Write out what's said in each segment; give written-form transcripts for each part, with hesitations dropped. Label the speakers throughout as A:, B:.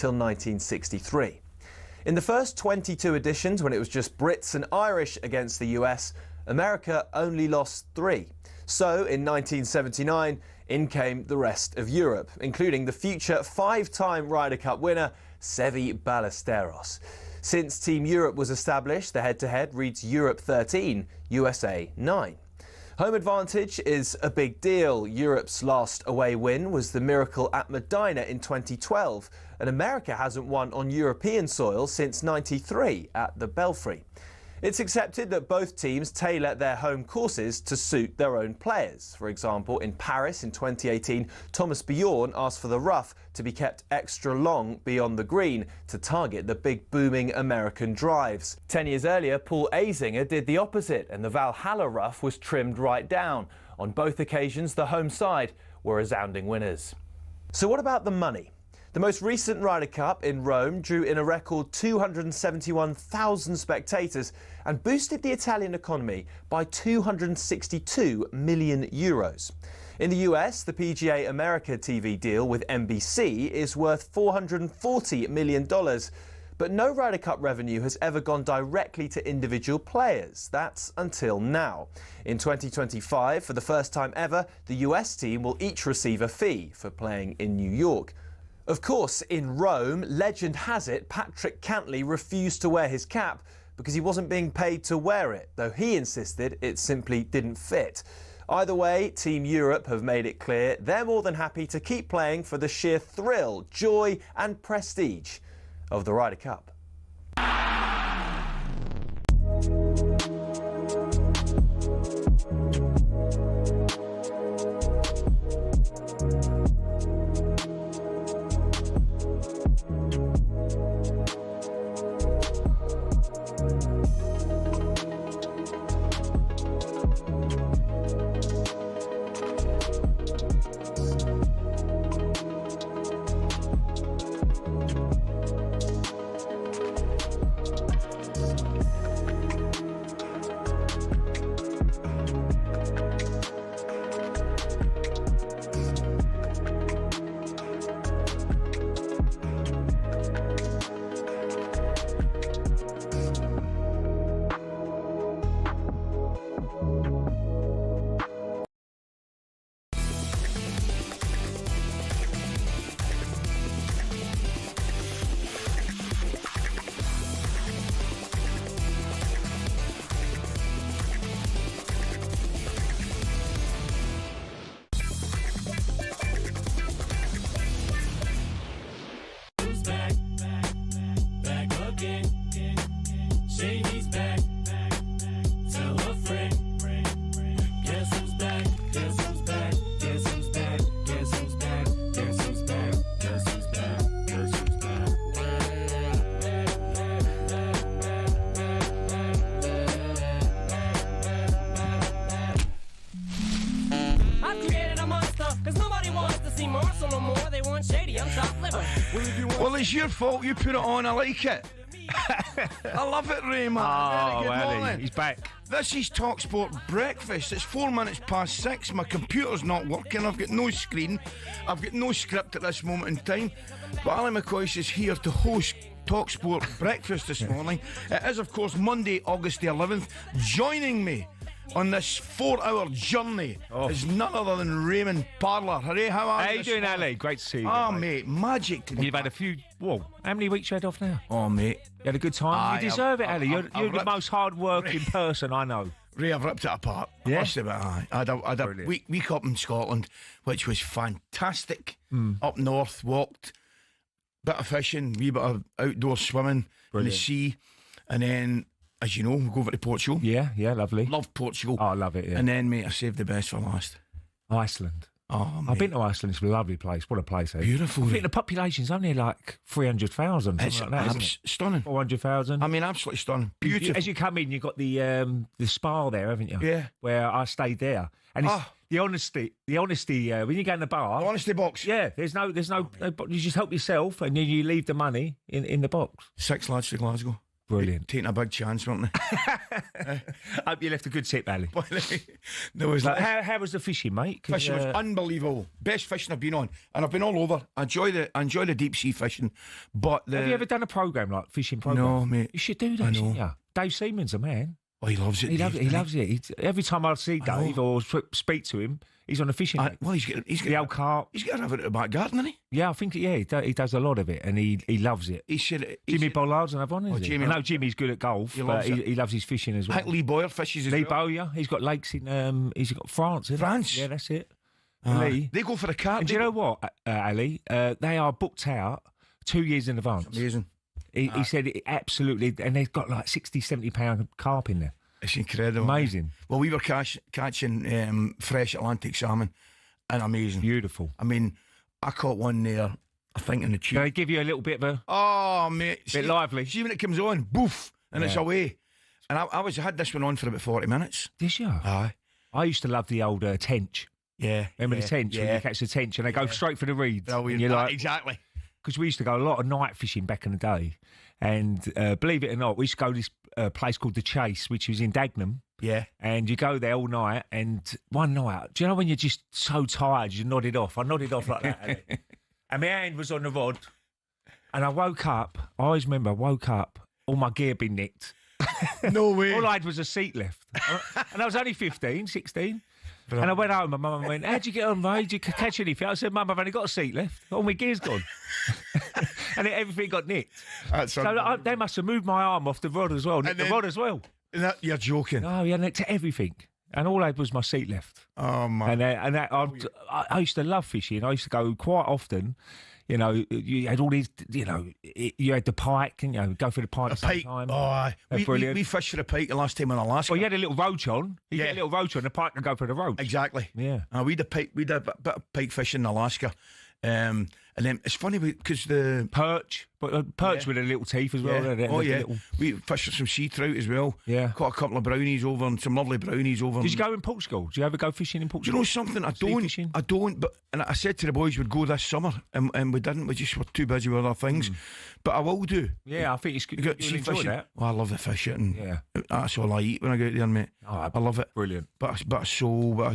A: till 1963. In the first 22 editions, when it was just Brits and Irish against the US, America only lost 3. So in 1979, in came the rest of Europe, including the future 5-time Ryder Cup winner, Seve Ballesteros. Since Team Europe was established, the head-to-head reads Europe 13, USA 9. Home advantage is a big deal. Europe's last away win was the miracle at Medina in 2012, and America hasn't won on European soil since '93 at the Belfry. It's accepted that both teams tailor their home courses to suit their own players. For example, in Paris in 2018, Thomas Bjorn asked for the rough to be kept extra long beyond the green to target the big booming American drives. 10 years earlier, Paul Azinger did the opposite, and the Valhalla rough was trimmed right down. On both occasions, the home side were resounding winners. So what about the money? The most recent Ryder Cup in Rome drew in a record 271,000 spectators and boosted the Italian economy by €262 million. In the US, the PGA America TV deal with NBC is worth $440 million. But no Ryder Cup revenue has ever gone directly to individual players. That's until now. In 2025, for the first time ever, the US team will each receive a fee for playing in New York. Of course, in Rome, legend has it Patrick Cantley refused to wear his cap because he wasn't being paid to wear it, though he insisted it simply didn't fit. Either way, Team Europe have made it clear they're more than happy to keep playing for the sheer thrill, joy and prestige of the Ryder Cup.
B: Well, it's your fault. You put it on. I like it. I love it, Ray, man.
C: Oh,
B: Very good
C: Ali,
B: morning.
C: he's back.
B: This is talkSPORT Breakfast. It's 4 minutes past 6. My computer's not working. I've got no screen. I've got no script at this moment in time. But Ally McCoist is here to host talkSPORT Breakfast this morning. It is, of course, Monday, August the 11th. Joining me on this 4-hour journey is none other than Raymond Parlour. Hooray, how are you?
C: How you doing, Ali? Great to see you.
B: Oh, mate, magic to be
C: You've had a few... Whoa, how many weeks you had off now?
B: Oh, mate.
C: You had a good time? You deserve it, Ali. You're the
B: ripped-
C: most hard-working person I know.
B: Ray, I've ripped it apart.
C: Yeah?
B: I must admit, I had a week up in Scotland, which was fantastic. Up north, walked, bit of fishing, wee bit of outdoor swimming in the sea, and then, as you know, we go over to Portugal.
C: Yeah, lovely.
B: Love Portugal.
C: Oh, I love it, yeah.
B: And then, mate, I saved the best for last.
C: Iceland.
B: Oh, mate.
C: I've been to Iceland. It's a lovely place. What a place, eh?
B: Beautiful.
C: I think the population's only like 300,000,
B: It's
C: something like that, isn't it?
B: stunning.
C: 400,000.
B: I mean, absolutely stunning. Beautiful.
C: As you come in, you've got the spa there, haven't you?
B: Yeah.
C: Where I stayed there. And it's the honesty, when you go in the bar...
B: The honesty box.
C: Yeah, there's no you just help yourself and then you leave the money in the box.
B: 6 lads to Glasgow.
C: Brilliant.
B: Taking a big chance, weren't they?
C: Hope you left a good tip, Ali.
B: There was
C: How was the fishing, mate?
B: fishing was unbelievable. Best fishing I've been on, and I've been all over. I enjoy the deep sea fishing, but
C: have you ever done a programme like fishing programme?
B: No, mate.
C: You should do that, shouldn't you? Dave Seaman's a man.
B: Oh, he loves it.
C: He loves it. Every time I see Dave or speak to him, he's on a fishing.
B: Well, he's got
C: the old carp.
B: He's got to have it at the back garden, hasn't he?
C: Yeah, I think he does a lot of it, and he loves it. Jimmy Bollard's another one, isn't he? I know Jimmy's good at golf, but he loves his fishing as well.
B: I think Lee Boyer fishes as well.
C: Lee Boyer, he's got lakes in. He's got France.
B: France?
C: Yeah, that's it. Lee.
B: They go for the carp.
C: And do you know what, Ali? They are booked out 2 years in advance.
B: Amazing.
C: He said it absolutely, and they've got like 60, 70 pound carp in there.
B: It's incredible.
C: Amazing.
B: Well, we were catching fresh Atlantic salmon, and amazing.
C: Beautiful.
B: I mean, I caught one there, I think, in the tube.
C: Can they give you a little bit of a...
B: Oh, mate.
C: Bit lively.
B: See when it comes on, boof, and it's away. And I had this one on for about 40 minutes.
C: Did you?
B: Aye.
C: I used to love the old tench.
B: Yeah.
C: Remember the tench? When you catch the tench and they go straight for the reeds.
B: Brilliant.
C: And you're like,
B: exactly.
C: Because we used to go a lot of night fishing back in the day. And believe it or not, we used to go to this place called The Chase, which was in Dagenham.
B: Yeah.
C: And you go there all night. And one night, do you know when you're just so tired, you nodded off? I nodded off like that. And my hand was on the rod. And I woke up. I always remember I woke up, all my gear been nicked.
B: No way.
C: All I had was a seat left. And I was only 15, 16. And I went home and Mum went, how'd you get on, mate? Did you catch anything? I said, Mum, I've only got a seat left. All my gear's gone. And everything got nicked. So they must have moved my arm off the rod as well. Nicked the rod as well.
B: You're joking.
C: Oh, yeah, nicked everything. And all I had was my seat left.
B: Oh, man.
C: I used to love fishing. I used to go quite often. You know, you had all these, you had the pike, and go for the pike at the same time.
B: Oh, we fished for the pike the last time in Alaska.
C: Well, you had a little roach on. You get a little roach on, the pike can go for the roach.
B: Exactly.
C: Yeah.
B: We did a bit of pike fishing in Alaska. And then it's funny because the
C: perch with the little teeth as well.
B: We fished for some sea trout as well.
C: Yeah.
B: Caught a couple of brownies over and some lovely brownies over.
C: Did you go in Portugal? Did you ever go fishing in Portugal?
B: Do you know something? I don't. But and I said to the boys we'd go this summer, and we didn't. We just were too busy with other things. But I will do.
C: Yeah, I think it's good.
B: You'll enjoy that. Oh, I love the fishing.
C: Yeah,
B: that's all I eat when I go out there, mate. Oh, I love it.
C: Brilliant.
B: But a soul.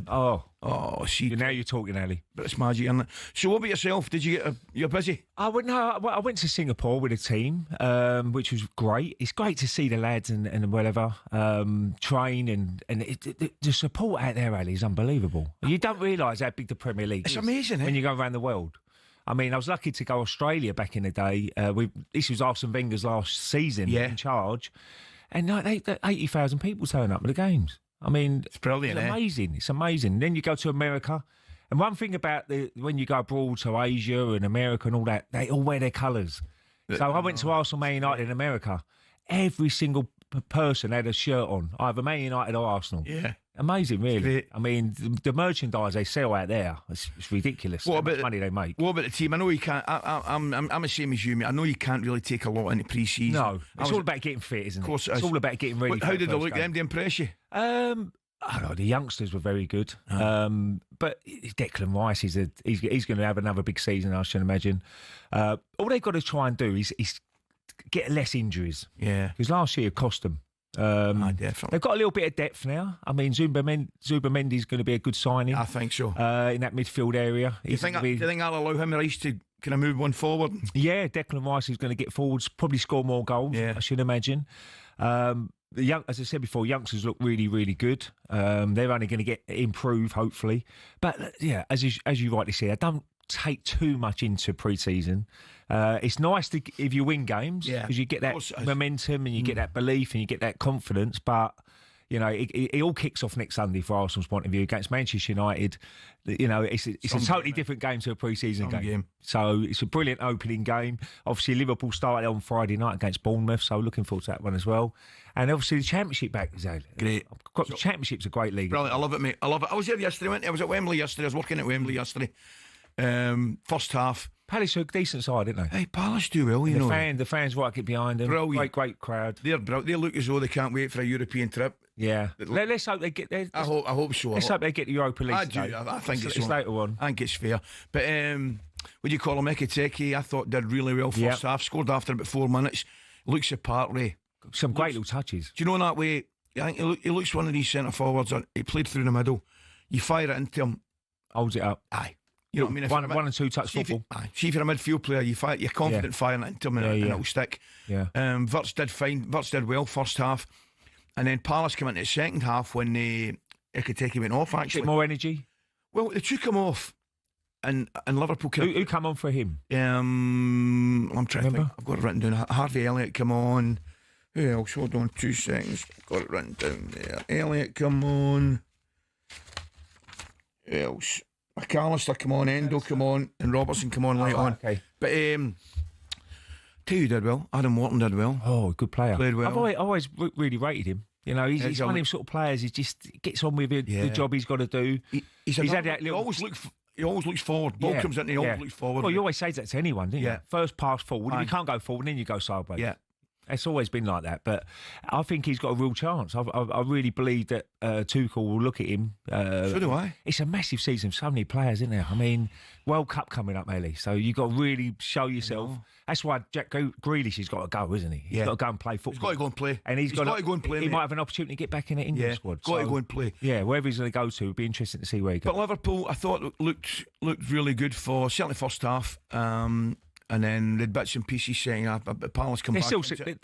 B: See.
C: Now you're talking, Ali.
B: But it's magic, isn't it? So, what about yourself? Did you get? You're busy.
C: I went to Singapore with a team, which was great. It's great to see the lads and whatever train and the support out there, Ali, is unbelievable. You don't realise how big the Premier League is.
B: It's amazing
C: when you go around the world. I mean, I was lucky to go Australia back in the day. This was Arsene Wenger's last season in charge, and 80,000 people turn up at the games. I mean,
B: it's brilliant.
C: It's amazing. It's amazing. Then you go to America. And one thing about when you go abroad to Asia and America and all that, they all wear their colours. So I went to Arsenal Man United in America. Every single person had a shirt on, either Man United or Arsenal.
B: Yeah.
C: Amazing, really. Great. I mean, the merchandise they sell out there, it's ridiculous. How much money they make.
B: What about the team? I know you can't. I'm the same as you, mate. I know you can't really take a lot into pre-season.
C: No, it's all about getting fit, isn't it?
B: Of course
C: it's all about getting ready.
B: How did they look? Them to impress you?
C: I don't know, the youngsters were very good. But Declan Rice, he's going to have another big season, I should imagine. All they've got to try and do is get less injuries.
B: Yeah.
C: Because last year it cost them.
B: Definitely.
C: They've got a little bit of depth now. I mean, Zubamendi's going to be a good signing.
B: I think so.
C: In that midfield area.
B: Do you think I'll allow him Rice to kind of move one forward?
C: Yeah, Declan Rice is going to get forwards, probably score more goals, I should imagine. As I said before, youngsters look really, really good. They're only going to improve, hopefully. But yeah, as you rightly say, I don't take too much into pre-season. It's nice if you win games because you get that momentum and you get that belief and you get that confidence. But you know, it all kicks off next Sunday for Arsenal's point of view against Manchester United. You know, it's a totally different game to a pre-season game. So it's a brilliant opening game. Obviously, Liverpool started on Friday night against Bournemouth, so looking forward to that one as well. And obviously, the Championship back is
B: great.
C: The Championship's a great league.
B: Brilliant. I love it, mate. I love it. I was there yesterday. I was at Wembley yesterday. I was working at Wembley yesterday. First half.
C: Palace are a decent side, didn't they?
B: Hey, Palace do well, you know.
C: The fans right get behind them.
B: Brilliant.
C: Great crowd.
B: They look as though they can't wait for a European trip.
C: Yeah. Let's hope they get there.
B: I hope so.
C: Let's hope they get the Europa League.
B: I do. I think it's
C: later on.
B: I think it's fair. But what do you call him? Ekiteke, I thought did really well first half. Scored after about 4 minutes. Looks the part, Ray.
C: Some great little touches.
B: Do you know in that way? I think he looks one of these centre forwards. He played through the middle. You fire it into him,
C: holds it up.
B: Aye. You know what I mean?
C: One and two touch football.
B: See if you're a midfield player, you're confident firing it into him and it'll stick.
C: Yeah.
B: Wirtz did fine. Wirtz did well first half, and then Palace came into the second half when Ekiteke went off. Actually,
C: bit more energy.
B: Well, they took him off, and Liverpool came.
C: Who come on for him?
B: I'm trying to think. I've got it written down. Harvey Elliott come on. Who else? Hold on 2 seconds. Got it written down there. Elliott come on. Who else? McAllister come on, Endo come on, and Robertson come on later on.
C: Okay.
B: But tell you did well. Adam Wharton did well.
C: Oh, good player.
B: Played well.
C: I've always really rated him. You know, he's one of them sort of players. He just gets on with it, the job he's got to do.
B: He's had that little. He always looks forward. Ball comes in, he always looks forward.
C: Well, you always say that to anyone, don't you?
B: Yeah.
C: First pass forward. If you can't go forward, then you go sideways.
B: Yeah.
C: It's always been like that, but I think he's got a real chance. I really believe that Tuchel will look at him.
B: So do I.
C: It's a massive season. So many players, isn't there? I mean, World Cup coming up, Ellie. So you've got to really show yourself. That's why Jack Grealish has got to go, isn't he? He's got to go and play football.
B: He's got to go and play.
C: And he's got to go and play. He
B: mate.
C: might have an opportunity to get back in the England squad.
B: Got to go and play.
C: Yeah, wherever he's going to go to, it'd be interesting to see where he goes.
B: But Liverpool, I thought looked really good for certainly first half. And then the bits and pieces saying Palace come back.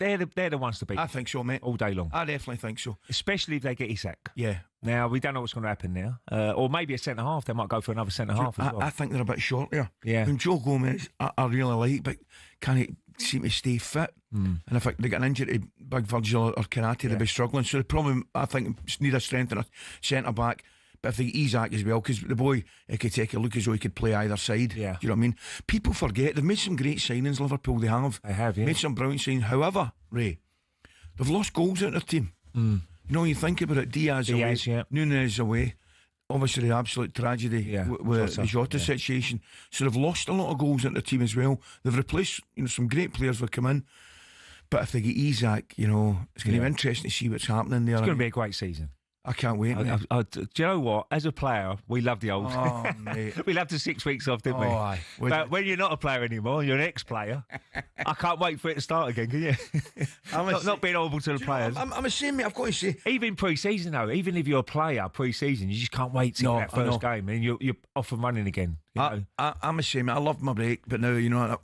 C: They're the ones to beat.
B: I think so, mate.
C: All day long.
B: I definitely think so.
C: Especially if they get Isak.
B: Yeah.
C: Now, we don't know what's going to happen now. Or maybe a centre-half. They might go for another centre-half as well.
B: I think they're a bit short there.
C: Yeah.
B: And Joe Gomez, I really like, but can he seem to stay fit? And if they get an injury to Big Virgil or Kanate, they'll be struggling. So the problem, I think, need a strength in a centre-back. But I think Isak as well, because the boy could take a look as though he could play either side.
C: Yeah.
B: Do you know what I mean? People forget they've made some great signings, Liverpool. They have.
C: Yeah.
B: Made some brilliant signings. However, Ray, they've lost goals out of their team. You know, you think about it, Diaz away, Núñez away. Obviously, the absolute tragedy with the Jota situation. So they've lost a lot of goals out of their team as well. They've replaced some great players that come in. But if they get Isak, it's going to be interesting to see what's happening there.
C: It's going to be a great season.
B: I can't wait.
C: Do you know what? As a player, we love the old.
B: Oh, mate.
C: We loved the 6 weeks off, didn't we?
B: Aye.
C: But when you're not a player anymore, you're an ex-player. I can't wait for it to start again, can you? not being horrible to the players.
B: I'm ashamed, mate. I've got to say.
C: Even pre-season, though, even if you're a player pre-season, you just can't wait to get that first game and you're off and running again.
B: I'm ashamed. I loved my break, but now,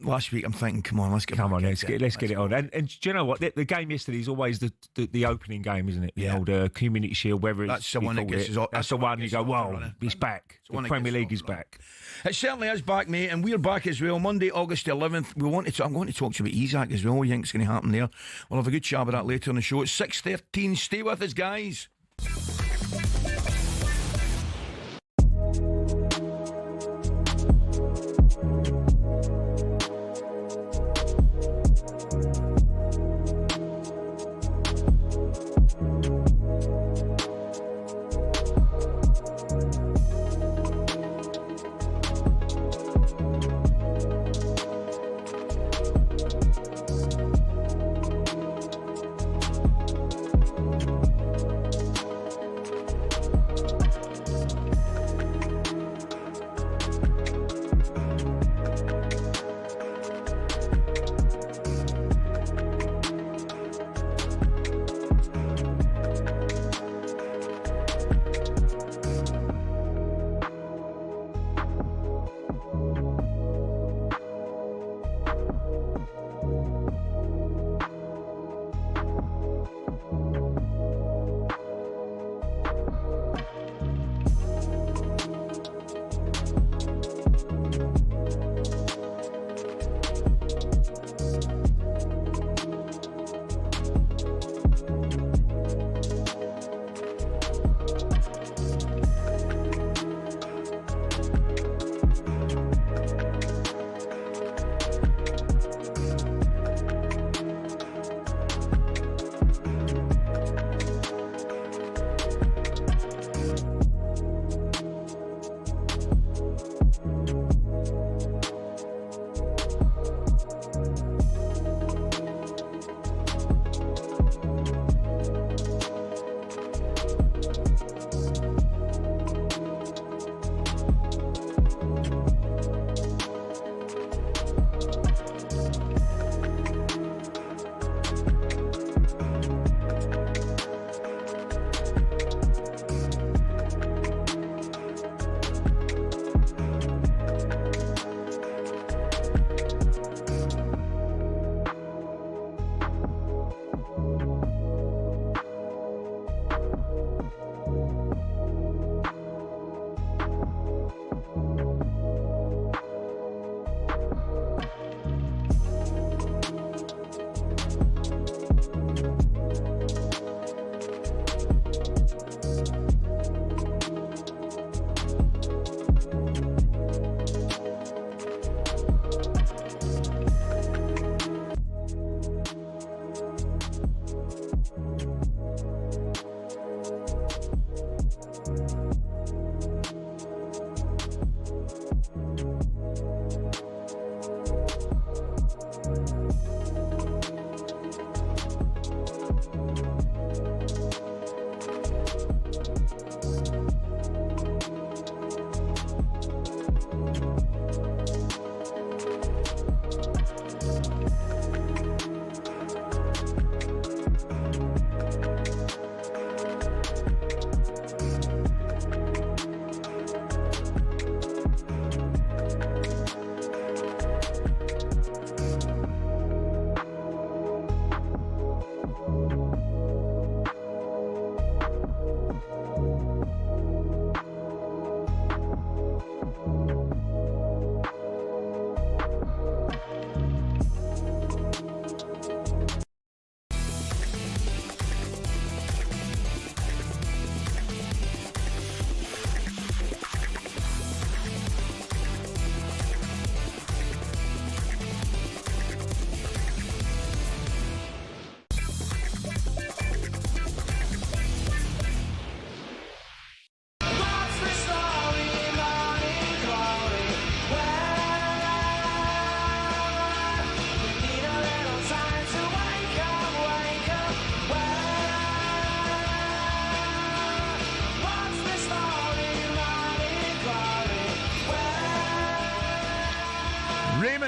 B: last week I'm thinking, come on, let's get
C: it on. And do you know what? The game yesterday is always the opening game, isn't it? The old Community Shield, whether
B: that's the one that gets us.
C: That's the one you go, whoa, it's back. The Premier League is back.
B: It certainly is back, mate, and we're back as well. Monday, August 11th. I'm going to talk to you about Isak as well. What do you think's going to happen there? We'll have a good chat about that later on the show. It's 6:13. Stay with us, guys.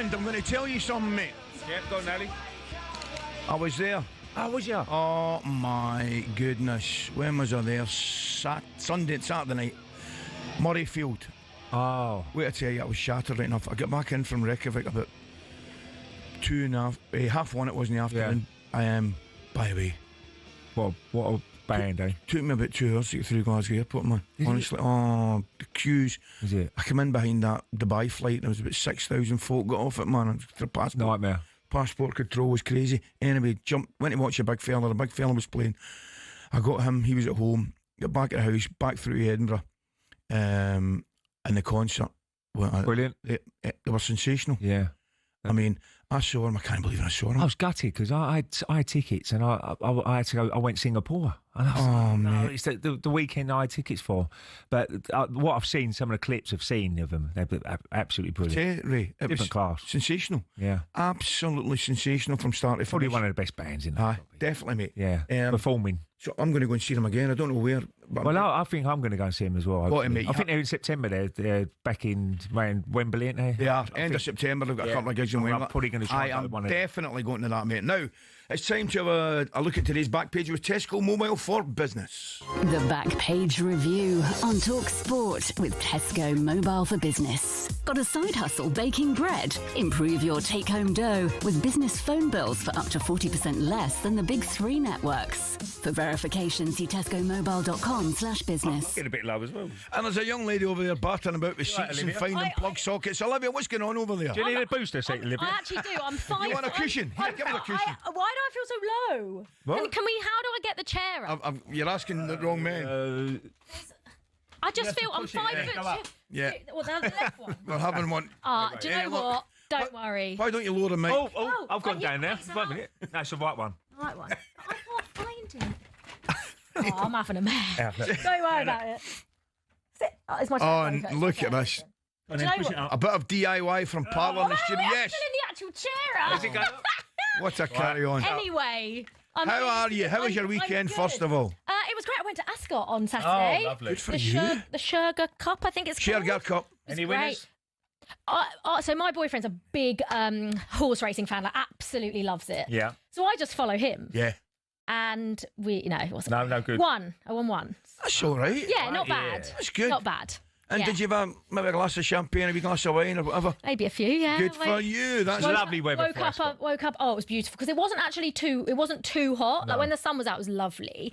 B: Ireland, I'm going to tell you something, mate.
C: Yeah, go on, Ali.
B: I was there.
C: Oh, was you?
B: Oh, my goodness. When was I there? Saturday night. Murrayfield.
C: Oh.
B: Wait, I tell you, I was shattered right enough. I got back in from Reykjavik about 2:30, 1:30 it was in the afternoon.
C: Yeah.
B: I am, by the way.
C: What a band, eh?
B: Took me about 2 hours to get through Glasgow Airport, man. Honestly, the queues.
C: Is it?
B: I come in behind that Dubai flight and there was about 6,000 folk got off it, man. The
C: Nightmare.
B: passport control was crazy. Anyway, went to watch a big fella. The big fella was playing. I got him, he was at home. Got back at the house, back through to Edinburgh. And the concert.
C: Brilliant.
B: They were sensational.
C: Yeah.
B: I mean, I saw him. I can't believe I saw him.
C: I was gutted because I had tickets and I had to go. I went to Singapore. And I was
B: Oh,
C: no,
B: mate.
C: it's the weekend I had tickets for. But what I've seen, some of the clips I've seen of them, they're absolutely brilliant.
B: Ray, it
C: Different
B: was
C: class.
B: sensational.
C: Yeah.
B: Absolutely sensational from start to
C: Probably
B: finish.
C: one of the best bands in there.
B: Definitely, mate.
C: Yeah. Performing.
B: So I'm going to go and see them again. I don't know where. But
C: Well, I think I'm going to go and see them as well.
B: What, mate?
C: I think they're in September. They're back in around Wembley, aren't they?
B: They are. End of September, they've got a couple of gigs in Wembley.
C: I'm probably going to try
B: I am
C: one of
B: definitely going to that, mate. Now, it's time to have a look at today's back page with Tesco Mobile for Business.
D: The Back Page Review on talkSPORT with Tesco Mobile for Business. Got a side hustle baking bread? Improve your take-home dough with business phone bills for up to 40% less than the big three networks. For verification, see tescomobile.com/business.
C: Get a bit low as well.
B: And there's a young lady over there bartering about with
C: Right,
B: seats and
C: Olivia.
B: finding plug sockets. Olivia, what's going on over there?
C: Do you need a booster seat, Olivia?
E: I actually do. I'm fine.
B: You want a cushion? Here, give her a cushion.
E: Why do I feel so low?
C: What?
E: Can we? How do I get the chair up?
B: You're asking the wrong man.
E: I just
C: have
E: feel
C: to
E: I'm
C: push it,
E: 5
C: yeah,
E: foot
C: come
E: two.
C: up.
B: Yeah.
E: Well, the left one.
B: We're having one.
E: Do you know
B: look,
E: what? Don't worry.
B: Why don't you lower the mic?
C: Oh, I've gone
E: but
C: down there.
E: it's
C: Wait a minute. That's the right one.
E: The right one. But I can't find it. Oh, I'm having a mare. Don't worry about it. Sit. Oh, it's my
B: Oh,
E: chair.
B: and look at this.
C: And
E: Do
C: then
E: you know
C: push it
E: what?
C: up.
B: A bit of DIY from Parlour in the studio.
E: I'm
B: Yes.
E: still in the actual chair.
C: Has it gone up?
B: What a carry on.
E: Anyway.
B: How are you? How was your
E: I'm
B: weekend,
E: good.
B: first of all?
E: It was great. I went to Ascot on Saturday.
C: Oh, lovely.
B: Good for
E: The
B: you.
E: the Sugar Cup, I think it's called.
B: Shergar Cup.
C: Any
E: great.
C: winners?
E: So my boyfriend's a big horse racing fan. Like, absolutely loves it.
C: Yeah.
E: So I just follow him.
B: Yeah.
E: And it wasn't.
C: No good.
E: I won one.
B: That's all right.
E: Yeah, not
C: yeah.
E: bad.
B: That's good.
E: Not bad.
B: And
E: Yeah.
B: did you have maybe a glass of champagne, a wee glass of wine or whatever?
E: Maybe a few, yeah.
B: Good for you. That's
C: Woke lovely weather
E: Woke
C: for Ascot.
E: up. Oh, it was beautiful because it wasn't actually too. It wasn't too hot.
C: No.
E: Like when the sun was out, it was lovely.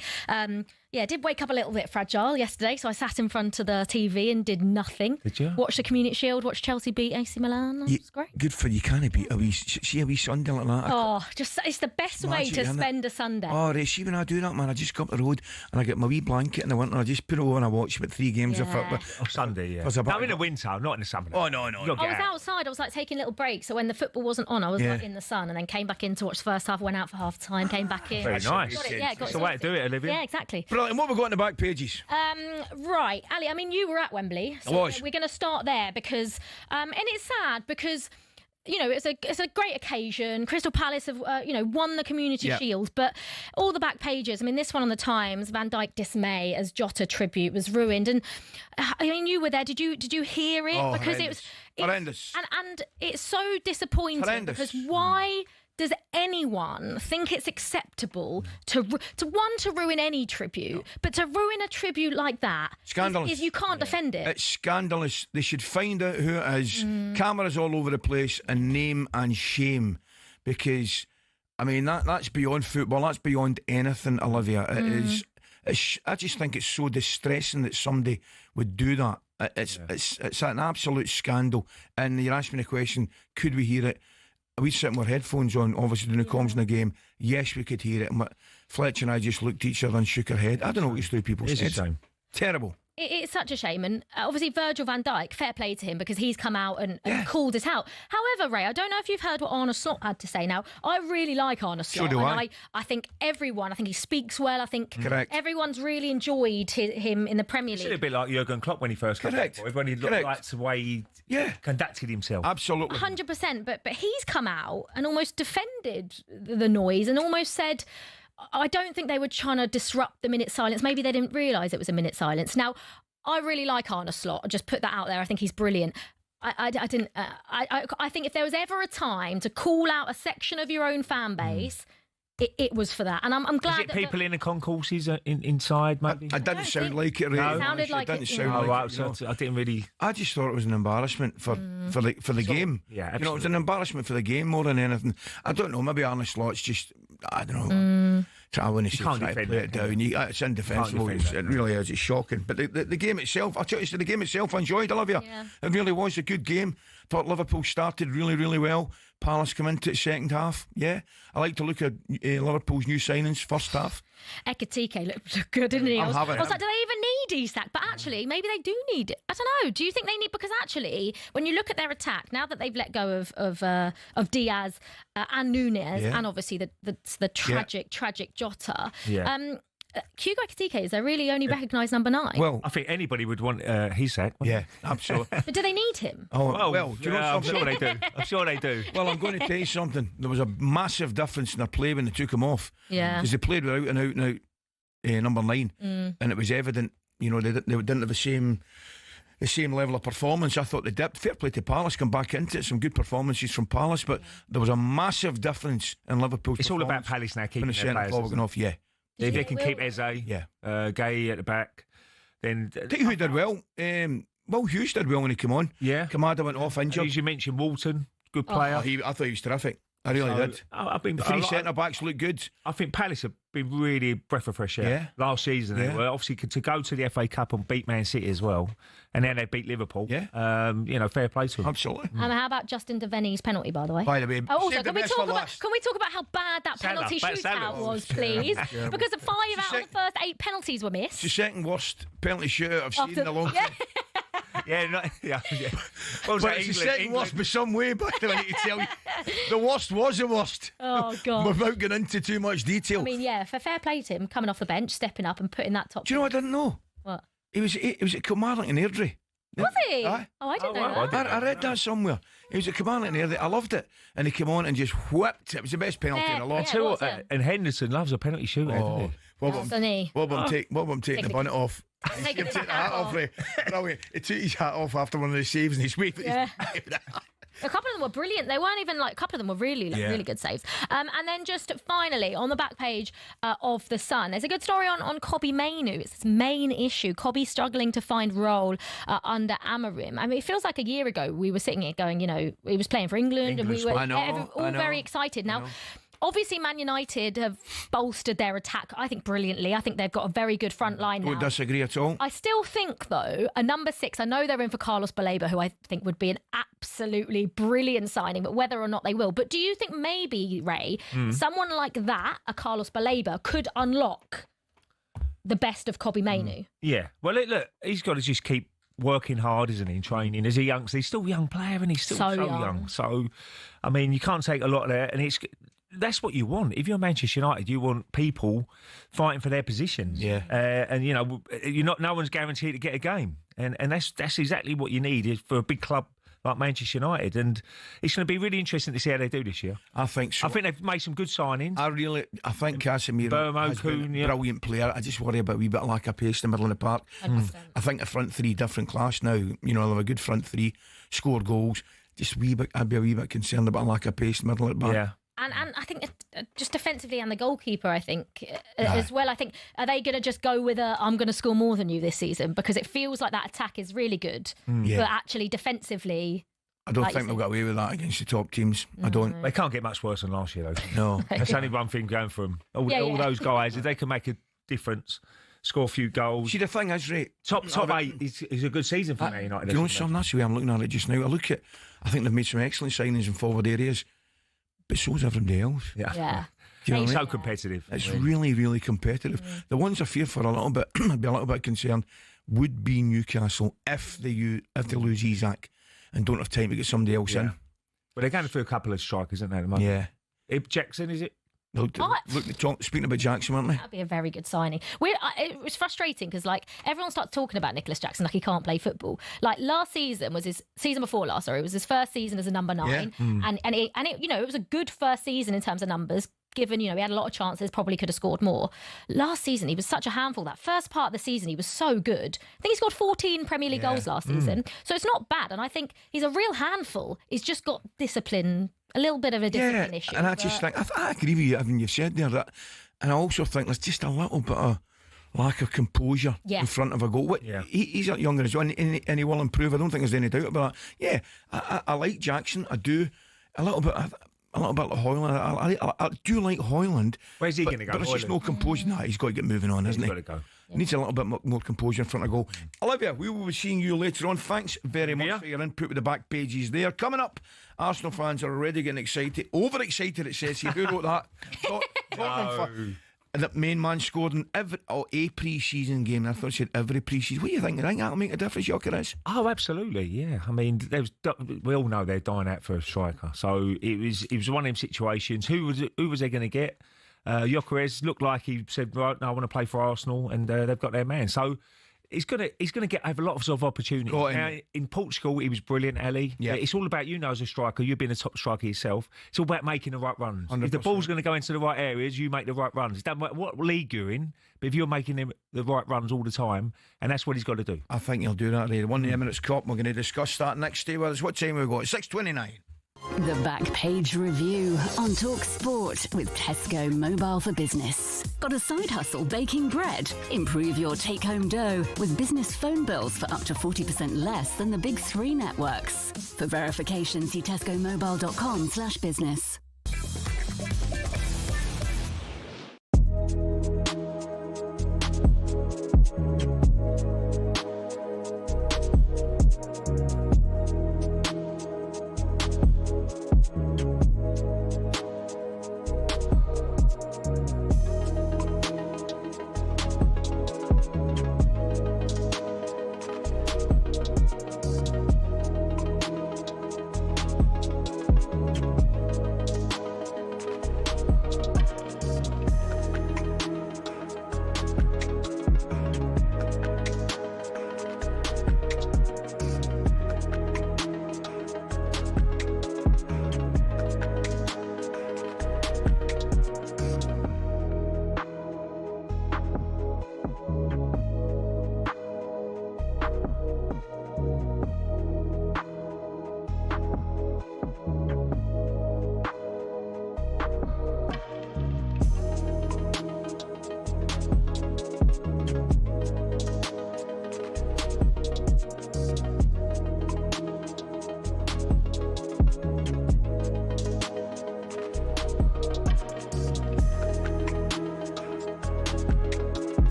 E: Yeah, I did wake up a little bit fragile yesterday, so I sat in front of the TV and did nothing.
C: Did you?
E: Watched the Community Shield. Watched Chelsea beat AC Milan. That was great.
B: Good for you. Can't beat a wee, see a wee Sunday like that.
E: Oh, it's the best way
B: Magic,
E: to
B: isn't it?
E: spend a Sunday.
B: Oh, right. See, when I do that, man, I just go up the road and I get my wee blanket in the winter and I just put it over and I watch about 3 games of
E: Yeah.
B: football.
C: Oh, Sunday, yeah.
B: Was a bit-
C: No, in the winter, not in the summer.
B: Oh, no.
C: You gotta
E: I
C: get
E: was
C: out.
E: outside. I was like taking little breaks. So when the football wasn't on, I was
B: Yeah.
E: like in the sun, and then came back in to watch the first half. Went out for half time. Came back in.
C: Very nice.
E: Got it, yeah, got
C: That's the way to
E: sorted.
C: do it, Olivia.
E: Yeah, exactly.
B: Brilliant. What have we got on the back pages?
E: Right, Ali. I mean, you were at Wembley. So
B: I was.
E: We're going to start there because, and it's sad because. It's a great occasion. Crystal Palace have, won the Community Shield, but all the back pages. I mean, this one on the Times, Van Dijk dismay as Jota tribute was ruined. And I mean, you were there. Did you hear it?
B: Oh,
E: because
B: horrendous.
E: it was
B: Horrendous.
E: and it's so disappointing
B: Horrendous.
E: because why does anyone think it's acceptable to ruin any tribute, but to ruin a tribute like that?
B: Scandalous.
E: Is you can't defend it.
B: It's scandalous. They should find out who it is. Cameras all over the place and name and shame, because I mean that's beyond football. That's beyond anything, Olivia. It is. I just think it's so distressing that somebody would do that. It's an absolute scandal. And you're asking me the question: could we hear it? Are we sitting with headphones on, obviously doing the comms in the game? Yes, we could hear it. And Fletcher and I just looked at each other and shook our head. I don't know what goes through people's
C: It's a
B: heads.
C: shame.
B: Terrible.
E: It's such a shame, and obviously Virgil van Dijk, fair play to him because he's come out and called it out. However, Ray, I don't know if you've heard what Arne Slot had to say. Now, I really like Arne Slot.
B: So do
E: and
B: I.
E: I think everyone, I think he speaks well. I think
B: Correct.
E: everyone's really enjoyed him in the Premier
C: It's
E: League.
C: a bit like Jurgen Klopp when he first came
B: Correct.
C: back. When he looked
B: Correct.
C: like the way he
B: Yeah.
C: conducted himself.
B: Absolutely.
E: 100%, but he's come out and almost defended the noise and almost said, I don't think they were trying to disrupt the minute silence. Maybe they didn't realise it was a minute silence. Now, I really like Arne Slot. I'll just put that out there. I think he's brilliant. I didn't. I think if there was ever a time to call out a section of your own fan base, it was for that. And I'm glad
C: Is it people in the concourses inside, maybe?
B: I didn't sound like it, really.
E: It sounded like
B: it.
E: it,
B: Didn't sound like it,
C: so I didn't really.
B: I just thought it was an embarrassment for the game.
C: Yeah,
B: it was an embarrassment for the game more than anything. I don't know. Maybe Arne Slot's just, I don't know. I wouldn't say try to play it down. It's indefensible. It really is. It's shocking. But the game itself, I'll tell you, the game itself, I enjoyed, Olivia.
E: Yeah.
B: It really was a good game. Thought Liverpool started really, really well. Palace come into the second half. Yeah, I like to look at Liverpool's new signings first half.
E: Ekitike looked good, didn't he? I was
B: having
E: like,
B: him.
E: do they even need Isak? But actually, maybe they do need it. I don't know. Do you think they need? Because actually, when you look at their attack, now that they've let go of Diaz and Nunez, and obviously the tragic Jota.
C: Yeah.
E: Hugo Ekitike is their really only recognised number 9.
B: Well,
C: I think anybody would want Isak.
B: yeah, absolutely.
E: But do they need him?
B: Oh, well, do you know
C: I'm
B: something?
C: sure they do. I'm sure they do.
B: Well, I'm going to tell you something. There was a massive difference in their play when they took him off.
E: Yeah.
B: Because they played without an out and out number 9, and it was evident. You know, they didn't have the same level of performance. I thought they dipped. Fair play to Palace, come back into it. Some good performances from Palace, but there was a massive difference in Liverpool's
C: It's all
B: performance.
C: about Palace now keeping
B: When the
C: their
B: centre
C: players.
B: forward
C: isn't
B: went
C: it?
B: off, yeah.
C: If they can keep Eze, Gay at the back, then
B: Tell you who did well. Will Hughes did well when he came on.
C: Yeah.
B: Kamada went off injured.
C: as you mentioned, Walton, good player.
B: I thought he was terrific. I really did. The three centre backs look good.
C: I think Palace have been really a breath of fresh air last season. They were obviously to go to the FA Cup and beat Man City as well, and then they beat Liverpool.
B: Yeah.
C: Fair play to them.
B: Absolutely.
E: And how about Justin Devaney's penalty, by the way?
B: By the way,
E: Also,
B: save the
E: can we
B: best for
E: talk
B: last.
E: about how bad that penalty shootout was, please? Because 5 out of the first 8 penalties were missed.
B: It's the second worst penalty shootout I've seen in a long time.
C: Yeah.
B: But it's the second worst by some way, but I need to tell you, the worst was the worst.
E: Oh, God.
B: Without going into too much detail.
E: I mean, yeah, for fair play to him, coming off the bench, stepping up and putting that top.
B: Do you know what I didn't know?
E: What?
B: He was at Kilmarnock and Airdrie.
E: Was he?
B: Aye.
E: Oh, I didn't know that.
B: I read that somewhere. He was at Kilmarnock and Airdrie. I loved it. And he came on and just whipped it. It was the best penalty in a long
E: Yeah.
B: time.
C: And Henderson loves a penalty shootout, doesn't he?
E: Doesn't he?
B: What I'm taking the bonnet off.
E: Taking
B: Take the hat off. Brilliant. He took his hat off after one of the saves and he's waved.
E: Yeah. A couple of them were brilliant. They weren't even a couple of them were really good saves. And then just finally, on the back page of The Sun, there's a good story on Kobbie Mainoo. It's his main issue. Kobbie struggling to find role under Amorim. I mean, it feels like a year ago we were sitting here going, he was playing for England and we were all very excited. Now, obviously, Man United have bolstered their attack, I think, brilliantly. I think they've got a very good front line now.
B: Don't disagree at all.
E: I still think, though, a number 6, I know they're in for Carlos Baleba, who I think would be an absolutely brilliant signing, but whether or not they will. But do you think maybe, Ray, someone like that, a Carlos Baleba, could unlock the best of Kobbie Mainoo?
C: Yeah. Well, look, he's got to just keep working hard, isn't he, in training as a youngster. He's still a young player and he's still so young. So, I mean, you can't take a lot of that. And that's what you want. If you're Manchester United, you want people fighting for their positions.
B: Yeah.
C: And no one's guaranteed to get a game. And that's exactly what you need for a big club like Manchester United. And it's going to be really interesting to see how they do this year.
B: I think so.
C: I think they've made some good signings.
B: I think Casemiro has been a brilliant player. I just worry about a wee bit of lack of pace in the middle of the park. I think the front three different class now. They'll have a good front three, score goals. Just I'd be a wee bit concerned about lack of pace in the middle of the park.
C: Yeah.
E: And I think just defensively and the goalkeeper, I think, as well. I think, are they going to just go with I'm going to score more than you this season? Because it feels like that attack is really good. But actually, defensively,
B: I don't think they'll get away with that against the top teams. I don't.
C: They can't get much worse than last year, though.
B: No.
C: That's only one thing going for them. All those guys, if they can make a difference, score a few goals.
B: See, the thing is, right,
C: top 8 is a good season for Man United.
B: Do you know something? That's the way I'm looking at it just now. I think they've made some excellent signings in forward areas, but so's everybody else.
E: Yeah.
B: Do you know what I mean?
C: So competitive.
B: It's really, really competitive. The ones I fear for a little bit, I'd be a little bit concerned, would be Newcastle if they lose Isak and don't have time to get somebody else in.
C: But they're going through a couple of strikers, aren't they, at the moment?
B: Yeah.
C: Jackson, is it?
B: Speaking about Jackson, weren't they?
E: That'd be a very good signing. It was frustrating because everyone starts talking about Nicholas Jackson like he can't play football. Like last season was his season before last. Sorry, it was his first season as a number 9, and it was a good first season in terms of numbers. given, he had a lot of chances, probably could have scored more. Last season, he was such a handful. That first part of the season, he was so good. I think he scored 14 Premier League goals last season. So it's not bad. And I think he's a real handful. He's just got discipline, a little bit of a discipline issue.
B: And I just think, I agree with you, everything you've said there. And I also think there's just a little bit of lack of composure in front of a goal. He's younger as well, and he will improve. I don't think there's any doubt about that. Yeah, I like Jackson. I do. A little bit like Hoyland. I do like Hoyland.
C: Where's he going to go?
B: But there's just no composure. Nah, he's got to get moving on, hasn't he?
C: He's got to go.
B: Needs a little bit more composure in front of goal. Olivia, we will be seeing you later on. Thanks very much for your input with the back pages there. Coming up, Arsenal fans are already getting excited. Overexcited, it says here. Who wrote that? And the main man scored in a pre-season game. I thought it said every pre-season. What do you think? You think that'll make a difference, Jokeris?
C: Oh, absolutely, yeah. I mean, we all know they're dying out for a striker. So it was one of them situations. Who was they going to get? Jokeris looked like he said, right, no, I want to play for Arsenal, and they've got their man. So he's gonna have a lot of opportunity. Now, in Portugal, he was brilliant, Ali. Yeah. It's all about, as a striker, you've been a top striker yourself. It's all about making the right runs. 100%. If the ball's going to go into the right areas, you make the right runs. It doesn't matter what league you're in, but if you're making the right runs all the time, and that's what he's got to do.
B: I think he'll do that. 1 Emirates Cup. We're going to discuss that next. Stay with us. What time have we got? 6:29.
D: The Back Page Review on talkSPORT with Tesco Mobile for Business. Got a side hustle baking bread? Improve your take-home dough with business phone bills for up to 40% less than the big three networks. For verification, see tescomobile.com/business.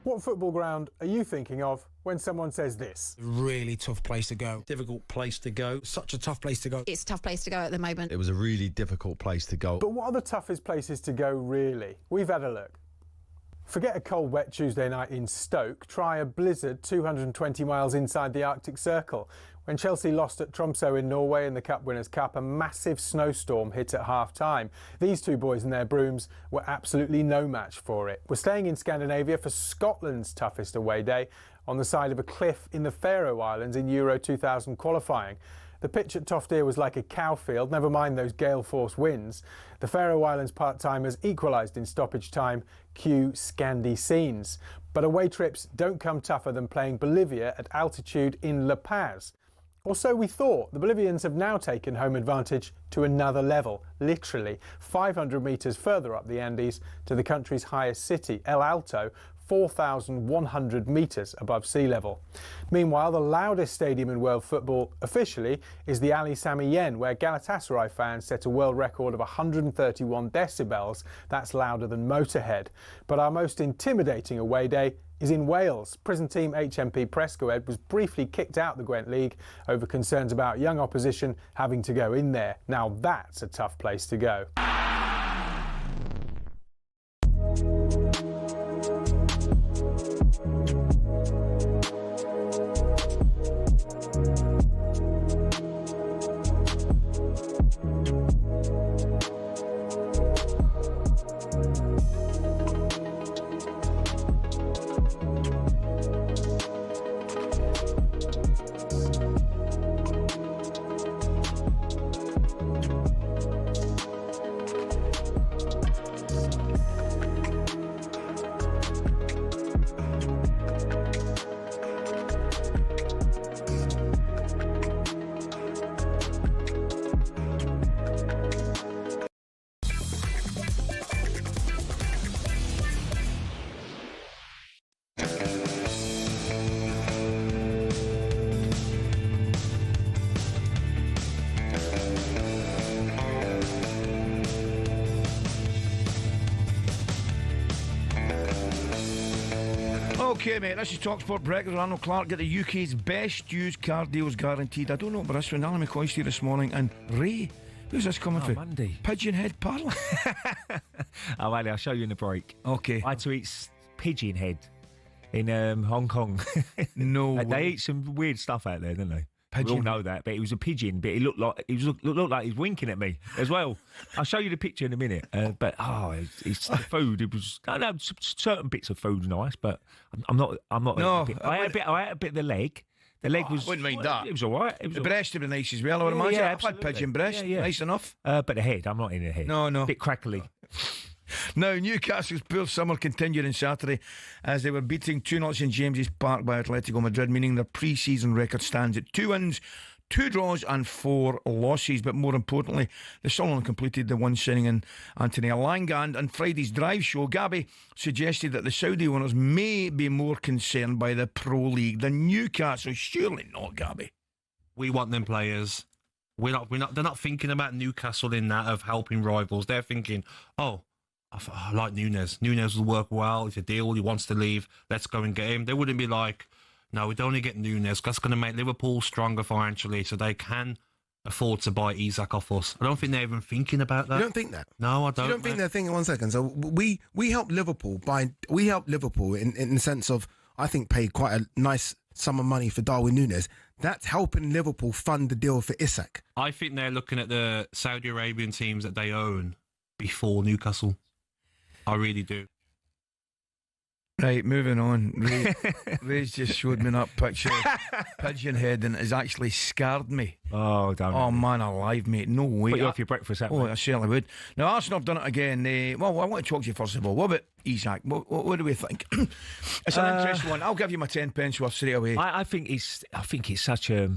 F: What football ground are you thinking of when someone says this?
G: Really tough place to go.
H: Difficult place to go.
G: Such a tough place to go.
I: It's a tough place to go at the moment.
H: It was a really difficult place to go.
F: But what are the toughest places to go, really? We've had a look. Forget a cold, wet Tuesday night in Stoke. Try a blizzard 220 miles inside the Arctic Circle. When Chelsea lost at Tromsø in Norway in the Cup Winners' Cup, a massive snowstorm hit at half-time. These two boys and their brooms were absolutely no match for it. We're staying in Scandinavia for Scotland's toughest away day on the side of a cliff in the Faroe Islands in Euro 2000 qualifying. The pitch at Toftir was like a cow field, never mind those gale force winds. The Faroe Islands part-timers equalised in stoppage time. Cue Scandi scenes. But away trips don't come tougher than playing Bolivia at altitude in La Paz. Or so we thought. The Bolivians have now taken home advantage to another level, literally 500 metres further up the Andes to the country's highest city, El Alto, 4,100 metres above sea level. Meanwhile, the loudest stadium in world football officially is the Ali Sami Yen, where Galatasaray fans set a world record of 131 decibels. That's louder than Motorhead. But our most intimidating away day is in Wales. Prison team HMP Prescoed was briefly kicked out the Gwent League over concerns about young opposition having to go in there. Now that's a tough place to go.
B: Okay, mate, this is talkSPORT Breakfast. Arnold Clark. Get the UK's best used car deals guaranteed. I don't know about this one. Ally McCoist here this morning. And Ray, who's this coming from?
C: Monday.
B: Pigeon Head Parlour.
C: Oh, Ali, I'll show you in the break.
B: Okay.
C: I had to eat pigeon head in Hong Kong.
B: No way.
C: They eat some weird stuff out there, don't they?
B: Pigeon.
C: We all know that, but it was a pigeon, but it looked like looked like he was winking at me as well. I'll show you the picture in a minute. But it's the food. It was certain bits of food nice, but I'm not.
B: No,
C: I had a bit of the leg. The leg was.
B: I wouldn't mind that.
C: It was all right.
B: The breast would be nice as well, I would imagine.
C: Yeah,
B: I've had pigeon breast.
C: Yeah.
B: Nice enough.
C: But the head, I'm not in the head.
B: No.
C: A bit crackly.
B: Now, Newcastle's poor summer continued on Saturday as they were beating 2-0 St James's Park by Atletico Madrid, meaning their pre-season record stands at 2 wins, 2 draws and 4 losses. But more importantly, they still only completed the one signing in Anthony Elanga. And on Friday's drive show, Gabby suggested that the Saudi owners may be more concerned by the Pro League than Newcastle. Surely not, Gabby.
I: We want them players. They're not thinking about Newcastle in that of helping rivals. They're thinking, I like Nunes. Nunes will work well. It's a deal. He wants to leave. Let's go and get him. They wouldn't be like, no, we don't only get Nunes. That's going to make Liverpool stronger financially so they can afford to buy Isak off us. I don't think they're even thinking about that.
G: You don't think that?
I: No, I don't.
G: You don't think they're thinking, 1 second. So we help Liverpool in the sense of, I think, pay quite a nice sum of money for Darwin Nunes. That's helping Liverpool fund the deal for Isak.
I: I think they're looking at the Saudi Arabian teams that they own before Newcastle. I really do.
B: Right, moving on. Ray's just showed me that picture of Pigeon Head and it has actually scared me.
C: Oh, damn.
B: Oh, man alive, mate. No way.
C: Put you off your breakfast, haven't
B: Oh,
C: we?
B: I certainly would. Now, Arsenal have done it again. Well, I want to talk to you first of all. What about Isak? What do we think? It's an interesting one. I'll give you my 10 pence worth straight away.
C: I think it's such a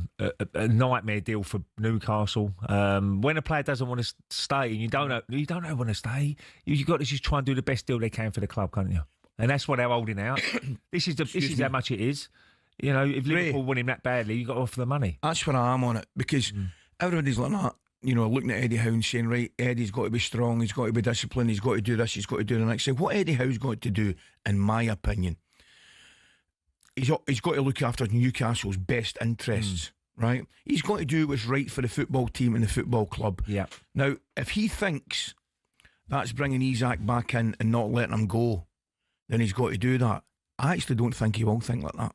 C: nightmare deal for Newcastle. When a player doesn't want to stay, and you don't want to stay, you've got to just try and do the best deal they can for the club, can't you? And that's what they're holding out. This is how much it is. You know, if Liverpool want him that badly, you've got to offer the money.
B: That's where I am on it, because everybody's looking at, looking at Eddie Howe and saying, right, Eddie's got to be strong, he's got to be disciplined, he's got to do this, he's got to do the next. So what Eddie Howe's got to do, in my opinion, he's got to look after Newcastle's best interests, right? He's got to do what's right for the football team and the football club.
C: Yeah.
B: Now, if he thinks that's bringing Isak back in and not letting him go, then he's got to do that. I actually don't think he will think like that.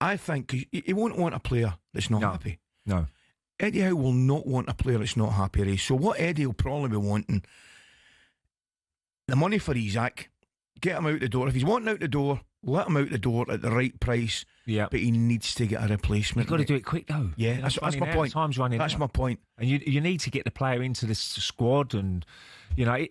B: I think he won't want a player that's not happy.
C: No.
B: Eddie Howe will not want a player that's not happy, Ray. So what Eddie will probably be wanting, the money for Isak, get him out the door. If he's wanting out the door, let him out the door at the right price.
C: Yeah.
B: But he needs to get a replacement.
C: You've got to do it quick, though.
B: Yeah, that's my point.
C: Time's running
B: That's
C: out.
B: my point.
C: And you need to get the player into this squad. And, I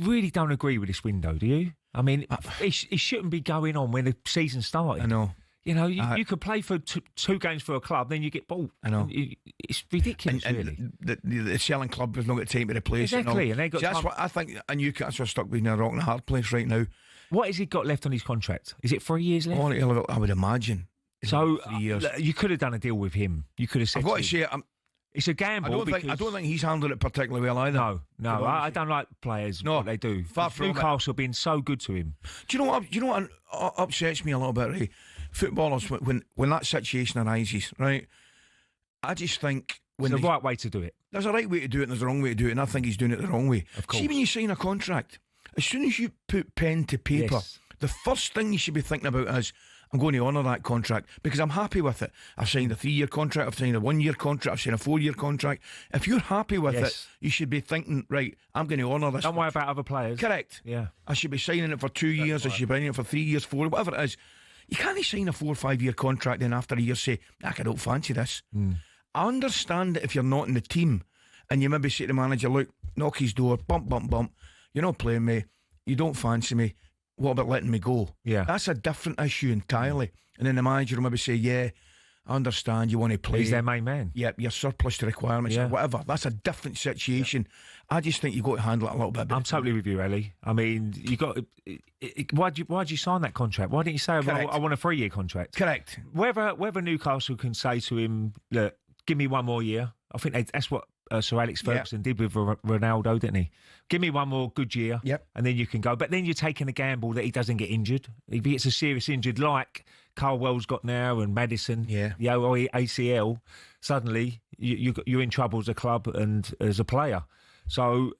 C: really don't agree with this window, do you? I mean, it shouldn't be going on when the season started.
B: I know.
C: You know, you could play for two games for a club, then you get bought.
B: I know.
C: It's ridiculous,
B: and
C: really.
B: The selling club has not got time to replace
C: exactly,
B: it.
C: And they got
B: that's what I think. And Newcastle are stuck between a rock and a hard place right now.
C: What has he got left on his contract? Is it 3 years left?
B: I would imagine.
C: So
B: 3 years.
C: You could have done a deal with him. You could have said.
B: I've got to say,
C: it's a gamble.
B: I don't think he's handled it particularly well either.
C: No, I don't like players.
B: No,
C: what they do.
B: Far from
C: Newcastle have been so good to him.
B: Do you know what upsets me a little bit, right? Footballers, when that situation arises, right? I just think
C: it's the right way to do it.
B: There's a right way to do it and there's a wrong way to do it, and I think he's doing it the wrong way.
C: Of course.
B: See, when you sign a contract, as soon as you put pen to paper, the first thing you should be thinking about is, I'm going to honour that contract because I'm happy with it. I've signed a 3-year contract, I've signed a 1-year contract, I've signed a 4-year contract. If you're happy with it, you should be thinking, right, I'm going to honour this.
C: Don't worry about other players.
B: Correct.
C: Yeah.
B: I should be signing it for 2 years, I should be signing it for 3 years, 4, whatever it is. You can't sign a 4 or 5 year contract and after a year say, I don't fancy this. I understand it if you're not in the team and you maybe say to the manager, look, knock his door, bump, bump, bump. You're not playing me. You don't fancy me. What about letting me go?
C: Yeah.
B: That's a different issue entirely. And then the manager will maybe say, yeah, I understand you want to play.
C: He's their main man.
B: Yeah, you're surplus to requirements or whatever. That's a different situation. I just think you've got to handle it a little bit better.
C: I'm totally with you, Ellie. I mean, you got. Why'd you sign that contract? Why didn't you say, I want a 3-year contract?
B: Correct.
C: Whether Newcastle can say to him, look, give me 1 more year. I think that's what Sir Alex Ferguson did with Ronaldo, didn't he? Give me 1 more good year, and then you can go. But then you're taking a gamble that he doesn't get injured. If he gets a serious injured, like Carwell's got now and Maddison, the ACL, suddenly you're in trouble as a club and as a player. So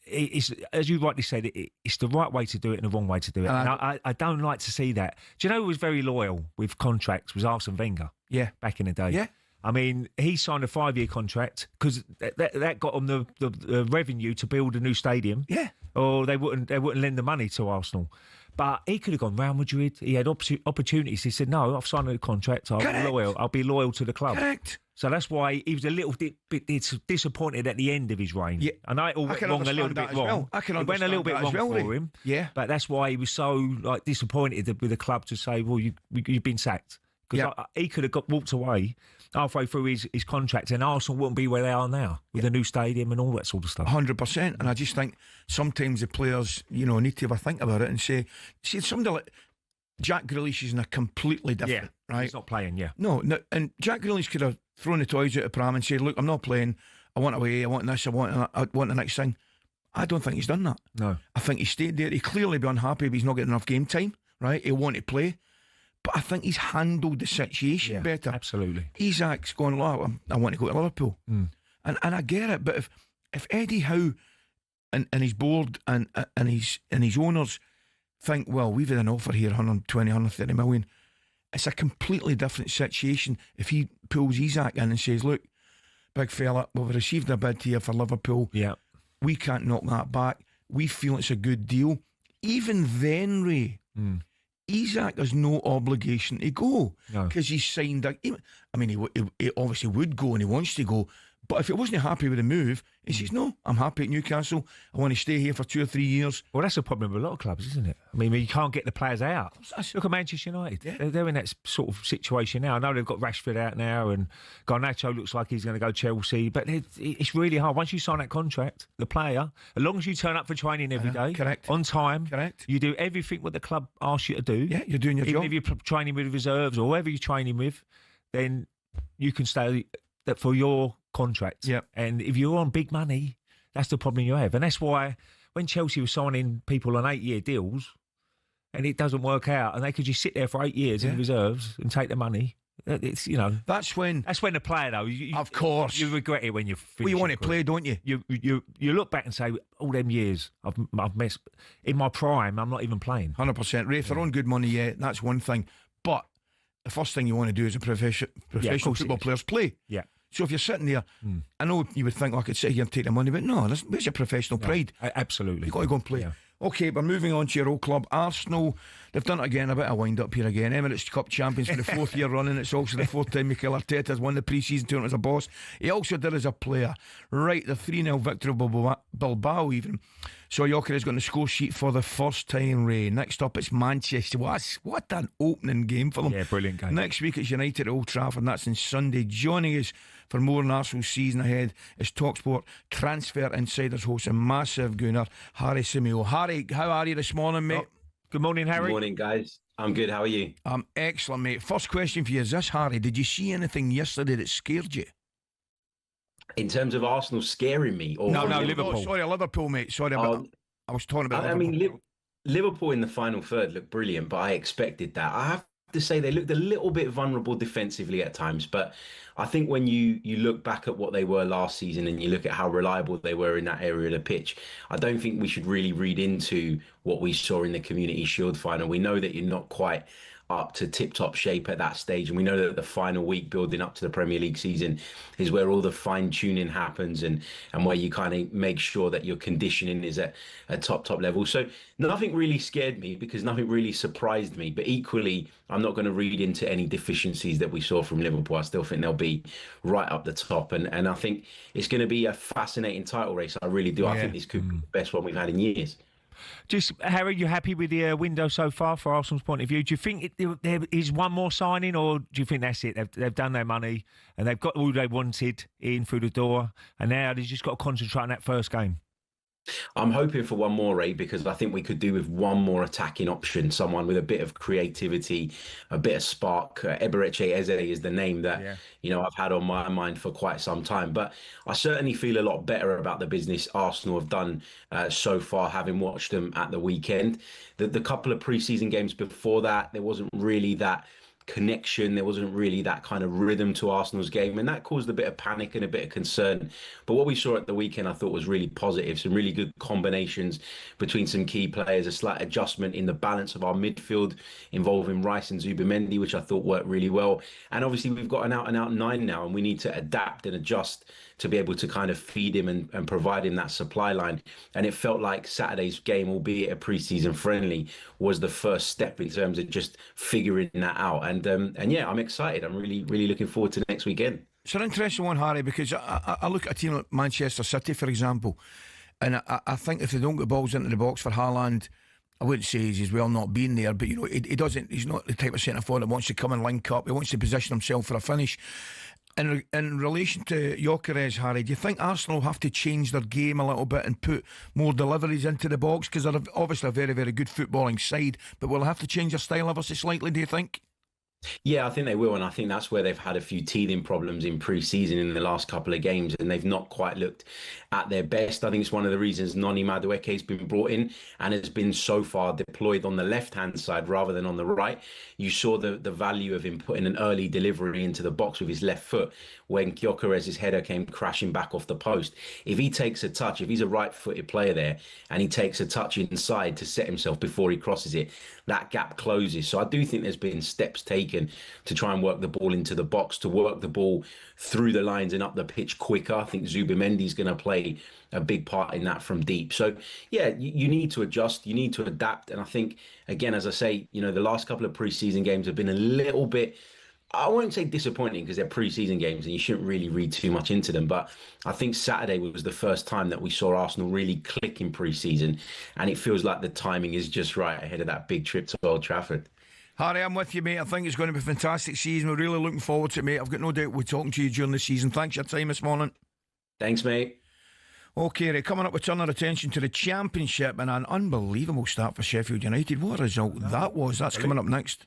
C: it's, as you rightly said, it's the right way to do it and the wrong way to do it. And I don't like to see that. Do you know who was very loyal with contracts was Arsene Wenger?
B: Yeah.
C: Back in the day.
B: Yeah.
C: I mean, he signed a 5-year contract because that got him the revenue to build a new stadium.
B: Yeah.
C: Or they wouldn't lend the money to Arsenal. But he could have gone Real Madrid. He had opportunities. He said, no, I've signed a contract. I'll be loyal to the club.
B: Correct.
C: So that's why he was a little bit disappointed at the end of his reign. Yeah. And I went a little bit wrong.
B: I can
C: it went a little bit wrong for him.
B: Yeah.
C: But that's why he was so disappointed with the club to say, well, you've been sacked. Because he could have walked away halfway through his contract and Arsenal wouldn't be where they are now with a new stadium and all that sort of stuff.
B: 100%. And I just think sometimes the players, need to have a think about it and say somebody like Jack Grealish is in a completely different, right?
C: He's not playing,
B: No, and Jack Grealish could have thrown the toys out of pram and said, look, I'm not playing. I want away. I want this. I want the next thing. I don't think he's done that.
C: No.
B: I think he stayed there. He clearly be unhappy if he's not getting enough game time, right? He'll want to play. But I think he's handled the situation better.
C: Absolutely.
B: Isaac's gone, look, I want to go to Liverpool. And I get it, but if Eddie Howe and his board and his owners think, well, we've had an offer here, 120, 130 million, it's a completely different situation if he pulls Isaac in and says, look, big fella, we've received a bid here for Liverpool.
C: Yeah.
B: We can't knock that back. We feel it's a good deal. Even then, Ray, Isaac has no obligation to go because he's signed. He obviously would go and he wants to go. But if he wasn't happy with the move, he says, no, I'm happy at Newcastle. I want to stay here for 2 or 3 years.
C: Well, that's a problem with a lot of clubs, isn't it? I mean, you can't get the players out. Look at Manchester United. Yeah. They're in that sort of situation now. I know they've got Rashford out now and Garnacho looks like he's going to go Chelsea. But it's really hard. Once you sign that contract, the player, as long as you turn up for training every day,
B: correct,
C: on time,
B: correct,
C: you do everything what the club asks you to do.
B: Yeah, you're doing your job.
C: Even if you're training with reserves or whoever you're training with, then you can stay for your contract.
B: Yeah.
C: And if you're on big money, that's the problem you have. And that's why when Chelsea was signing people on 8-year deals and it doesn't work out and they could just sit there for 8 years in reserves and take the money, it's,
B: That's when
C: the player, though.
B: Of course.
C: You regret it when you finish.
B: Well, you want to play, don't you?
C: You look back and say, all them years I've missed. In my prime, I'm not even playing.
B: 100%. Ray, if they're on good money, that's one thing. But the first thing you want to do as a professional football players play.
C: Yeah.
B: So if you're sitting there, I know you would think, I could sit here and take the money, but no, where's your professional pride?
C: Absolutely.
B: You've got to go and play. Yeah. Okay, we're moving on to your old club, Arsenal. They've done it again, a bit of wind up here again. Emirates Cup champions for the 4th year running. It's also the 4th time Mikel Arteta has won the pre-season tournament as a boss. He also did as a player. Right, the 3-0 victory of Bilbao even. So Gyökeres got on the score sheet for the first time, Ray. Next up it's Manchester. What an opening game for them.
C: Yeah, brilliant game.
B: Next week it's United at Old Trafford, and that's on Sunday. Joining us for more on Arsenal's season ahead is talkSPORT Transfer Insiders host and massive gooner, Harry Simeo. Harry, how are you this morning, mate?
C: Good morning, Harry.
J: Good morning, guys. I'm good. How are you?
B: I'm excellent, mate. First question for you is this, Harry. Did you see anything yesterday that scared you?
J: In terms of Arsenal scaring me? Or
B: No, Liverpool. Sorry, Liverpool, mate. Sorry, I was talking about Liverpool.
J: I mean, Liverpool in the final third looked brilliant, but I expected that. I have to say they looked a little bit vulnerable defensively at times, but I think when you look back at what they were last season and you look at how reliable they were in that area of the pitch, I don't think we should really read into what we saw in the Community Shield final. We know that you're not quite up to tip-top shape at that stage, and we know that the final week building up to the Premier League season is where all the fine-tuning happens and where you kind of make sure that your conditioning is at a top level. So nothing really scared me because nothing really surprised me, but equally I'm not going to read into any deficiencies that we saw from Liverpool. I still think they'll be right up the top, and I think it's going to be a fascinating title race. I really do. Yeah. I think this could be the best one we've had in years.
C: Just, Harry, you happy with the window so far for Arsenal's point of view? Do you think there is one more signing, or do you think that's it? They've done their money and they've got all they wanted in through the door, and now they've just got to concentrate on that first game?
J: I'm hoping for one more, Ray, because I think we could do with one more attacking option, someone with a bit of creativity, a bit of spark. Eberechi Eze is the name that, I've had on my mind for quite some time. But I certainly feel a lot better about the business Arsenal have done so far, having watched them at the weekend. The couple of pre-season games before that, there wasn't really that connection. There wasn't really that kind of rhythm to Arsenal's game, and that caused a bit of panic and a bit of concern. But what we saw at the weekend I thought was really positive. Some really good combinations between some key players, a slight adjustment in the balance of our midfield involving Rice and Zubimendi, which I thought worked really well. And obviously we've got an out-and-out 9 now, and we need to adapt and adjust to be able to kind of feed him and provide him that supply line. And it felt like Saturday's game, albeit a pre-season friendly, was the first step in terms of just figuring that out. And yeah, I'm excited. I'm really looking forward to next weekend.
B: It's an interesting one, Harry, because I look at a team like Manchester City, for example, and I think if they don't get balls into the box for Haaland, I wouldn't say he's well not being there, but he's not the type of centre forward that wants to come and link up. He wants to position himself for a finish. In relation to Gyökeres, Harry, do you think Arsenal have to change their game a little bit and put more deliveries into the box? Because they're obviously a very, very good footballing side, but will they have to change their style ever so slightly, do you think?
J: Yeah, I think they will, and I think that's where they've had a few teething problems in pre-season in the last couple of games, and they've not quite looked at their best. I think it's one of the reasons Noni Madueke has been brought in and has been so far deployed on the left-hand side rather than on the right. You saw the value of him putting an early delivery into the box with his left foot when Gyökeres' header came crashing back off the post. If he takes a touch, if he's a right-footed player there, and he takes a touch inside to set himself before he crosses it, that gap closes. So I do think there's been steps taken to try and work the ball into the box, to work the ball through the lines and up the pitch quicker. I think Zubimendi's going to play a big part in that from deep. So yeah, you need to adjust, you need to adapt. And I think, again, as I say, the last couple of pre-season games have been a little bit, I won't say disappointing because they're pre-season games and you shouldn't really read too much into them. But I think Saturday was the first time that we saw Arsenal really click in pre-season. And it feels like the timing is just right ahead of that big trip to Old Trafford.
B: Harry, I'm with you, mate. I think it's going to be a fantastic season. We're really looking forward to it, mate. I've got no doubt we're talking to you during the season. Thanks for your time this morning.
J: Thanks, mate.
B: Okay, coming up, we turn our attention to the Championship and an unbelievable start for Sheffield United. What a result that was. That's coming up next.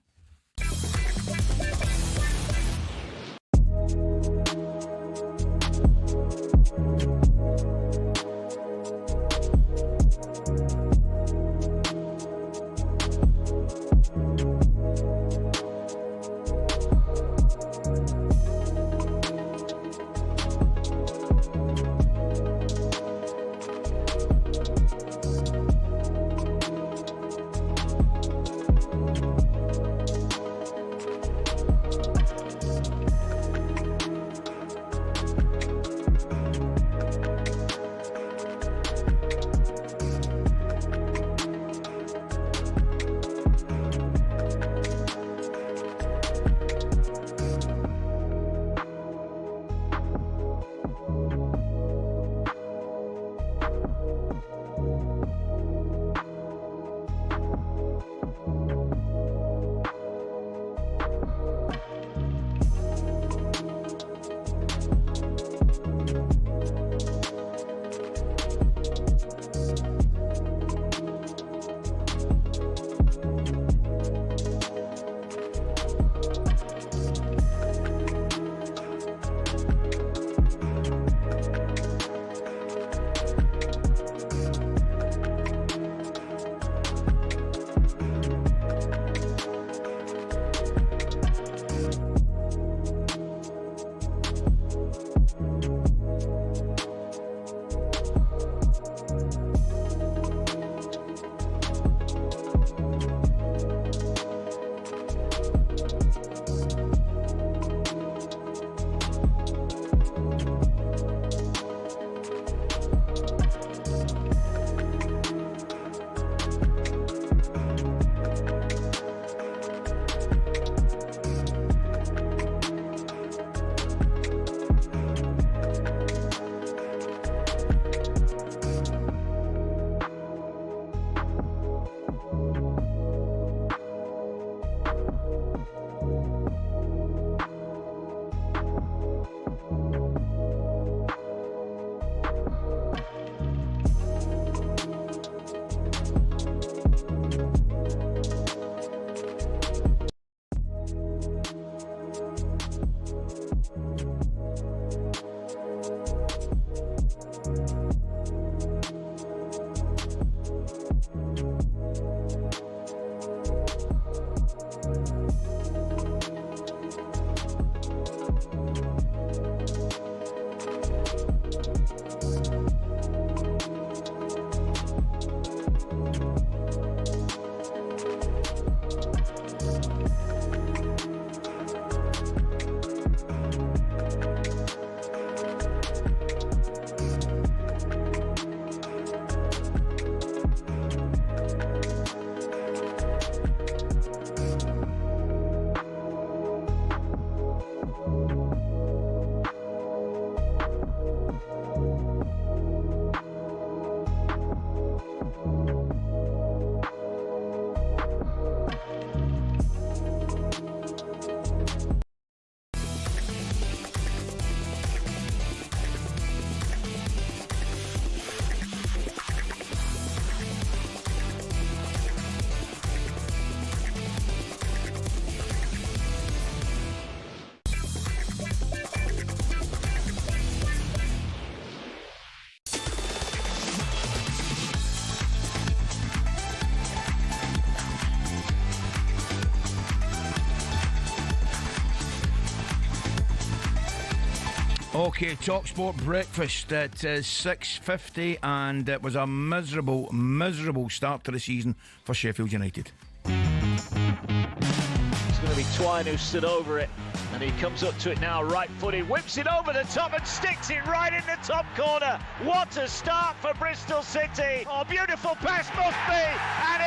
B: Okay, talkSPORT breakfast at 6:50, and it was a miserable start to the season for Sheffield United.
K: It's going to be Twine who stood over it, and he comes up to it now, right-footed, whips it over the top and sticks it right in the top corner. What a start for Bristol City. Oh, beautiful pass must be, and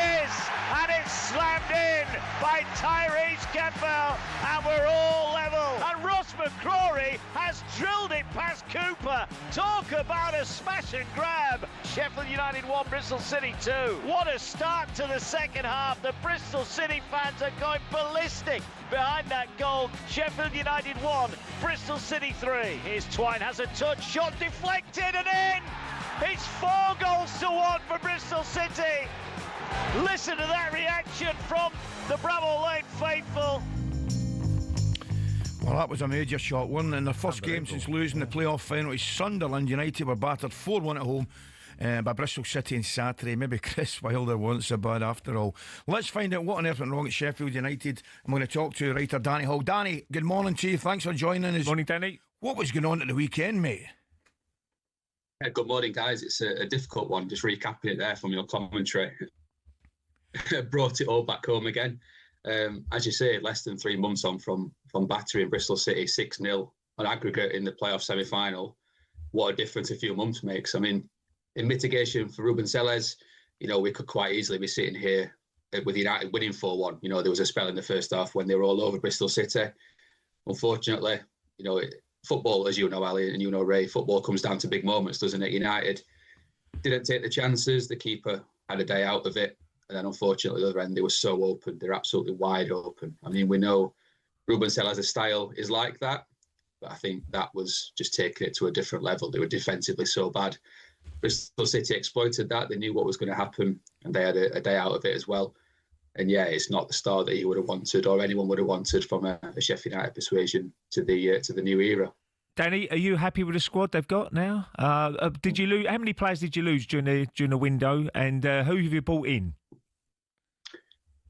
K: it's slammed in by Tyrese Campbell, and we're all level. And Ross McCrory has drilled it past Cooper. Talk about a smash and grab. Sheffield United 1, Bristol City 2. What a start to the second half. The Bristol City fans are going ballistic behind that goal. Sheffield United 1, Bristol City 3. Here's Twine, has a touch, shot deflected and in. It's 4-1 for Bristol City. Listen to that reaction from the Bramall Lane faithful.
B: Well, that was a major shot, wasn't it? In their first game since losing the playoff final to Sunderland, United were battered 4-1 at home by Bristol City on Saturday. Maybe Chris Wilder wasn't so bad after all. Let's find out what on earth went wrong at Sheffield United. I'm going to talk to writer Danny Hall. Danny, good morning to you. Thanks for joining us.
C: Morning, Danny.
B: What was going on at the weekend, mate?
L: Good morning, guys. It's a difficult one, just recapping it there from your commentary. Brought it all back home again. As you say, less than 3 months on from battering Bristol City 6-0 on aggregate in the playoff semi-final. What a difference a few months makes. I mean, in mitigation for Ruben Selles, we could quite easily be sitting here with United winning 4-1. There was a spell in the first half when they were all over Bristol City. Unfortunately, football, as you know, Ali, and you know, Ray, football comes down to big moments, doesn't it? United didn't take the chances. The keeper had a day out of it. And then, unfortunately, the other end, they were so open. They're absolutely wide open. I mean, we know Ruben Selles' style is like that, but I think that was just taking it to a different level. They were defensively so bad. Bristol City exploited that. They knew what was going to happen, and they had a day out of it as well. And yeah, it's not the start that he would have wanted, or anyone would have wanted, from a Sheffield United persuasion to the new era.
C: Danny, are you happy with the squad they've got now? Did you lose? How many players did you lose during the window, and who have you brought in?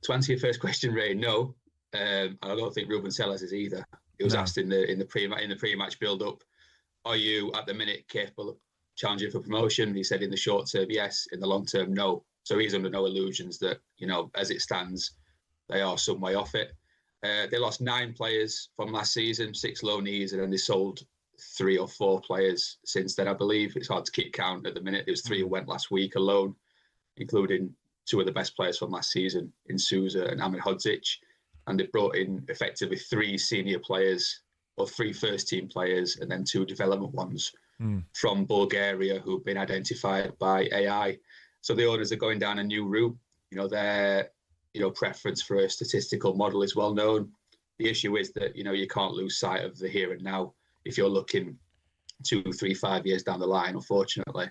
L: To answer your first question, Ray, no. I don't think Ruben Selles is either. He was asked in the pre-match build-up, "Are you at the minute capable challenging for promotion? He said in the short term, yes. In the long term, no. So he's under no illusions that, as it stands, they are some way off it. They lost 9 players from last season, 6 loanees, and then they sold 3 or 4 players since then, I believe. It's hard to keep count at the minute. There was 3 who went last week alone, including 2 of the best players from last season, in Souza and Ahmed Hodzic. And they brought in effectively 3 senior players, or 3 first-team players, and then 2 development ones from Bulgaria who've been identified by AI. So the owners are going down a new route. Their preference for a statistical model is well known. The issue is that, you can't lose sight of the here and now. If you're looking 2, 3, 5 years down the line, unfortunately,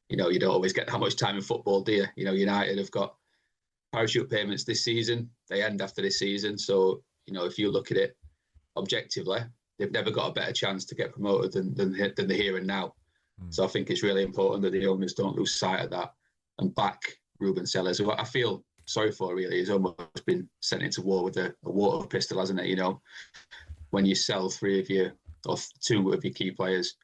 L: you don't always get that much time in football, do you? United have got parachute payments this season. They end after this season. So, if you look at it objectively, they've never got a better chance to get promoted than the here and now. So I think it's really important that the owners don't lose sight of that and back Ruben Sellers, who I feel sorry for, really. He's almost been sent into war with a water pistol, hasn't it? When you sell 3 of your, or 2 of your key players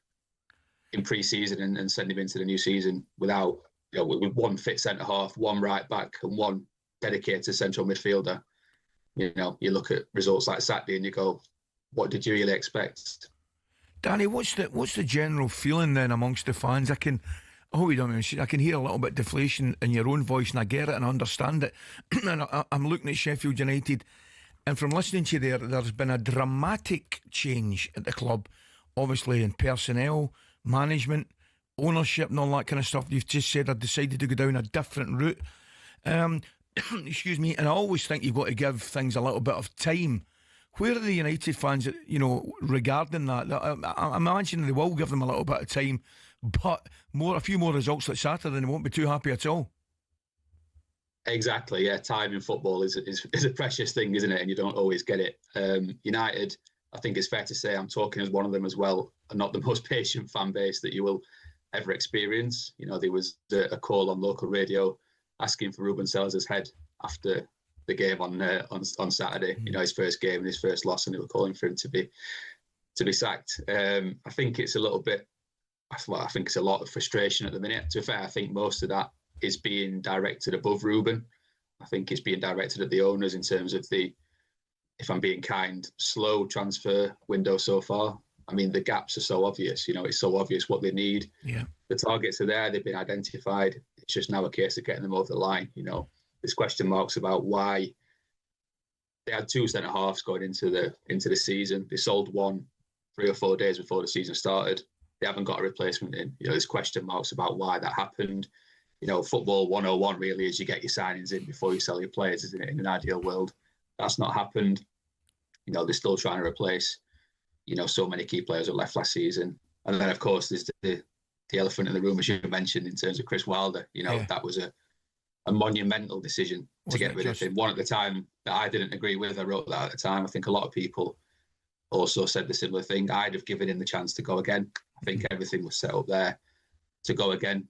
L: in pre-season and send him into the new season without, with 1 fit centre-half, 1 right-back and 1 dedicated central midfielder, you look at results like Saturday and you go, what did you really expect?
B: Danny, what's the general feeling then amongst the fans? I can hear a little bit of deflation in your own voice, and I get it and I understand it. And I'm looking at Sheffield United, and from listening to you there's been a dramatic change at the club, obviously in personnel, management, ownership and all that kind of stuff. You've just said I've decided to go down a different route. Excuse me, and I always think you've got to give things a little bit of time. Where are the United fans, regarding that? I imagine they will give them a little bit of time, but a few more results like Saturday, and they won't be too happy at all.
L: Exactly, yeah. Time in football is a precious thing, isn't it? And you don't always get it. United, I think it's fair to say, I'm talking as one of them as well, are not the most patient fan base that you will ever experience. There was a call on local radio asking for Ruben Sellers' head after the game on Saturday. His first game and his first loss, and they were calling for him to be sacked. I think it's a little bit. I think it's a lot of frustration at the minute. To be fair, I think most of that is being directed above Ruben. I think it's being directed at the owners in terms of the, if I'm being kind, slow transfer window so far. I mean, the gaps are so obvious. It's so obvious what they need.
B: Yeah.
L: The targets are there. They've been identified. It's just now a case of getting them over the line. There's question marks about why they had 2 centre halves going into the season. They sold 1 3 or 4 days before the season started. They haven't got a replacement in. There's question marks about why that happened. Football 101 really is you get your signings in before you sell your players, isn't it? In an ideal world, that's not happened. They're still trying to replace, so many key players who left last season. And then, of course, there's the elephant in the room, as you mentioned, in terms of Chris Wilder. That was a monumental decision to get rid of him. One at the time that I didn't agree with. I wrote that at the time. I think a lot of people also said the similar thing. I'd have given him the chance to go again. I think everything was set up there to go again.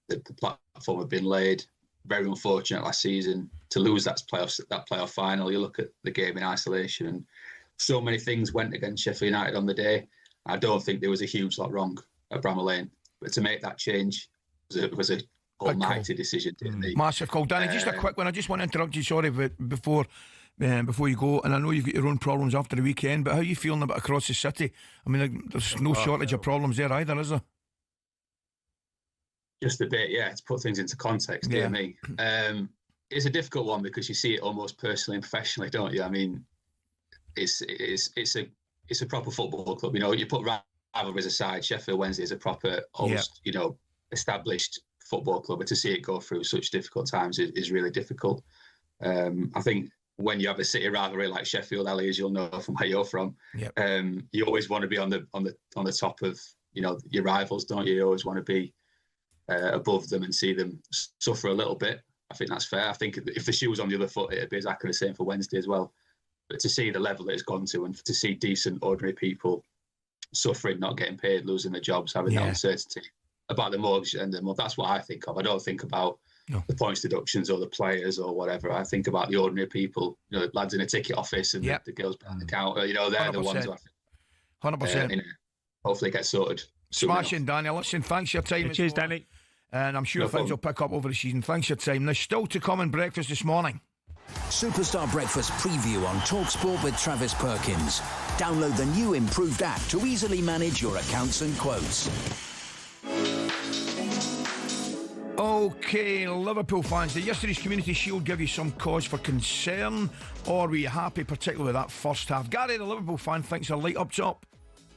L: The platform had been laid. Very unfortunate last season to lose that playoff final. You look at the game in isolation, and so many things went against Sheffield United on the day. I don't think there was a huge lot wrong at Bramall Lane, but to make that change was a almighty decision.
B: Massive call. Danny, just a quick one. I just want to interrupt you, sorry, but before you go, and I know you've got your own problems after the weekend, but how are you feeling about across the city? I mean, there's no shortage of problems there either, is there?
L: Just a bit, yeah, to put things into context, dear me. It's a difficult one because you see it almost personally and professionally, don't you? I mean, it's a proper football club. You put rivalries aside, Sheffield Wednesday is a proper, almost, established football club. But to see it go through such difficult times is really difficult. I think when you have a city rivalry like Sheffield, Ali, as you'll know from where you're from, you always want to be on the top of your rivals, don't you? You always want to be above them and see them suffer a little bit. I think that's fair. I think if the shoe was on the other foot, it'd be exactly the same for Wednesday as well. But to see the level that it's gone to, and to see decent, ordinary people suffering, not getting paid, losing their jobs, having that uncertainty about the mortgage at the end of the month, that's what I think of. I don't think about the points deductions or the players or whatever. I think about the ordinary people, the lads in a ticket office and the girls behind the counter. They're 100%. The ones who
B: 100%.
L: Hopefully get sorted
B: Smashing, Danny. Listen, thanks for your time.
C: Cheers, Danny.
B: And I'm sure things will pick up over the season. Thanks for your time. There's still to come in breakfast this morning.
M: Superstar Breakfast preview on talkSPORT with Travis Perkins. Download the new improved app to easily manage your accounts and quotes.
B: Okay, Liverpool fans, did yesterday's Community Shield give you some cause for concern, or were you happy, particularly with that first half? Gary, the Liverpool fan, thinks they're light up top.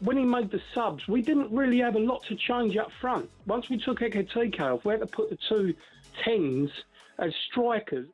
N: When he made the subs, we didn't really have a lot to change up front. Once we took Ekitike off, we had to put the two 10s as strikers.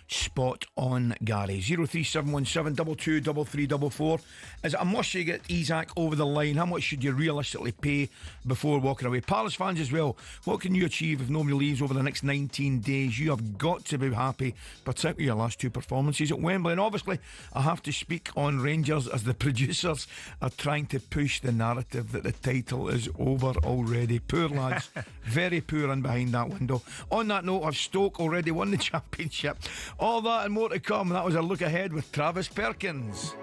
B: Spot on, Gary. 03717 223344. Is it a must you get Isak over the line? How much should you realistically pay before walking away? Palace fans as well, what can you achieve if nobody leaves over the next 19 days? You have got to be happy, particularly your last two performances at Wembley. And obviously, I have to speak on Rangers as the producers are trying to push the narrative that the title is over already. Poor lads, very poor in behind that window. On that note, I've Stoke already won the championship. All that and more to come. That was a look ahead with Travis Perkins.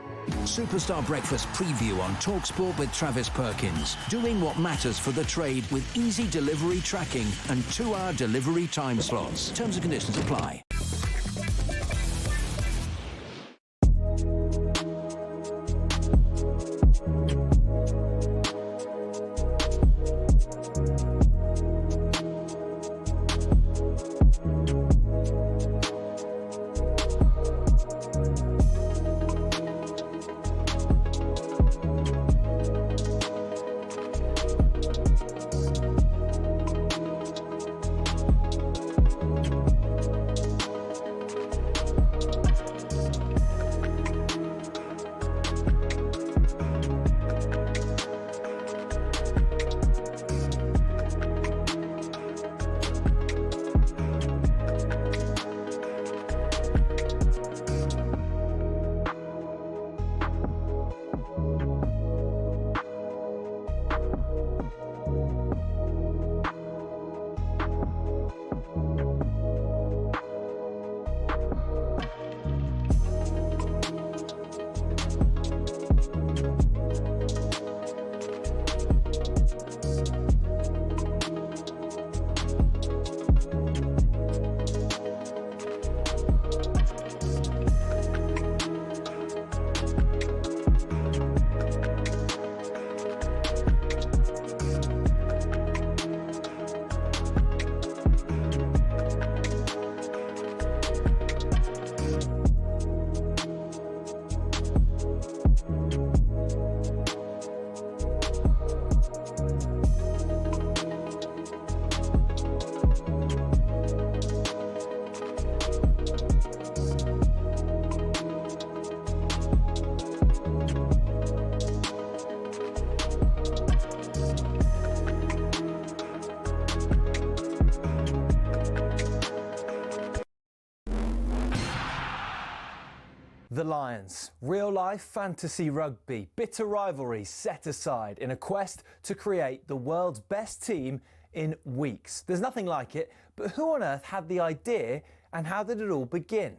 M: Superstar Breakfast preview on talkSPORT with Travis Perkins. Doing what matters for the trade with easy delivery tracking and 2-hour delivery time slots. Terms and conditions apply.
A: The Lions. Real-life fantasy rugby. Bitter rivalries set aside in a quest to create the world's best team in weeks. There's nothing like it, but who on earth had the idea and how did it all begin?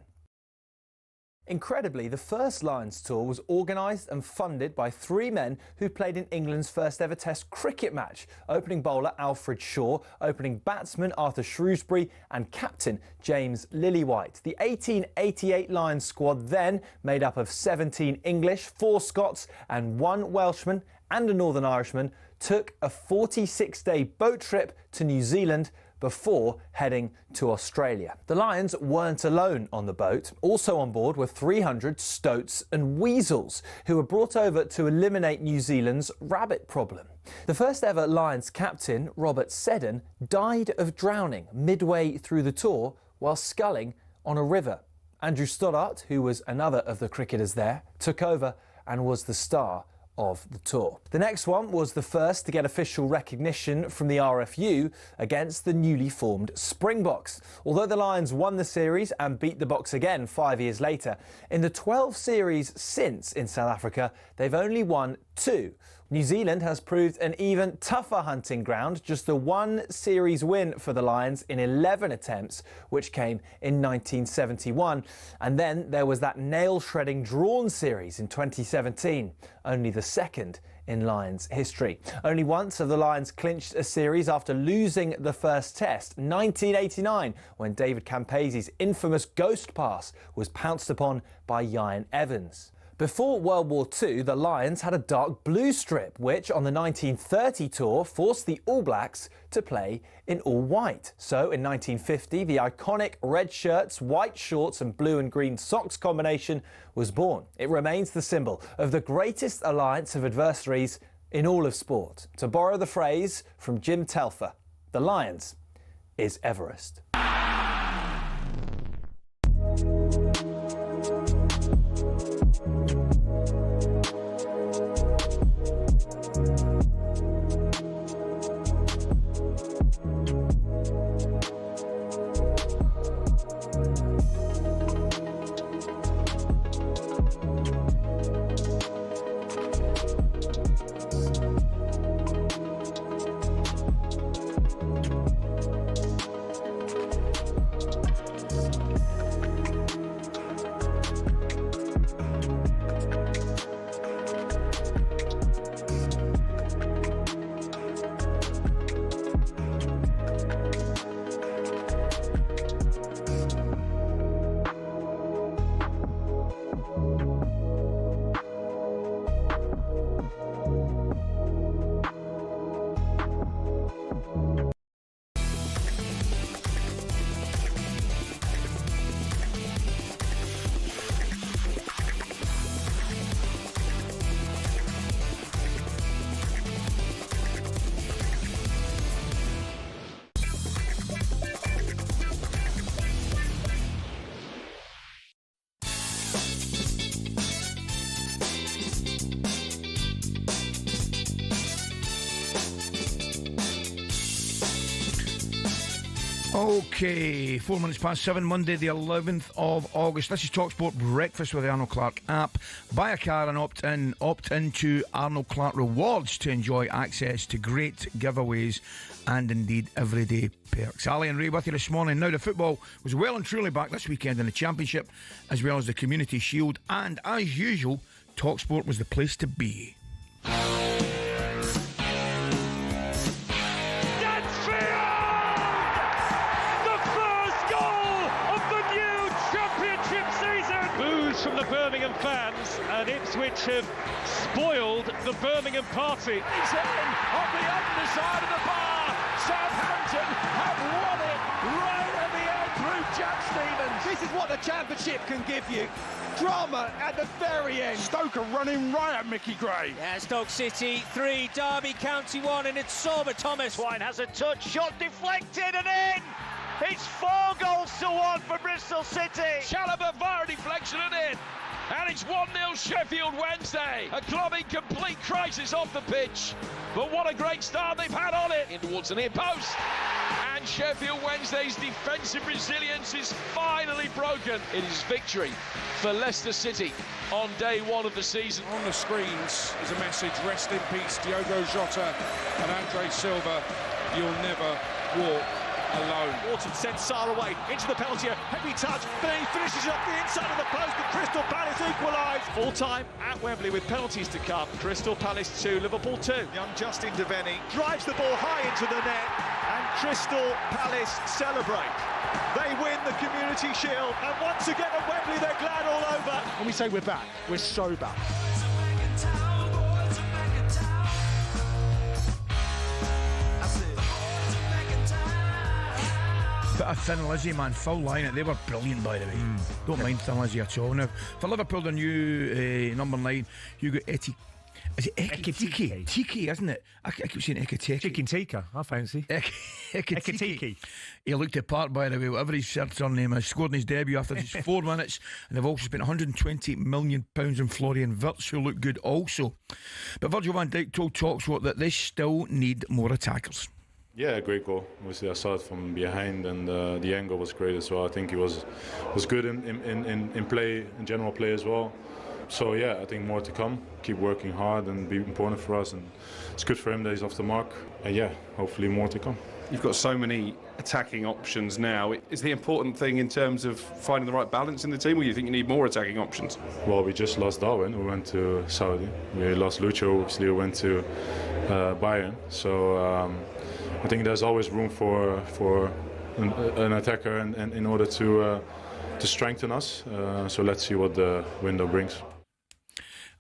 A: Incredibly, the first Lions tour was organised and funded by three men who played in England's first ever Test cricket match. Opening bowler Alfred Shaw, opening batsman Arthur Shrewsbury and captain James Lillywhite. The 1888 Lions squad then made up of 17 English, 4 Scots and 1 Welshman and a Northern Irishman took a 46-day boat trip to New Zealand before heading to Australia. The Lions weren't alone on the boat. Also on board were 300 stoats and weasels who were brought over to eliminate New Zealand's rabbit problem. The first ever Lions captain, Robert Seddon, died of drowning midway through the tour while sculling on a river. Andrew Stoddart, who was another of the cricketers there, took over and was the star of the tour. The next one was the first to get official recognition from the RFU against the newly formed Springboks. Although the Lions won the series and beat the Boks again 5 years later, in the 12 series since in South Africa, they've only won 2. New Zealand has proved an even tougher hunting ground, just a 1 series win for the Lions in 11 attempts, which came in 1971. And then there was that nail-shredding drawn series in 2017, only the second in Lions history. Only once have the Lions clinched a series after losing the first test, 1989, when David Campese's infamous ghost pass was pounced upon by Ian Evans. Before World War II, the Lions had a dark blue strip, which on the 1930 tour forced the All Blacks to play in all white. So in 1950, the iconic red shirts, white shorts and blue and green socks combination was born. It remains the symbol of the greatest alliance of adversaries in all of sport. To borrow the phrase from Jim Telfer, the Lions is Everest.
B: Okay, 4 minutes past 7, Monday the 11th of August. This is talkSPORT Breakfast with the Arnold Clark app. Buy a car and opt into Arnold Clark Rewards to enjoy access to great giveaways and indeed everyday perks. Ali and Ray with you this morning. Now the football was well and truly back this weekend in the Championship as well as the Community Shield, and as usual, talkSPORT was the place to be.
O: From the Birmingham fans, and Ipswich have spoiled the Birmingham party.
P: He's in on the underside of the bar. Southampton have won it right at the end through Jack Stevens. This is what the Championship can give you. Drama at the very end.
Q: Stoke are running right at Mickey Gray.
R: Yeah, Stoke City 3, Derby County 1, and it's Sorba Thomas.
K: Wine has a touch, shot deflected and in. It's 4 goals to 1 for Bristol City.
P: Chalobah via deflection and in. And it's 1-0 Sheffield Wednesday. A club in complete crisis off the pitch. But what a great start they've had on it. In towards the near post. And Sheffield Wednesday's defensive resilience is finally broken. It is victory for Leicester City on day 1 of the season.
Q: On the screens is a message. Rest in peace, Diogo Jota and Andre Silva. You'll never walk alone.
O: Wharton sends Sarr away into the penalty area. Heavy touch, but he finishes up the inside of the post, and Crystal Palace equalise. Full time at Wembley with penalties to come. Crystal Palace 2, Liverpool 2. Young Justin Devaney drives the ball high into the net, and Crystal Palace celebrate. They win the Community Shield, and once again at Wembley they're glad all over.
Q: When we say we're back, we're so back.
B: Bit of Thin Lizzy, man, full line. They were brilliant, by the way. Don't mind Thin Lizzy at all. Now, for Liverpool, the new number 9, you got Eti. Is it Ekitike? Tiki, isn't it? I keep saying Ekitike.
C: Chicken tikka, I fancy.
B: Ekitike. He looked the part, by the way, whatever his surname is. Scored in his debut after just 4 minutes, and they've also spent £120 million on Florian Wirtz, who looked good also. But Virgil van Dijk told talkSPORT that they still need more attackers.
S: Yeah, great goal. Obviously, I saw it from behind, and the angle was great as well. I think he was good in play, in general play as well. So yeah, I think more to come. Keep working hard and be important for us, and it's good for him that he's off the mark. And yeah, hopefully more to come.
Q: you've got so many attacking options now. Is the important thing in terms of finding the right balance in the team, or do you think you need more attacking options?
S: Well, we just lost Darwin, who went to Saudi. We lost Lucho, obviously, who went to Bayern. So I think there's always room for an attacker and in order to strengthen us. So let's see what the window brings.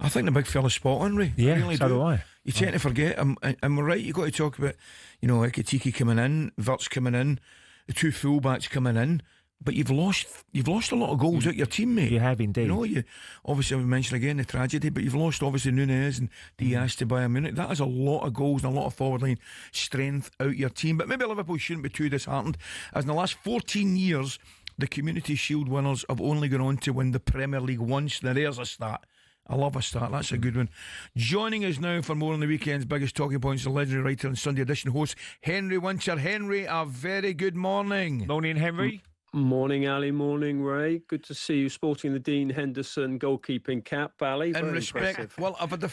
B: I think the big fella's spot on, Ray.
C: Yeah,
B: I really
C: so do I.
B: You tend to forget, and we're right, you've got to talk about, Ekitike coming in, Wirtz coming in, the two fullbacks coming in, but you've lost a lot of goals out your team, mate.
C: You have indeed.
B: You obviously, we mentioned again the tragedy, but you've lost obviously Nunez and Diaz to Bayern Munich. That is a lot of goals and a lot of forward line strength out your team. But maybe Liverpool shouldn't be too disheartened, as in the last 14 years, the Community Shield winners have only gone on to win the Premier League once. Now there's a stat. I love a start, that's a good one. Joining us now for more on the weekend's biggest talking points, the legendary writer and Sunday edition host, Henry Wincher. Henry, a very good morning.
C: Morning, Henry.
T: Morning, Ali. Morning, Ray. Good to see you sporting the Dean Henderson goalkeeping cap, Ali.
B: In respect,
T: impressive.
B: well, I've had a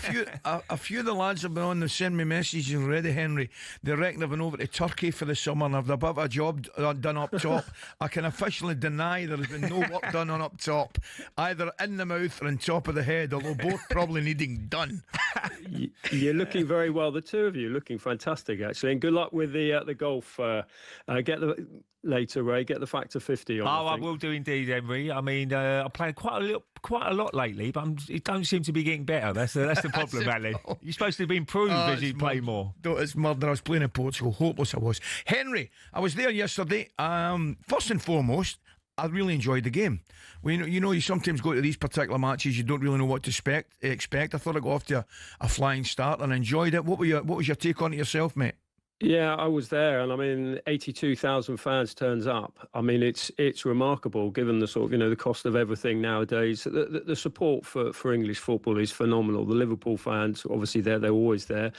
B: few of the lads have been on and send me messages already, Henry. They reckon they've been over to Turkey for the summer and I've a bit of a job done up top. I can officially deny there has been no work done on up top, either in the mouth or on top of the head, although both probably needing done.
T: You're looking very well, the two of you, looking fantastic, actually. And good luck with the golf. Later, Ray, get the factor 50 on.
C: I will do indeed, Henry. I mean, I played quite a lot lately, but it don't seem to be getting better. That's the problem, Ali. You're supposed to be improved as you play more.
B: It's murder. I was playing in Portugal. Hopeless I was. Henry, I was there yesterday. First and foremost, I really enjoyed the game. You sometimes go to these particular matches, you don't really know what to expect. I thought I got off to a flying start and enjoyed it. What was your take on it yourself, mate?
T: Yeah, I was there, and I mean, 82,000 fans turns up. I mean, it's remarkable given the sort of the cost of everything nowadays. The support for English football is phenomenal. The Liverpool fans, obviously, they're always there.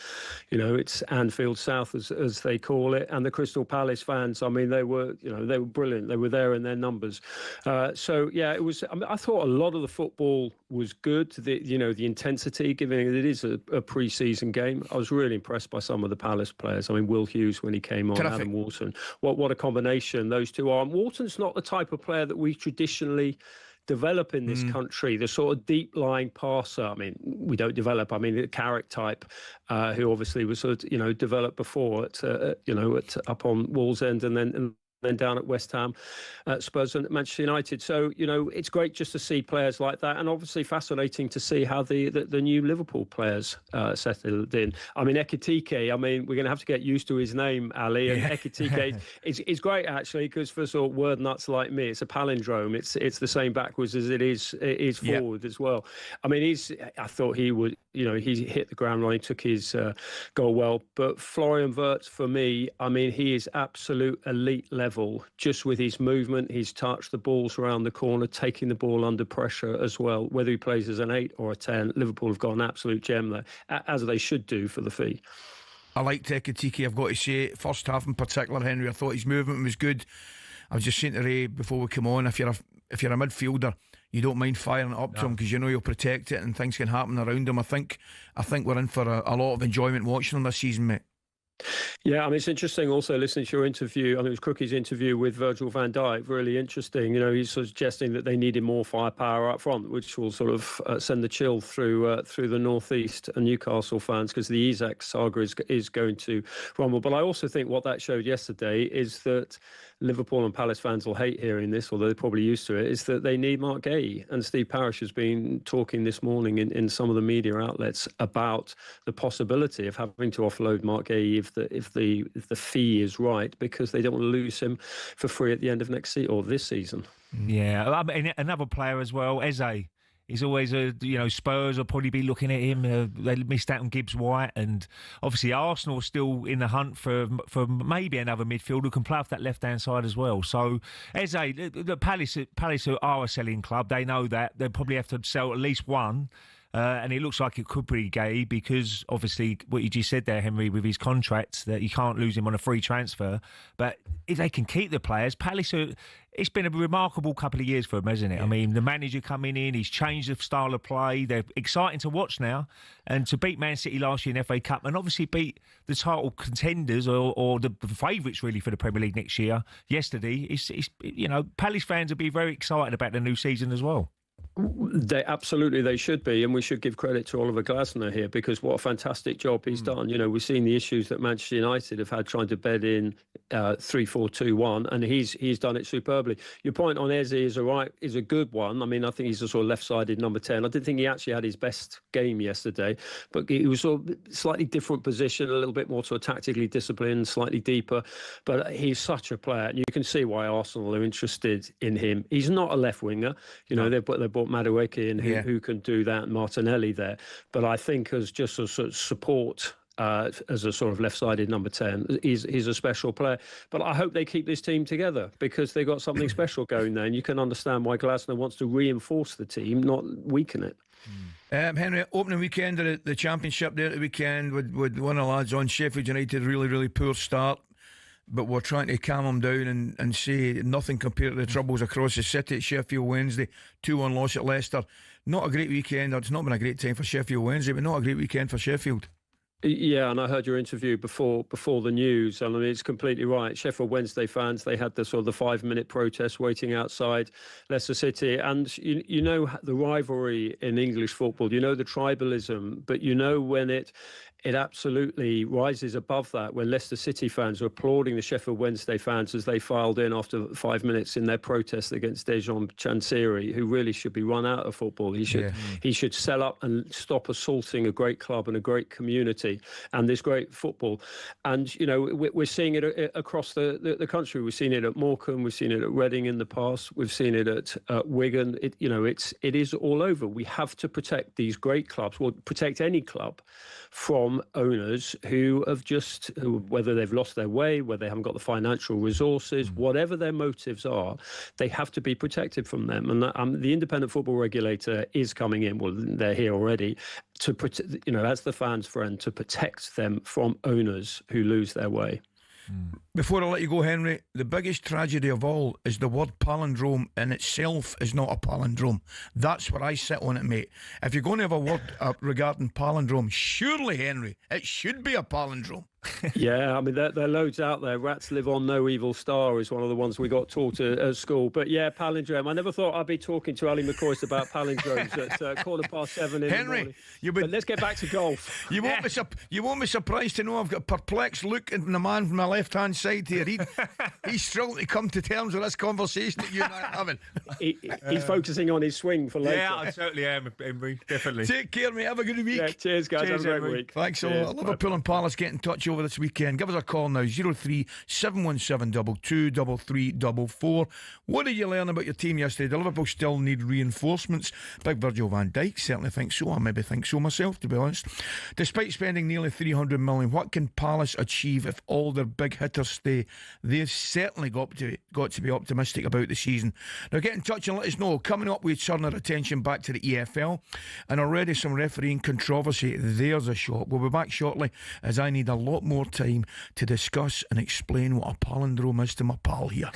T: It's Anfield South as they call it, and the Crystal Palace fans. I mean, they were brilliant. They were there in their numbers. So yeah, it was. I mean, I thought a lot of the football was good. The intensity, given it is a pre-season game. I was really impressed by some of the Palace players. I mean, Will Hughes when he came on,
B: Terrific.
T: Adam Walton. What a combination those two are. And Walton's not the type of player that we traditionally develop in this country, the sort of deep-lying passer. I mean, we don't develop. I mean, the Carrick type, who obviously was sort of, developed before at up on Wallsend and then down at West Ham, Spurs and Manchester United. So, it's great just to see players like that, and obviously fascinating to see how the new Liverpool players settled in. I mean, Ekitike, we're going to have to get used to his name, Ali, and Ekitike is great, actually, because for sort of word nuts like me, it's a palindrome. It's the same backwards as it is forward as well. I mean, I thought he would, he hit the ground running, took his goal well, but Florian Wirtz, for me, I mean, he is absolute elite level, just with his movement, his touch, the balls around the corner, taking the ball under pressure as well. Whether he plays as an 8 or a 10, Liverpool have got an absolute gem there, as they should do for the fee.
B: I liked Ekitike, I've got to say. First half in particular, Henry, I thought his movement was good. I was just saying to Ray before we come on, if you're a midfielder, you don't mind firing it up to him because you'll protect it and things can happen around him. I think we're in for a lot of enjoyment watching him this season, mate.
T: Yeah, I mean, it's interesting also listening to your interview. I think it was Crookie's interview with Virgil van Dijk. Really interesting. He's suggesting that they needed more firepower up front, which will sort of send the chill through the northeast and Newcastle fans, because the Isak saga is going to rumble. But I also think what that showed yesterday is that Liverpool and Palace fans will hate hearing this, although they're probably used to it, is that they need Mark Gay. And Steve Parish has been talking this morning in some of the media outlets about the possibility of having to offload Mark Gay if the fee is right, because they don't want to lose him for free at the end of next season or this season.
C: Yeah, I mean, another player as well, Eze. He's always Spurs will probably be looking at him. They missed out on Gibbs-White, and obviously Arsenal are still in the hunt for maybe another midfielder who can play off that left-hand side as well. So Eze, the Palace are a selling club. They know that. They'll probably have to sell at least one. And it looks like it could be Gay because obviously what you just said there, Henry, with his contract, that you can't lose him on a free transfer. But if they can keep the players, Palace it's been a remarkable couple of years for them, hasn't it? Yeah. I mean, the manager coming in, he's changed the style of play. They're exciting to watch now. And to beat Man City last year in FA Cup and obviously beat the title contenders or the favourites really for the Premier League next year yesterday, it's Palace fans will be very excited about the new season as well.
T: They should be, and we should give credit to Oliver Glasner here because what a fantastic job he's done. You know, we've seen the issues that Manchester United have had trying to bed in 3-4-2-1, and he's done it superbly. Your point on Eze is a good one. I mean, I think he's a sort of left-sided number 10. I didn't think he actually had his best game yesterday, but he was sort of slightly different position, a little bit more sort of tactically disciplined, slightly deeper. But he's such a player, and you can see why Arsenal are interested in him. He's not a left winger. You know, they bought Madueke in who can do that, and Martinelli there. But I think as just a sort of support as a sort of left-sided number 10, he's a special player. But I hope they keep this team together because they've got something special going there, and you can understand why Glasner wants to reinforce the team, not weaken it.
B: Henry, opening weekend of the Championship there at the weekend with one of the lads on Sheffield United, really, really poor start. But we're trying to calm them down and say nothing compared to the troubles across the city at Sheffield Wednesday. 2-1 loss at Leicester. Not a great weekend. It's not been a great time for Sheffield Wednesday, but not a great weekend for Sheffield.
T: Yeah, and I heard your interview before the news, and I mean, it's completely right. Sheffield Wednesday fans, they had the sort of the 5-minute protest waiting outside Leicester City, and you know the rivalry in English football, you know the tribalism, but you know when it absolutely rises above that, when Leicester City fans are applauding the Sheffield Wednesday fans as they filed in after 5 minutes in their protest against Dejan Chansiri, who really should be run out of football. He should sell up and stop assaulting a great club and a great community and this great football. And, you know, we're seeing it across the country. We've seen it at Morecambe. We've seen it at Reading in the past. We've seen it at Wigan. It is all over. We have to protect these great clubs, or protect any club, from owners who have whether they've lost their way, whether they haven't got the financial resources, whatever their motives are, they have to be protected from them. And the independent football regulator is coming in. Well, they're here already to protect, as the fans' friend, to protect them from owners who lose their way.
B: Before I let you go, Henry, the biggest tragedy of all is the word palindrome in itself is not a palindrome. That's where I sit on it, mate. If you're going to have a word regarding palindrome, surely, Henry, it should be a palindrome.
T: Yeah, I mean, there are loads out there. Rats live on no evil star is one of the ones we got taught at school. But yeah, palindrome. I never thought I'd be talking to Ali McCoist about palindromes at 7:15 in the morning. But let's get back to golf.
B: You won't be surprised to know I've got a perplexed look in the man from my left-hand side here. He's struggling to come to terms with this conversation that you and I are having.
T: He's focusing on his swing for later.
C: Yeah, I totally am, Henry. Definitely.
B: Take care, mate. Have a good week.
T: Yeah, cheers, guys. Have a great week.
B: Thanks a lot. Liverpool and Palace get in touch over this weekend. Give us a call now, 03-717 223344. What did you learn about your team yesterday? Do Liverpool still need reinforcements? Big Virgil van Dijk certainly thinks so. I maybe think so myself, to be honest. Despite spending nearly 300 million, what can Palace achieve if all their big hitters stay? They've certainly got to be optimistic about the season. Now get in touch and let us know. Coming up, we turn our attention back to the EFL and already some refereeing controversy. There's a shot. We'll be back shortly as I need a lot more time to discuss and explain what a palindrome is to my pal here.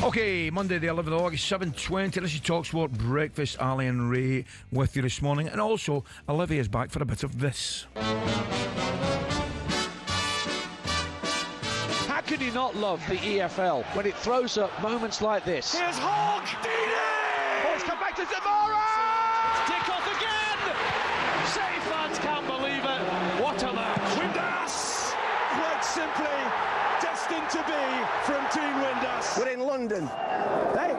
B: Okay, Monday the 11th of August, 7:20. This is talkSPORT Breakfast. Ali and Ray with you this morning. And also, Olivia's back for a bit of this.
O: How can you not love the EFL when it throws up moments like this?
P: Here's Hawk! Deeney!
O: Ball's come back to Zamora! Kick off again! City fans can't believe it. What a match.
P: Windass! Quite simply, destined to be from Team Windass.
U: We're in London. Hey,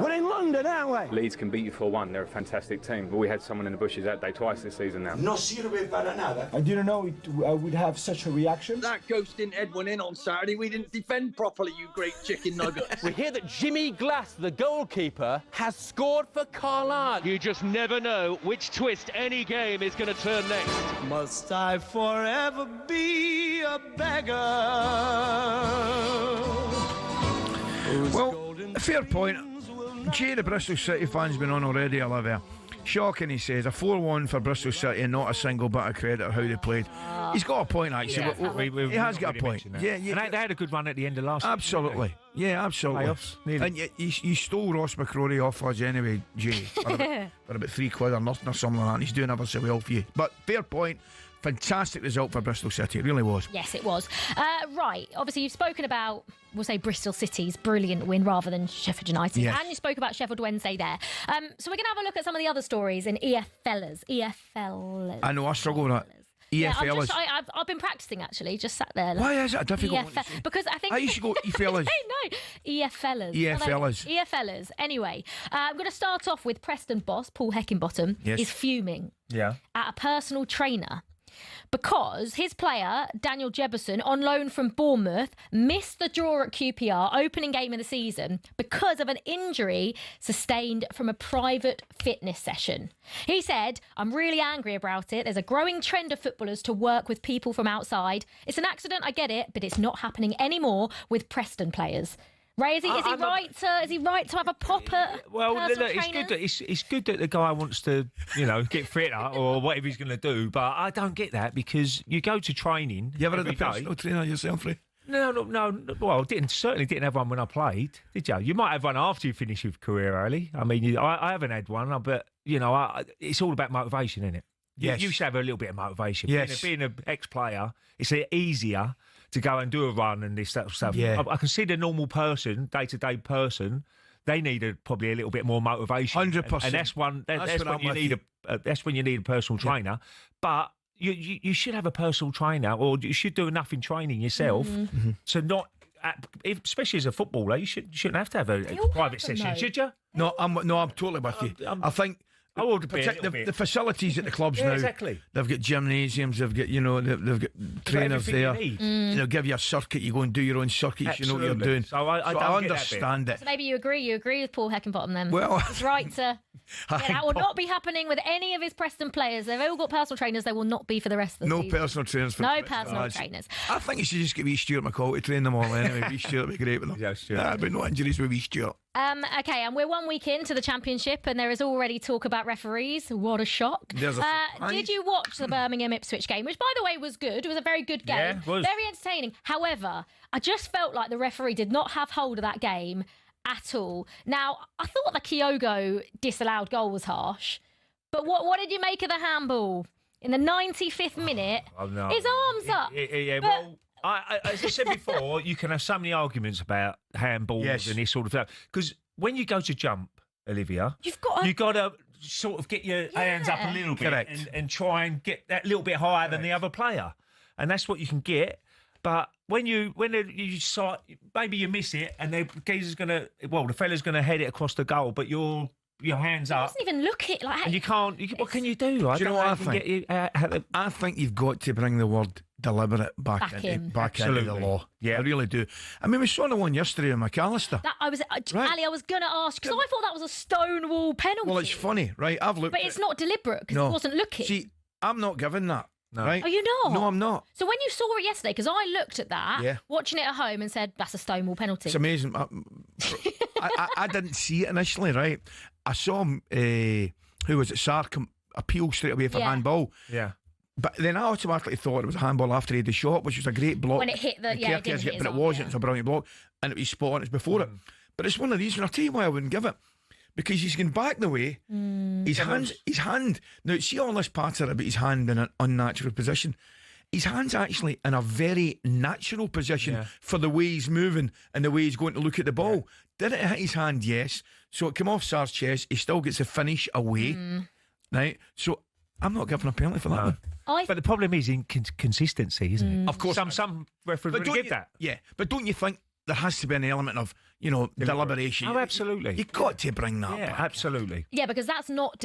U: we're in London, aren't we?
V: Leeds can beat you 4-1. They're a fantastic team. But we had someone in the bushes that day twice this season now.
U: No sirve para nada.
W: I didn't know I would have such a reaction.
X: That ghost didn't head one in on Saturday. We didn't defend properly, you great chicken nuggets.
Y: We hear that Jimmy Glass, the goalkeeper, has scored for Carlisle.
O: You just never know which twist any game is going to turn next.
U: Must I forever be a beggar?
B: Well, a fair point. Jay, the Bristol City fan's been on already, Olivia. Shocking, he says. A 4-1 for Bristol City and not a single bit of credit for how they played. He's got a point, actually.
C: Yeah,
B: he has got a point.
C: Yeah, and they had a good run at the end of last season.
B: Absolutely. Yeah, absolutely.
C: Playoffs,
B: and you stole Ross McCrory off us anyway, Jay, for about £3 or nothing or something like that. And he's doing ever so well for you. But fair point. Fantastic result for Bristol City. It really was.
E: Yes, it was. Right. Obviously, you've spoken about, we'll say, Bristol City's brilliant win rather than Sheffield United.
B: Yes.
E: And you spoke about Sheffield Wednesday there. So we're going to have a look at some of the other stories in EFLers.
B: I know, I struggle with that. EFLers.
E: Yeah, I've been practising, actually. Just sat there. Like,
B: why is it a difficult one?
E: Because I think...
B: I used to go EFLers.
E: No, EFLers.
B: EFLers.
E: EFLers. Anyway, I'm going to start off with Preston boss, Paul Heckingbottom, is fuming at a personal trainer because his player, Daniel Jebberson, on loan from Bournemouth, missed the draw at QPR, opening game of the season, because of an injury sustained from a private fitness session. He said, "I'm really angry about it. There's a growing trend of footballers to work with people from outside. It's an accident, I get it, but it's not happening anymore with Preston players." Ray, is he right to have a pop at
C: it's good that the guy wants to, get fitter or whatever he's going to do, but I don't get that because you go to training.
B: You ever had a personal trainer yourself, Ray?
C: No. Well, certainly didn't have one when I played, did you? You might have one after you finish your career early. I mean, I haven't had one, but it's all about motivation, isn't it?
B: Yes.
C: You should have a little bit of motivation.
B: Yes.
C: Being an ex-player, it's easier to go and do a run and this sort of stuff.
B: Yeah.
C: I can see the normal person, day-to-day person, they need probably a little bit more motivation.
B: 100%.
C: And that's when you need that's when you need a personal trainer. But you should have a personal trainer, or you should do enough in training yourself to not. Especially as a footballer, you shouldn't have to have a private session, should you?
B: No, I'm totally with you. I think. The facilities at the clubs now.
C: Exactly.
B: They've got gymnasiums. They've got they've got trainers there. They'll give you a circuit. You go and do your own circuits.
C: Absolutely.
B: You know what you're doing.
C: So I
B: understand it.
E: So maybe you agree with Paul Heckingbottom then.
B: Well,
E: he's right to That will not be happening with any of his Preston players. They've all got personal trainers. They will not be for the rest of the season.
B: No personal trainers for
E: No personal trainers.
B: I think you should just get wee Stuart McCall to train them all anyway. Wee Stuart would be great with them.
C: Yeah, Stuart.
B: There'd be no injuries with wee Stuart.
E: Okay, and we're 1 week into the Championship, and there is already talk about referees. What a shock! Did you watch the Birmingham Ipswich game, which, by the way, was good? It was a very good game,
C: yeah, it was.
E: Very entertaining. However, I just felt like the referee did not have hold of that game at all. Now, I thought the Kyogo disallowed goal was harsh, but what did you make of the handball in the 95th minute?
C: Oh, no.
E: His arms up.
C: Yeah, well, as I said before, you can have so many arguments about handballs and this sort of stuff. Because when you go to jump, Olivia, you've got to sort of get your hands up a little bit and try and get that little bit higher than the other player, and that's what you can get. But when you maybe you miss it, and the fella's gonna head it across the goal, but your hands up.
E: Doesn't even look it like.
C: And you can't. What can you do?
B: Do you know what I think? I think you've got to bring the word deliberate back into the law. Yeah, I really do. I mean, we saw the one yesterday in McAllister.
E: Ali, I was going to ask, because I thought that was a stonewall penalty.
B: Well, it's funny, right? I've looked,
E: but it's not deliberate because he wasn't looking.
B: See, I'm not giving that.
C: No.
B: Right?
E: Are you not?
B: No, I'm not.
E: So when you saw it yesterday, because I looked at that, watching it at home, and said that's a stonewall penalty.
B: It's amazing. I didn't see it initially, right? I saw who was it? Sark appeal straight away for handball.
C: Yeah.
B: But then I automatically thought it was a handball after he had the shot, which was a great block.
E: When it hit the,
B: it didn't hit but it wasn't. It's a brilliant block, and it was spot on. It's before it. But it's one of these, and I'll tell you why I wouldn't give it. Because he's going back the way, his hand. Now, see all this patter about his hand in an unnatural position. His hand's actually in a very natural position for the way he's moving and the way he's going to look at the ball. Did it hit his hand? Yes. So it came off Sar's chest. He still gets a finish away. Right? So I'm not giving a penalty for that one.
C: But the problem is inconsistency, isn't it?
B: Of course.
C: Some referees would give that.
B: Yeah. But don't you think there has to be an element of, deliberation?
C: Oh, absolutely.
B: You've got to bring that
C: back.
B: Absolutely.
E: Yeah, because that's not,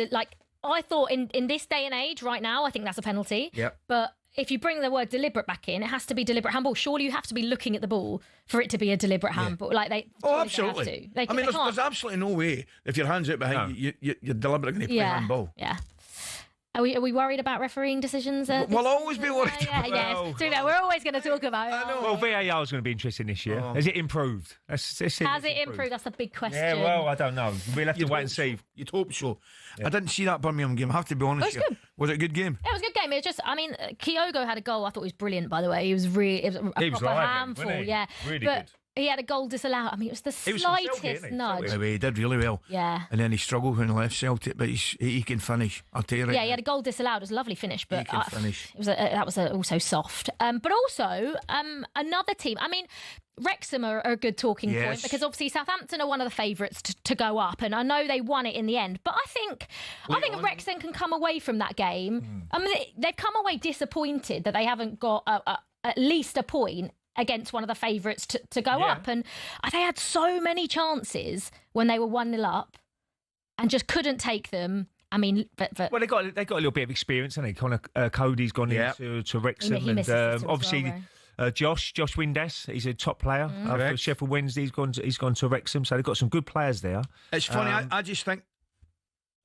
E: I thought in this day and age right now, I think that's a penalty.
B: Yeah.
E: But if you bring the word deliberate back in, it has to be deliberate handball. Surely you have to be looking at the ball for it to be a deliberate handball.
B: Absolutely.
E: They have to.
B: There's absolutely no way if your hand's out behind you, you're deliberately going to play handball.
E: Yeah. Are we worried about refereeing decisions?
B: We'll always be worried.
E: Yes. So we're always going to talk about it.
C: I know. Well, VAR is going to be interesting this year. Has it improved? Has
E: it improved? That's a big question.
C: Yeah, well, I don't know. We'll have to wait and see.
B: You'd hope so. Yeah. I didn't see that Birmingham game. I have to be honest.
E: It was good.
B: Was it a good game?
E: Yeah, it was a good game. It was just, Kyogo had a goal. I thought he was brilliant, by the way. It was a proper handful.
C: Yeah, really good.
E: He had a goal disallowed. It was the slightest nudge.
B: He did really well.
E: Yeah.
B: And then he struggled when he left Celtic, but he can finish. I'll tell you right.
E: Yeah, he had a goal disallowed. It was a lovely finish, but
B: he can finish.
E: That was also soft. But also another team. Wrexham are a good talking point because obviously Southampton are one of the favourites to go up, and I know they won it in the end. But I think Wrexham can come away from that game. They've come away disappointed that they haven't got at least a point against one of the favourites to go up. And they had so many chances when they were 1-0 up and just couldn't take them.
C: Well, they got a little bit of experience, haven't they? Connor Cody's gone into Wrexham,
E: he
C: and obviously Josh Windass, he's a top player for Sheffield Wednesday. He's gone to Wrexham, so they've got some good players there.
B: It's funny. I just think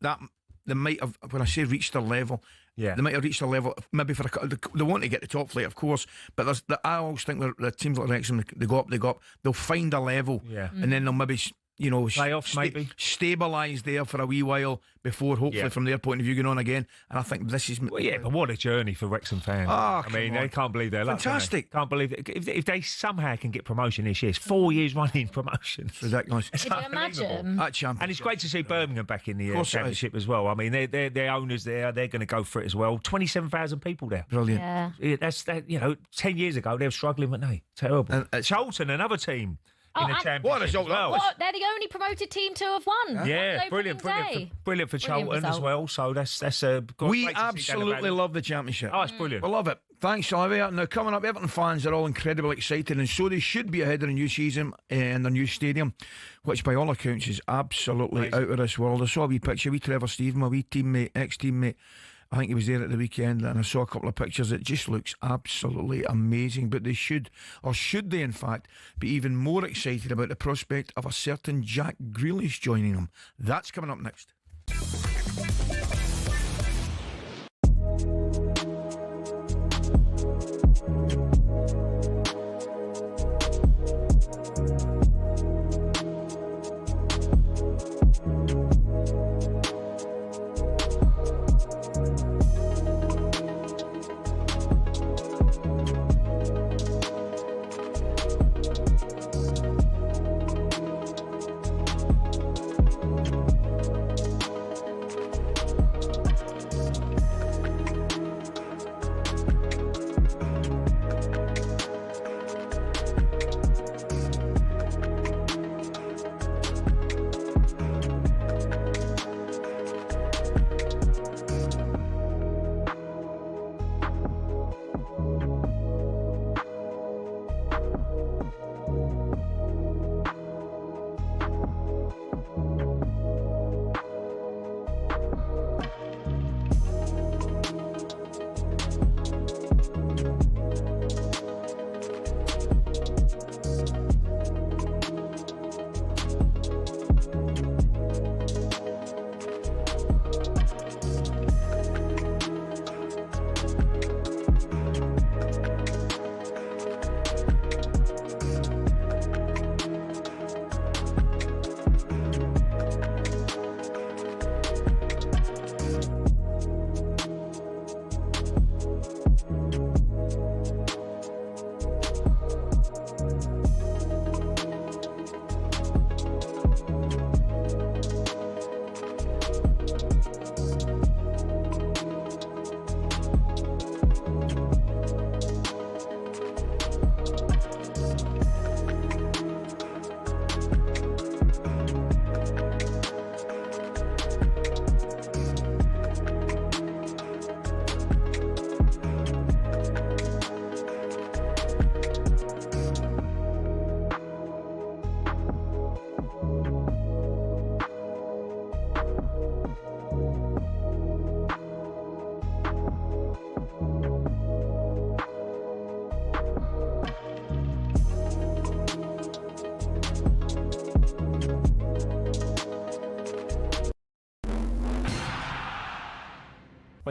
B: that they might have, when I say reached their level. Yeah, they might have reached a level maybe they want to get the top flight, of course. But I always think the teams like Wrexham, they go up. They'll find a level, and then they'll maybe
C: playoffs maybe
B: stabilise there for a wee while before, hopefully from their point of view, going on again. And I think this is
C: but what a journey for Wrexham fans. They can't believe their luck.
B: Fantastic.
C: Can't believe it. If they somehow can get promotion this year, it's 4 years running promotion.
B: It's ridiculous.
E: Can you imagine?
C: And it's great to see Birmingham back in the championship as well. Their owners there, they're going to go for it as well. 27,000 people there.
B: Brilliant.
C: Yeah. That's 10 years ago they were struggling, weren't they? Terrible. Charlton, another team. In the championship.
B: What a result that was.
E: They're the only promoted team to have won.
C: Yeah, brilliant for Charlton as well. So that's a good.
B: We absolutely love the championship.
C: Oh, it's brilliant.
B: We love it. Thanks, Olivia. Now, coming up, Everton fans are all incredibly excited, and so they should be ahead of the new season and the new stadium, which by all accounts is absolutely out of this world. I saw a wee picture, Trevor Stephen, my wee teammate, ex-teammate. I think he was there at the weekend, and I saw a couple of pictures. It just looks absolutely amazing. But they should they in fact, be even more excited about the prospect of a certain Jack Grealish joining them. That's coming up next.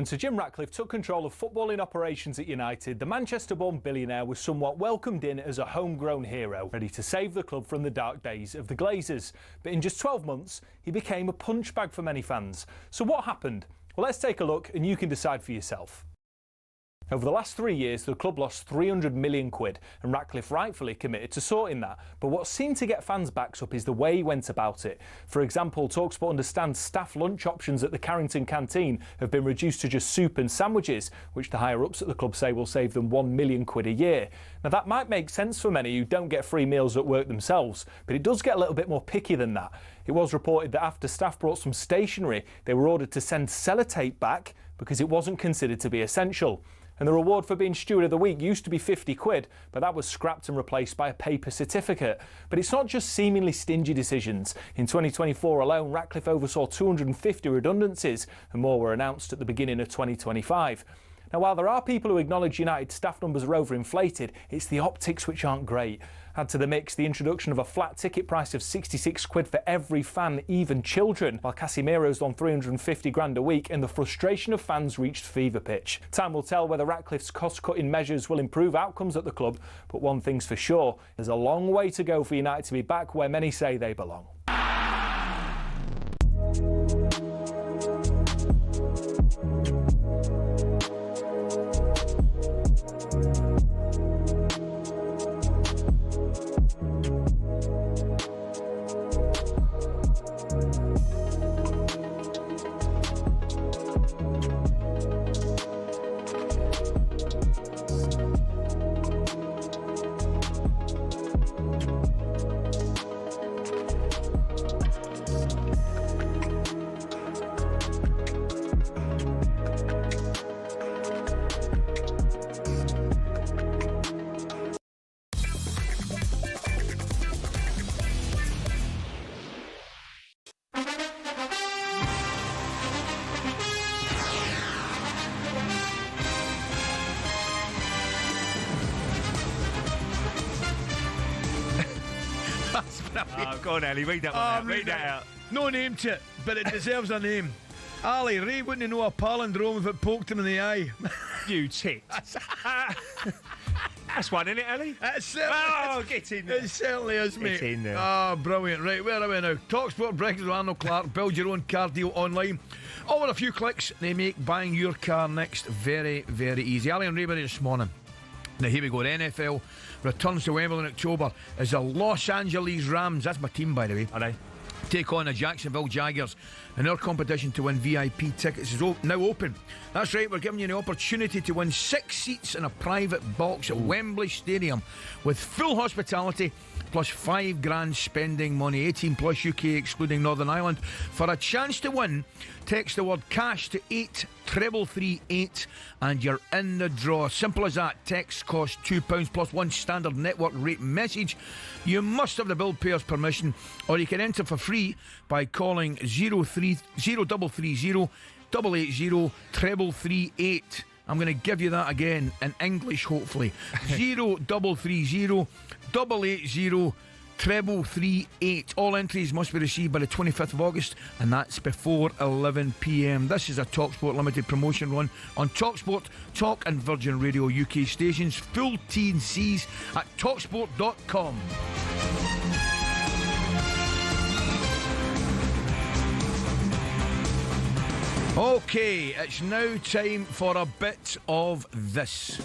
D: When Sir Jim Ratcliffe took control of footballing operations at United, the Manchester-born billionaire was somewhat welcomed in as a homegrown hero, ready to save the club from the dark days of the Glazers. But in just 12 months, he became a punchbag for many fans. So what happened? Well, let's take a look and you can decide for yourself. Over the last 3 years, the club lost 300 million quid, and Ratcliffe rightfully committed to sorting that. But what seemed to get fans' backs up is the way he went about it. For example, talkSPORT understands staff lunch options at the Carrington canteen have been reduced to just soup and sandwiches, which the higher-ups at the club say will save them 1 million quid a year. Now, that might make sense for many who don't get free meals at work themselves, but it does get a little bit more picky than that. It was reported that after staff brought some stationery, they were ordered to send sellotape back because it wasn't considered to be essential. And the reward for being Steward of the Week used to be 50 quid, but that was scrapped and replaced by a paper certificate. But it's not just seemingly stingy decisions. In 2024 alone, Ratcliffe oversaw 250 redundancies, and more were announced at the beginning of 2025. Now, while there are people who acknowledge United staff numbers are overinflated, it's the optics which aren't great. Add to the mix the introduction of a flat ticket price of 66 quid for every fan, even children, while Casemiro's on 350 grand a week, and the frustration of fans reached fever pitch. Time will tell whether Ratcliffe's cost-cutting measures will improve outcomes at the club, but one thing's for sure, there's a long way to go for United to be back where many say they belong.
C: Go on, Ali, read that one out. Read that out.
B: No name to it, but it deserves a name. Ali, Ray wouldn't know a palindrome if it poked him in the eye.
C: You tit. That's one, isn't it, Ali? Get in there.
B: It certainly is, mate.
C: Get in there.
B: Oh, brilliant. Right, where are we now? TalkSPORT Breakfast with Arnold Clark. Build your own car deal online. All with a few clicks, they make buying your car next very, very easy. Ali and Ray this morning. Now, here we go. The NFL returns to Wembley in October as the Los Angeles Rams, that's my team, by the way, take on the Jacksonville Jaguars. And our competition to win VIP tickets is now open. That's right, we're giving you the opportunity to win 6 seats in a private box at Wembley Stadium with full hospitality plus $5,000 spending money, 18 plus UK excluding Northern Ireland. For a chance to win, text the word cash to 83338 and you're in the draw. Simple as that. Text costs £2 plus one standard network rate message. You must have the bill payer's permission, or you can enter for free by calling 0330 880 338. I'm going to give you that again in English, hopefully. 0330 880 338. All entries must be received by the 25th of August, and that's before 11 p.m. This is a TalkSPORT limited promotion run on TalkSPORT, Talk and Virgin Radio UK stations. Full T&Cs at talksport.com. Okay, it's now time for a bit of this.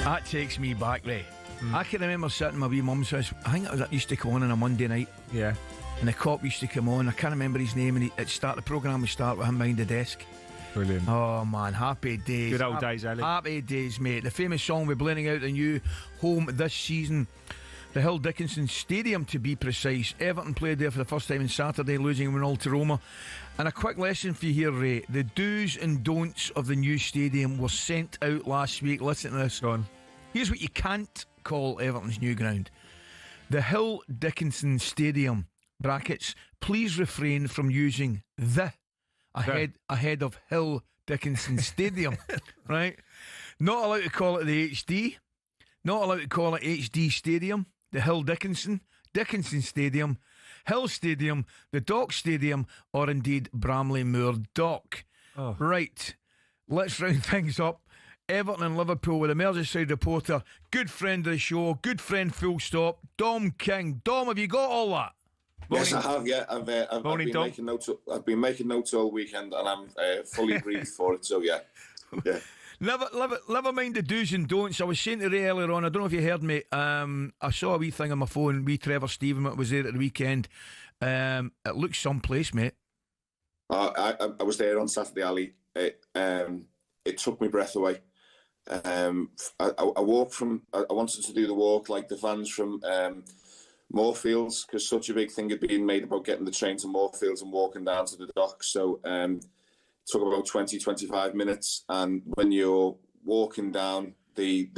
B: That takes me back, Ray. I can remember sitting in my wee mum's house. I think it used to come on a Monday night.
C: Yeah.
B: And the cop used to come on. I can't remember his name. And the programme would start with him behind the desk.
C: Brilliant.
B: Oh, man. Happy days.
C: Good old days, Ali.
B: Happy days, mate. The famous song we're blending out the new home this season. The Hill Dickinson Stadium, to be precise. Everton played there for the first time on Saturday, losing 1-0 to Roma. And a quick lesson for you here, Ray. The do's and don'ts of the new stadium were sent out last week. Listen to this.
C: Go on.
B: Here's what you can't call Everton's new ground. The Hill Dickinson Stadium, brackets, please refrain from using the ahead of Hill Dickinson Stadium. Right? Not allowed to call it the HD. Not allowed to call it HD Stadium. The Hill Dickinson Stadium, Hill Stadium, the Dock Stadium, or indeed Bramley Moor Dock.
C: Oh.
B: Right, let's round things up. Everton and Liverpool with a Merseyside reporter, good friend of the show, good friend full stop, Dom King. Dom, have you got all that?
F: Yes, I have. Yeah, I've been making notes. I've been making notes all weekend, and I'm fully briefed for it. So yeah.
B: Never mind the do's and don'ts. I was saying to Ray earlier on, I don't know if you heard me, I saw a wee thing on my phone, wee Trevor Stephen was there at the weekend. It looks someplace, mate.
F: I was there on Saturday, Ali. It took my breath away. I walked from, I wanted to do the walk like the fans from Moorfields, because such a big thing had been made about getting the train to Moorfields and walking down to the docks. So it took about 20-25 minutes, and when you're walking down, the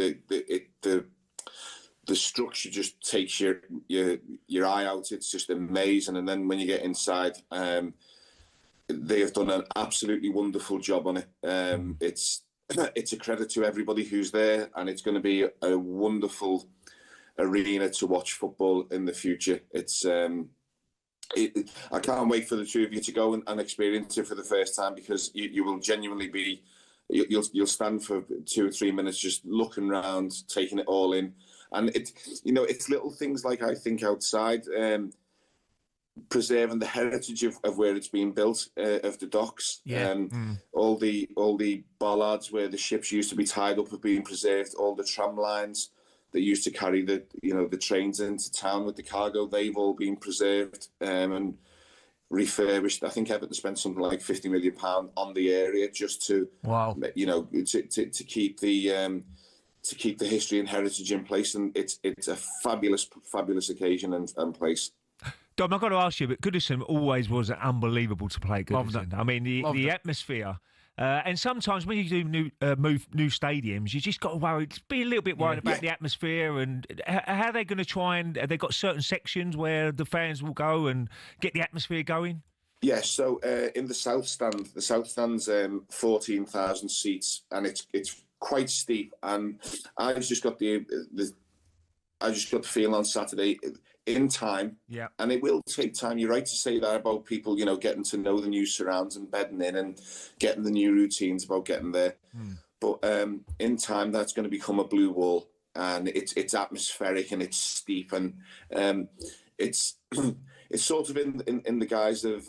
F: structure just takes your eye out. It's just amazing. And then when you get inside, they have done an absolutely wonderful job on it. It's a credit to everybody who's there, and it's going to be a wonderful arena to watch football in the future. I can't wait for the two of you to go and experience it for the first time, because you will genuinely be, you'll stand for 2 or 3 minutes just looking around, taking it all in. And it's little things like, I think, outside, preserving the heritage of where it's been built, of the docks. All the bollards where the ships used to be tied up have been preserved. All the tram lines that used to carry the trains into town with the cargo, they've all been preserved and refurbished. I think Everton spent something like £50 million on the area just to to keep the history and heritage in place, and it's a fabulous occasion and place.
C: Dom, I've got to ask you, but Goodison always was unbelievable to play Goodison. I mean, the atmosphere And sometimes when you do new stadiums, you just got to worry, be a little bit worried about the atmosphere and how they're going to try and they've got certain sections where the fans will go and get the atmosphere going.
F: Yes, so in the south stand's 14,000 seats, and it's quite steep. And I just got the feel on Saturday in time, and it will take time. You're right to say that about people, getting to know the new surrounds and bedding in and getting the new routines about getting there. But in time, that's going to become a blue wall, and it's atmospheric and it's steep, and it's it's sort of in the guise of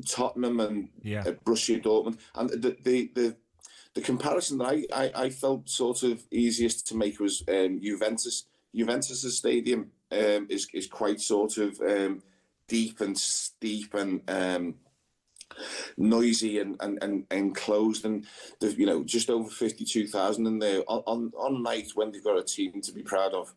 F: Tottenham and Borussia Dortmund, and the comparison that I felt sort of easiest to make was Juventus. Juventus's stadium is quite sort of deep and steep and noisy and enclosed, and just over 52,000 in there on nights when they've got a team to be proud of.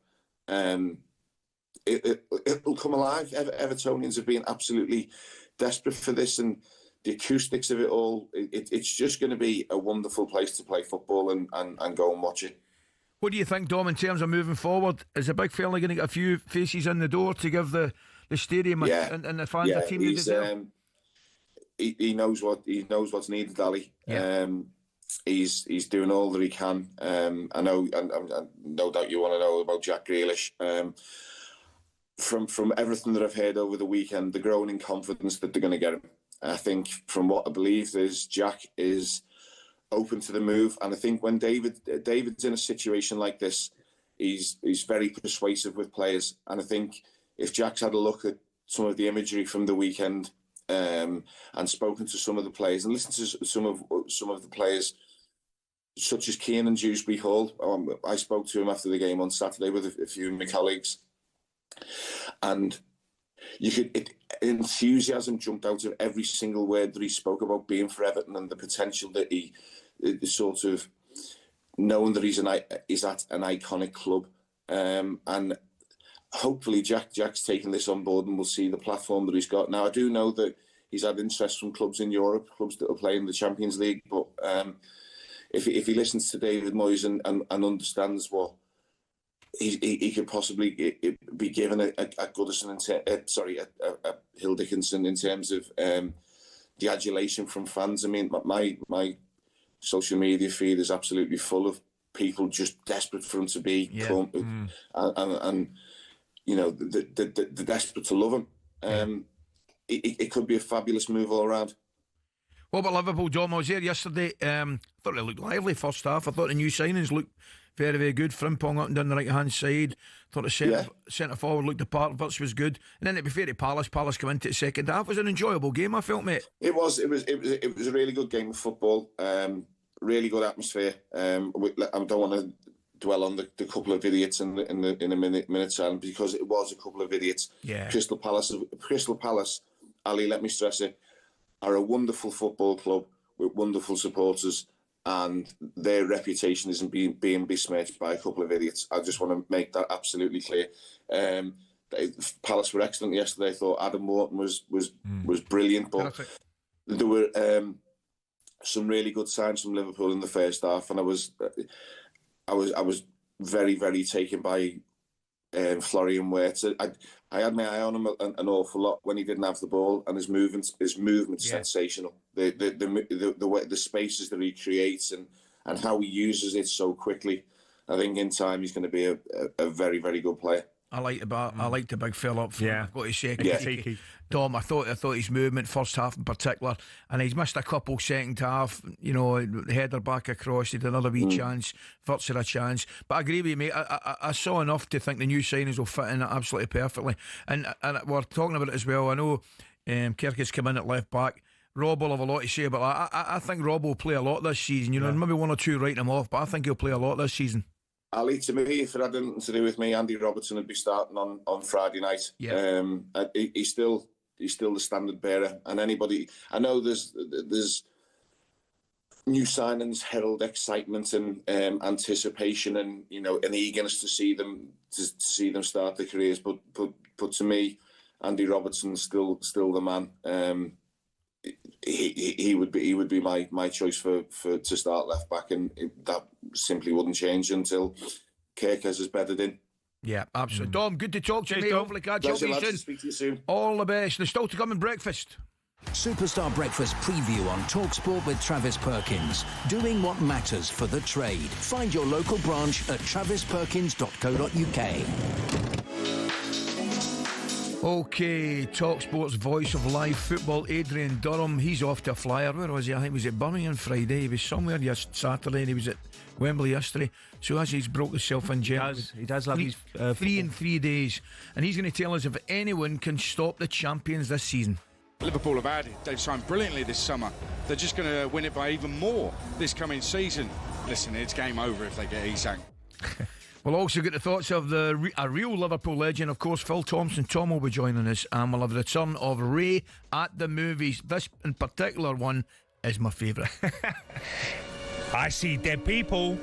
F: It'll come alive. Evertonians have been absolutely desperate for this, and the acoustics of it all, it's just going to be a wonderful place to play football and go and watch it.
B: What do you think, Dom, in terms of moving forward? Is the big fella going to get a few faces in the door to give the stadium and the fans a team they deserve?
F: He knows what's needed, Ali. He's doing all that he can. I know, and no doubt you want to know about Jack Grealish. From everything that I've heard over the weekend, the growing confidence that they're going to get him. I think, from what I believe, is Jack is open to the move, and I think when David's in a situation like this, he's very persuasive with players, and I think if Jack's had a look at some of the imagery from the weekend and spoken to some of the players and listened to some of the players, such as Kiernan Dewsbury-Hall, I spoke to him after the game on Saturday with a few of my colleagues. And enthusiasm jumped out of every single word that he spoke about being for Everton and the potential that he sort of knowing that he's at an iconic club, and hopefully Jack's taken this on board and we'll see the platform that he's got. Now, I do know that he's had interest from clubs in Europe, clubs that are playing the Champions League, but if he listens to David Moyes and understands what he could possibly be given a Goodison, a Hill Dickinson in terms of the adulation from fans. I mean, my social media feed is absolutely full of people just desperate for him to be come, and they're desperate to love him. It could be a fabulous move all around.
B: What about Liverpool, Dom? I was there yesterday. I thought they looked lively first half. I thought the new signings looked very, very good. Frimpong up and down the right-hand side. Thought the centre forward looked the part. Virtue was good. And then, to be fair to Palace come into the second half. It was an enjoyable game, I felt, mate.
F: It was a really good game of football. Really good atmosphere. I don't want to dwell on the couple of idiots in a minute silence, because it was a couple of idiots. Crystal Palace, Ali, let me stress it, are a wonderful football club with wonderful supporters, and their reputation isn't being besmirched by a couple of idiots. I just want to make that absolutely clear. Palace were excellent yesterday. I thought Adam Morton was brilliant, but there were some really good signs from Liverpool in the first half, and I was very, very taken by Florian Wirtz. I had my eye on him an awful lot when he didn't have the ball, and his movement's sensational. The spaces that he creates and how he uses it so quickly. I think in time he's going to be a very, very good player.
B: I like the big fella up front. I've got to say, Dom, I thought his movement first half in particular, and he's missed a couple second half. Header back across, he had another wee chance, virtually a chance. But I agree with you, mate. I saw enough to think the new signings will fit in absolutely perfectly. And we're talking about it as well. I know Kirk has come in at left back. Rob will have a lot to say about that. I think Rob will play a lot this season. Maybe one or two writing him off, but I think he'll play a lot this season.
F: Ali, to me, if it had anything to do with me, Andy Robertson would be starting on Friday night. He's still the standard bearer, and anybody, I know there's new signings herald excitement and anticipation and an eagerness to see them start their careers, but to me, Andy Robertson's still the man. he would be my choice for to start left back, and that simply wouldn't change until Kerkez is bedded in.
B: Yeah, absolutely. Dom, good to talk to you, mate. Hopefully catch up with you soon.
F: Speak to you soon.
B: All the best. There's still to come in breakfast.
M: Superstar Breakfast preview on talkSPORT with Travis Perkins. Doing what matters for the trade. Find your local branch at travisperkins.co.uk.
B: Okay, talkSPORT's voice of live football, Adrian Durham. He's off to a flyer. Where was he? I think he was at Birmingham Friday. He was somewhere Saturday, and he was at Wembley yesterday. So as he's broke himself in jail,
C: he does love his
B: 3 in 3 days, and he's going to tell us if anyone can stop the champions this season.
Q: Liverpool have added. They've signed brilliantly this summer. They're just going to win it by even more this coming season. Listen, it's game over if they get Isak.
B: We'll also get the thoughts of a real Liverpool legend, of course, Phil Thompson. Tom will be joining us, and we'll have the return of Ray at the movies. This in particular one is my favourite.
C: I see dead people.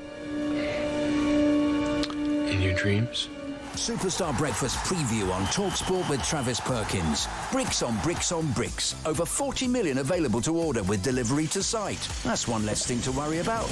M: In your dreams? Superstar Breakfast preview on talkSPORT with Travis Perkins. Bricks on bricks on bricks. Over 40 million available to order with delivery to site. That's one less thing to worry about.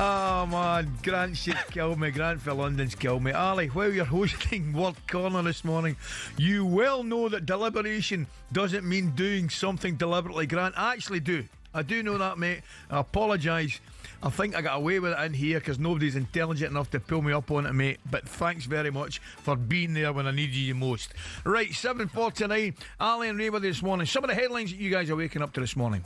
B: Oh man, Grant should kill me. Grant for London's killed me. Ali, while you're hosting Word Corner this morning, you well know that deliberation doesn't mean doing something deliberately. Grant, I actually do. I do know that, mate. I apologise. I think I got away with it in here because nobody's intelligent enough to pull me up on it, mate. But thanks very much for being there when I needed you most. Right, 7:49. Ali and Ray with you this morning. Some of the headlines that you guys are waking up to this morning.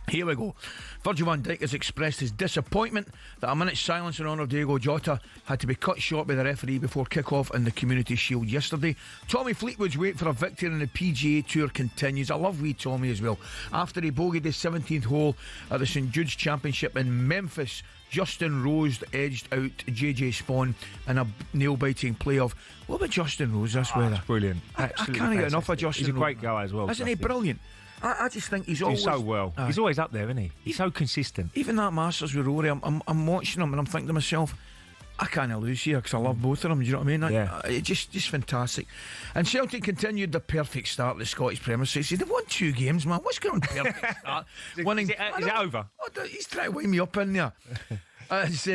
B: Here we go. Virgil van Dijk has expressed his disappointment that a minute's silence in honour of Diego Jota had to be cut short by the referee before kick-off in the Community Shield yesterday. Tommy Fleetwood's wait for a victory in the PGA Tour continues. I love wee Tommy as well. After he bogeyed his 17th hole at the St Jude's Championship in Memphis, Justin Rose edged out JJ Spawn in a nail-biting playoff. What about Justin Rose this weather?
C: Brilliant.
B: I can't get enough of Justin Rose.
C: He's a great guy as well.
B: Isn't he brilliant? I just think he's always...
C: so well. He's always up there, isn't he? He's so consistent.
B: Even that Masters with Rory, I'm watching him and I'm thinking to myself, I can't lose here because I love both of them. Do you know what I mean?
C: Yeah.
B: It's just fantastic. And Celtic continued the perfect start at the Scottish Premiership. They've won 2 games, man. What's going on? Perfect start?
C: Winning. Is it over?
B: Oh, he's trying to wind me up in there. It's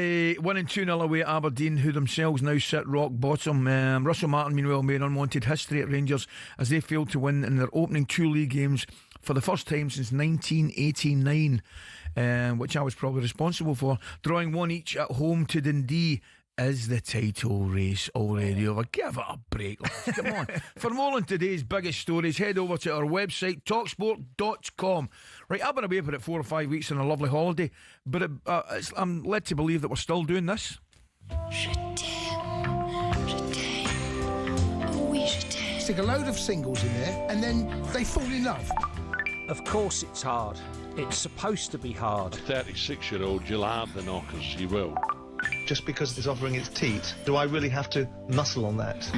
B: winning 2-0 away at Aberdeen, who themselves now sit rock bottom. Russell Martin, meanwhile, made unwanted history at Rangers as they failed to win in their opening 2 league games for the first time since 1989, which I was probably responsible for. Drawing 1 each at home to Dundee. Is the title race already over? Give it a break, lads. Come on. For more on today's biggest stories, head over to our website, talksport.com. Right, I've been away for 4 or 5 weeks on a lovely holiday, but I'm led to believe that we're still doing this.
G: Stick a load of singles in there and then they fall in love.
R: Of course it's hard. It's supposed to be hard.
P: A 36-year-old, you'll have the knockers, you will.
H: Just because it's offering its teat, do I really have to muscle on that?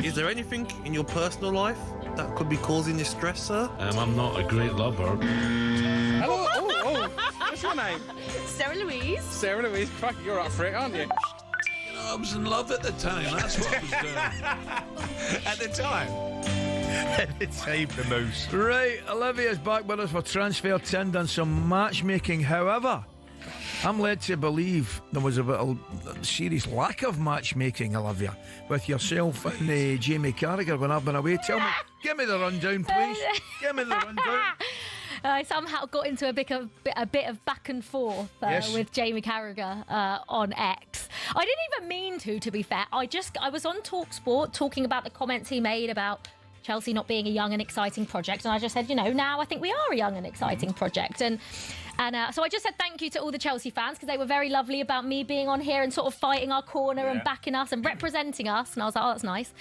I: Is there anything in your personal life that could be causing you stress, sir?
P: I'm not a great lover.
J: Hello, oh, what's your name?
L: Sarah Louise.
J: Sarah Louise, fuck, you're up for it, aren't you?
P: I was in love at the time, that's what I was doing.
C: At the time? At the time, the moose.
B: Right, Olivia's back with us for Transfer Tinder and some matchmaking. However, I'm led to believe there was a bit of serious lack of matchmaking, Olivia, with yourself and Jamie Carragher when I've been away. Tell me, give me the rundown, please. Give me the rundown.
E: I somehow got into a bit of back and forth with Jamie Carragher on X. I didn't even mean to be fair. I was on talkSPORT talking about the comments he made about Chelsea not being a young and exciting project, and I just said, now I think we are a young and exciting project, and so I just said thank you to all the Chelsea fans because they were very lovely about me being on here and sort of fighting our corner and backing us and representing us, and I was like, oh, that's nice.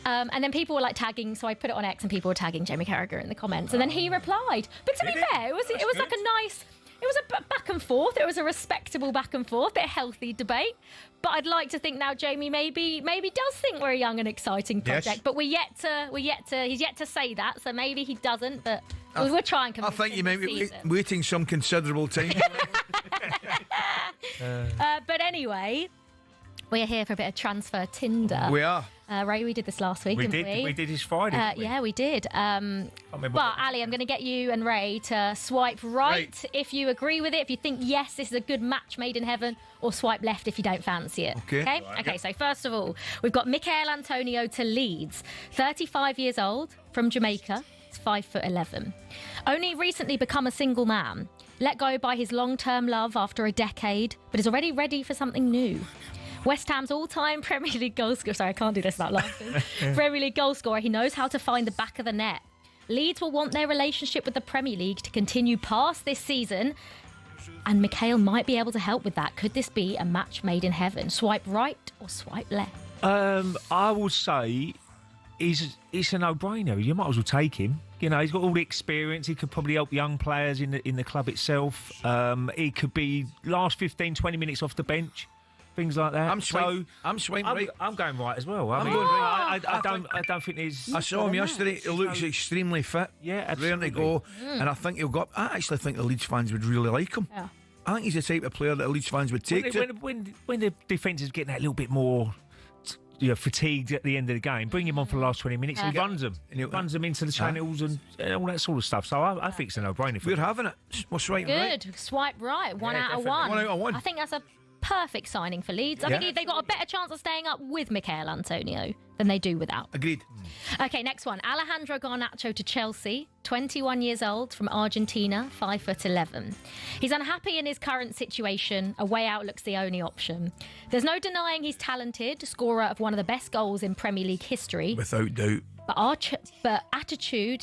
E: And then people were like tagging, so I put it on X and people were tagging Jamie Carragher in the comments, and then he replied. But to be fair, it was like a nice... It was a back and forth. It was a respectable back and forth, a healthy debate. But I'd like to think now Jamie maybe does think we're a young and exciting project. Yes. But he's yet to say that. So maybe he doesn't. But we'll try and convince him.
B: I think you may be waiting some considerable time.
E: But anyway, we're here for a bit of Transfer Tinder.
B: We are.
E: Ray, we did this last week, didn't we?
C: We did this Friday.
E: Yeah, we did. But Ali, I'm going to get you and Ray to swipe right if you agree with it, if you think, yes, this is a good match made in heaven, or swipe left if you don't fancy it.
B: Okay.
E: Okay, so first of all, we've got Michael Antonio to Leeds, 35 years old, from Jamaica. He's 5'11". Only recently become a single man. Let go by his long-term love after a decade, but is already ready for something new. West Ham's all-time Premier League goal scorer. Sorry, I can't do this without laughing. Premier League goal scorer. He knows how to find the back of the net. Leeds will want their relationship with the Premier League to continue past this season, and Mikhail might be able to help with that. Could this be a match made in heaven? Swipe right or swipe left?
C: I will say it's a no-brainer. You might as well take him. He's got all the experience. He could probably help young players in the club itself. He could be last 15, 20 minutes off the bench. Things like that. I'm
B: swinging right.
C: I'm going right as well. I don't think there's...
B: I saw him yesterday. He looks extremely fit.
C: Yeah, absolutely.
B: Ready to go. And I think he'll go up. I actually think the Leeds fans would really like him. Yeah. I think he's the type of player that the Leeds fans would take
C: when the defence is getting that little bit more... fatigued at the end of the game, bring him on for the last 20 minutes. He runs them. Runs them into the channels and all that sort of stuff. So I think it's a no-brainer.
B: We're having it. What's right?
E: Good.
B: Right?
E: Swipe right. One out of one.
B: 1 out of 1.
E: I think that's a perfect signing for Leeds. I think they've got a better chance of staying up with Mikel Antonio than they do without.
B: Agreed.
E: Okay, next one. Alejandro Garnacho to Chelsea, 21 years old, from Argentina, 5'11". He's unhappy in his current situation. A way out looks the only option. There's no denying he's talented, scorer of one of the best goals in Premier League history.
B: Without doubt.
E: But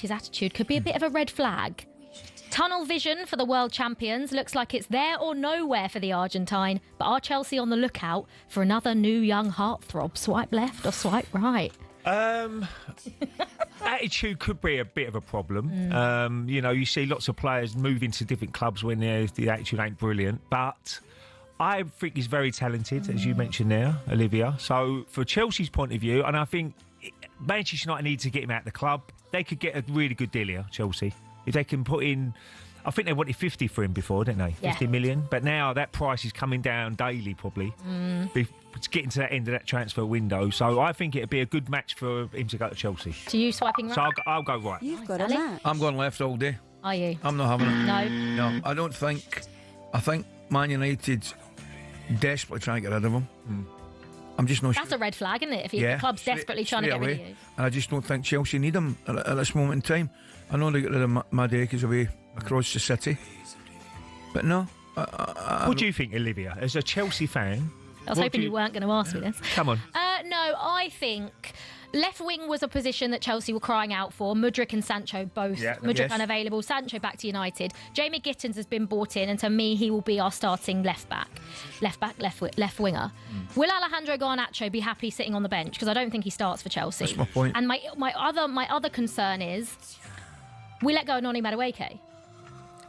E: his attitude could be a bit of a red flag. Tunnel vision for the world champions. Looks like it's there or nowhere for the Argentine. But are Chelsea on the lookout for another new young heartthrob? Swipe left or swipe right?
C: Attitude could be a bit of a problem. You see lots of players moving to different clubs when the attitude ain't brilliant. But I think he's very talented, as you mentioned there, Olivia. So for Chelsea's point of view, and I think Manchester United need to get him out of the club. They could get a really good deal here, Chelsea. If they can put in, I think they wanted 50 for him before, didn't they? 50 million. But now that price is coming down daily, probably. It's getting to that end of that transfer window. So I think it'd be a good match for him to go to Chelsea.
E: So you swiping right?
C: So I'll go right.
A: You've got a match.
B: I'm going left all day.
E: Are you?
B: I'm not having it.
E: No.
B: No, I don't think. I think Man United desperately trying to get rid of him. I'm just not sure.
E: That's a red flag, isn't it? If your club's desperately trying to get rid of you.
B: And I just don't think Chelsea need him at this moment in time. I know they got rid of Madeki's away across the city. But no.
C: What do you think, Olivia, as a Chelsea fan?
E: I was hoping you weren't going to ask me this.
C: Come on.
E: No, I think left wing was a position that Chelsea were crying out for. Mudryk and Sancho both. Mudryk unavailable, Sancho back to United. Jamie Gittins has been brought in, and to me, he will be our starting left winger. Will Alejandro Garnacho be happy sitting on the bench? Because I don't think he starts for Chelsea.
B: That's my point.
E: And my other concern is we let go of Noni Madueke.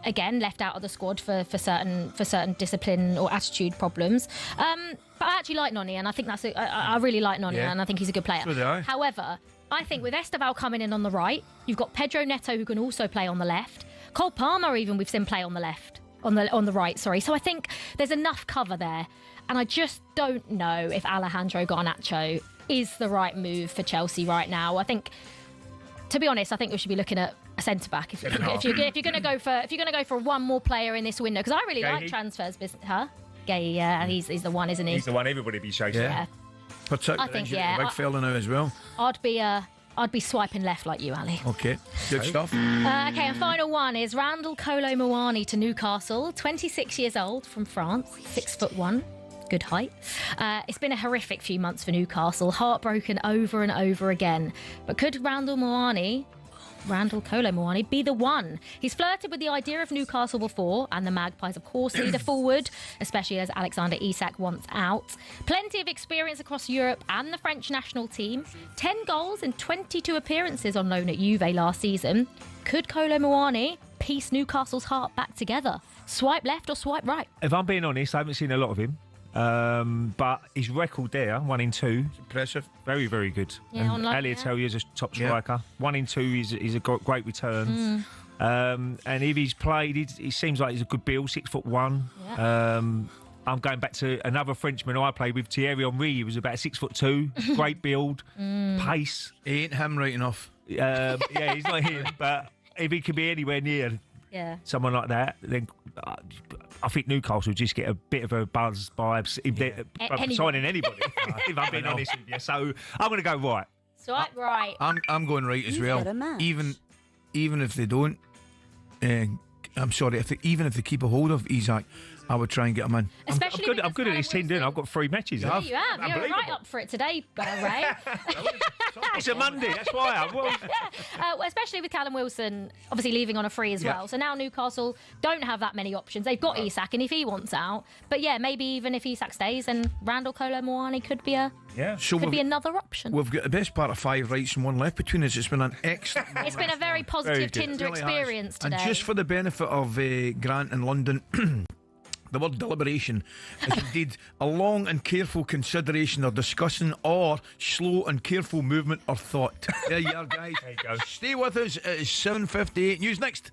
E: Again, left out of the squad for certain discipline or attitude problems. But I actually like Noni, and I think I really like Noni, and I think he's a good player.
B: So do I.
E: However, I think with Esteval coming in on the right, you've got Pedro Neto who can also play on the left. Cole Palmer even we've seen play on the left, on the right. Sorry. So I think there's enough cover there, and I just don't know if Alejandro Garnacho is the right move for Chelsea right now. I think, to be honest, I think we should be looking at a centre back if you're going to go for one more player in this window, because I really like transfers. Gay, he's the one, isn't he?
C: He's the one everybody be chasing.
E: Yeah.
B: Particularly,
E: I think
B: big fella now as well.
E: I'd be swiping left like you, Ali.
B: Okay, good stuff.
E: Okay, and final one is Randall Kolo Muani to Newcastle, 26 years old, from France, 6'1". Good height. It's been a horrific few months for Newcastle, heartbroken over and over again. But could Randall Kolo Muani be the one? He's flirted with the idea of Newcastle before, and the Magpies, of course, need a forward, especially as Alexander Isak wants out. Plenty of experience across Europe and the French national team. 10 goals and 22 appearances on loan at Juve last season. Could Kolo Muani piece Newcastle's heart back together? Swipe left or swipe right?
C: If I'm being honest, I haven't seen a lot of him. But his record there, 1 in 2,
B: it's impressive.
C: Very, very good.
E: Yeah,
C: and Elliot tell you is a top striker. 1 in 2 is a great return. And if he's played, he seems like he's a good build, 6'1". Yeah. I'm going back to another Frenchman I played with, Thierry Henry. He was about 6'2", great build, pace.
B: He ain't him right enough.
C: Yeah, he's not him. But if he could be anywhere near someone like that, then I think Newcastle just get a bit of a buzz by signing anybody, if I'm being honest with you. So I'm going to go right.
E: Swipe right.
B: I'm going right as well. Even if they don't, I'm sorry, even if they keep a hold of Isak, I would try and get him in.
C: I'm good at this team, doing. I've got 3 matches.
E: Yeah, you have. You're right up for it today, Ray.
C: It's a Monday, that's why.
E: Especially with Callum Wilson obviously leaving on a free as well. So now Newcastle don't have that many options. They've got Isak, and if he wants out, but maybe even if Isak stays, then Randall Kolo Muani could be another option.
B: We've got the best part of 5 rights and 1 left between us. It's been an excellent
E: It's been a very positive Tinder experience today.
B: And just for the benefit of Grant in London, the word deliberation is indeed a long and careful consideration or discussion, or slow and careful movement or thought. There you are, guys.
C: There you go.
B: Stay with us. It is 7:58. News next.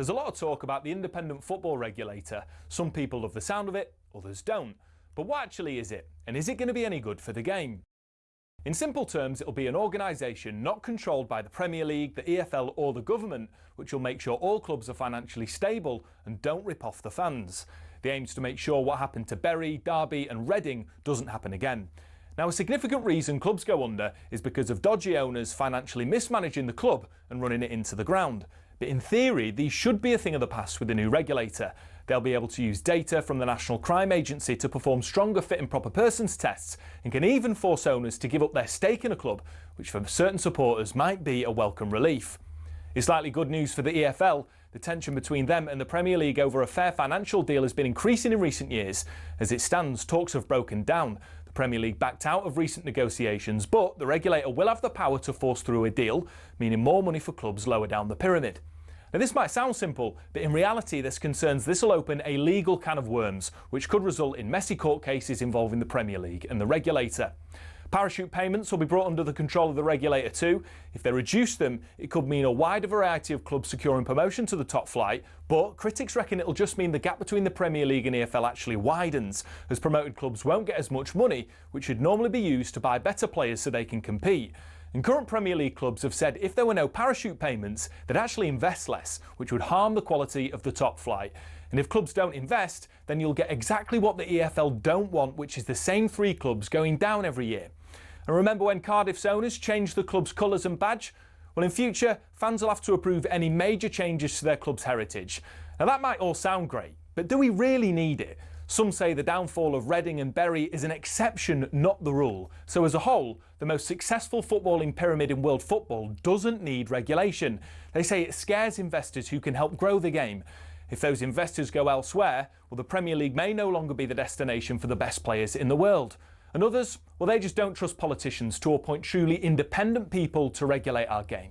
D: There's a lot of talk about the independent football regulator. Some people love the sound of it, others don't. But what actually is it? And is it going to be any good for the game? In simple terms, it'll be an organisation not controlled by the Premier League, the EFL or the government, which will make sure all clubs are financially stable and don't rip off the fans. The aim is to make sure what happened to Bury, Derby and Reading doesn't happen again. Now, a significant reason clubs go under is because of dodgy owners financially mismanaging the club and running it into the ground. But in theory, these should be a thing of the past with the new regulator. They'll be able to use data from the National Crime Agency to perform stronger fit and proper persons tests and can even force owners to give up their stake in a club, which for certain supporters might be a welcome relief. It's likely good news for the EFL. The tension between them and the Premier League over a fair financial deal has been increasing in recent years. As it stands, talks have broken down. The Premier League backed out of recent negotiations, but the regulator will have the power to force through a deal, meaning more money for clubs lower down the pyramid. Now, this might sound simple, but in reality there's concerns this will open a legal can of worms, which could result in messy court cases involving the Premier League and the regulator. Parachute payments will be brought under the control of the regulator too. If they reduce them, it could mean a wider variety of clubs securing promotion to the top flight, but critics reckon it'll just mean the gap between the Premier League and EFL actually widens, as promoted clubs won't get as much money, which should normally be used to buy better players so they can compete. And current Premier League clubs have said if there were no parachute payments, they'd actually invest less, which would harm the quality of the top flight. And if clubs don't invest, then you'll get exactly what the EFL don't want, which is the same 3 clubs going down every year. And remember when Cardiff's owners changed the club's colours and badge? Well, in future, fans will have to approve any major changes to their club's heritage. Now, that might all sound great, but do we really need it? Some say the downfall of Reading and Bury is an exception, not the rule. So as a whole, the most successful footballing pyramid in world football doesn't need regulation. They say it scares investors who can help grow the game. If those investors go elsewhere, well, the Premier League may no longer be the destination for the best players in the world. And others, well, they just don't trust politicians to appoint truly independent people to regulate our game.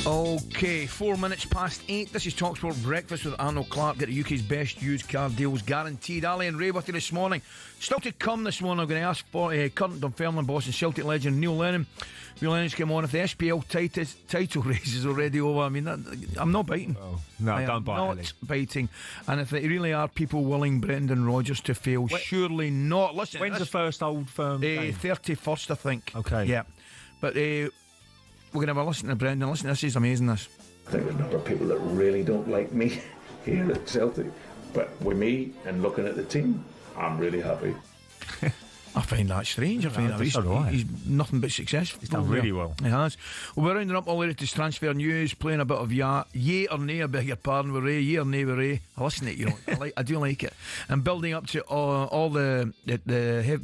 B: Okay, 4 minutes past 8. This is talkSPORT Breakfast with Arnold Clark. Get the UK's best used car deals guaranteed. Ali and Ray with you this morning. Still to come this morning, I'm going to ask for current Dunfermline boss and Celtic legend Neil Lennon. Neil Lennon's come on. If the SPL title race is already over, I mean, I'm not biting.
C: Oh, no, don't bite.
B: Not biting. And if it really are people willing Brendan Rodgers to fail, surely not. Listen,
C: when's the first Old Firm game?
B: 31st, I think.
C: Okay.
B: Yeah. But we're going to have a listen to Brendan. Listen, this is amazing, this.
A: I think there's a number of people that really don't like me here at Celtic. But with me and looking at the team, I'm really happy.
B: I find that strange. I find that he's nothing but successful.
C: He's done really well.
B: He has. Well, we're rounding up all the latest transfer news, playing a bit of yay or nay, I beg your pardon, with Ray, yay or nay with Ray. I listen to it, you know. I do like it. And building up to all the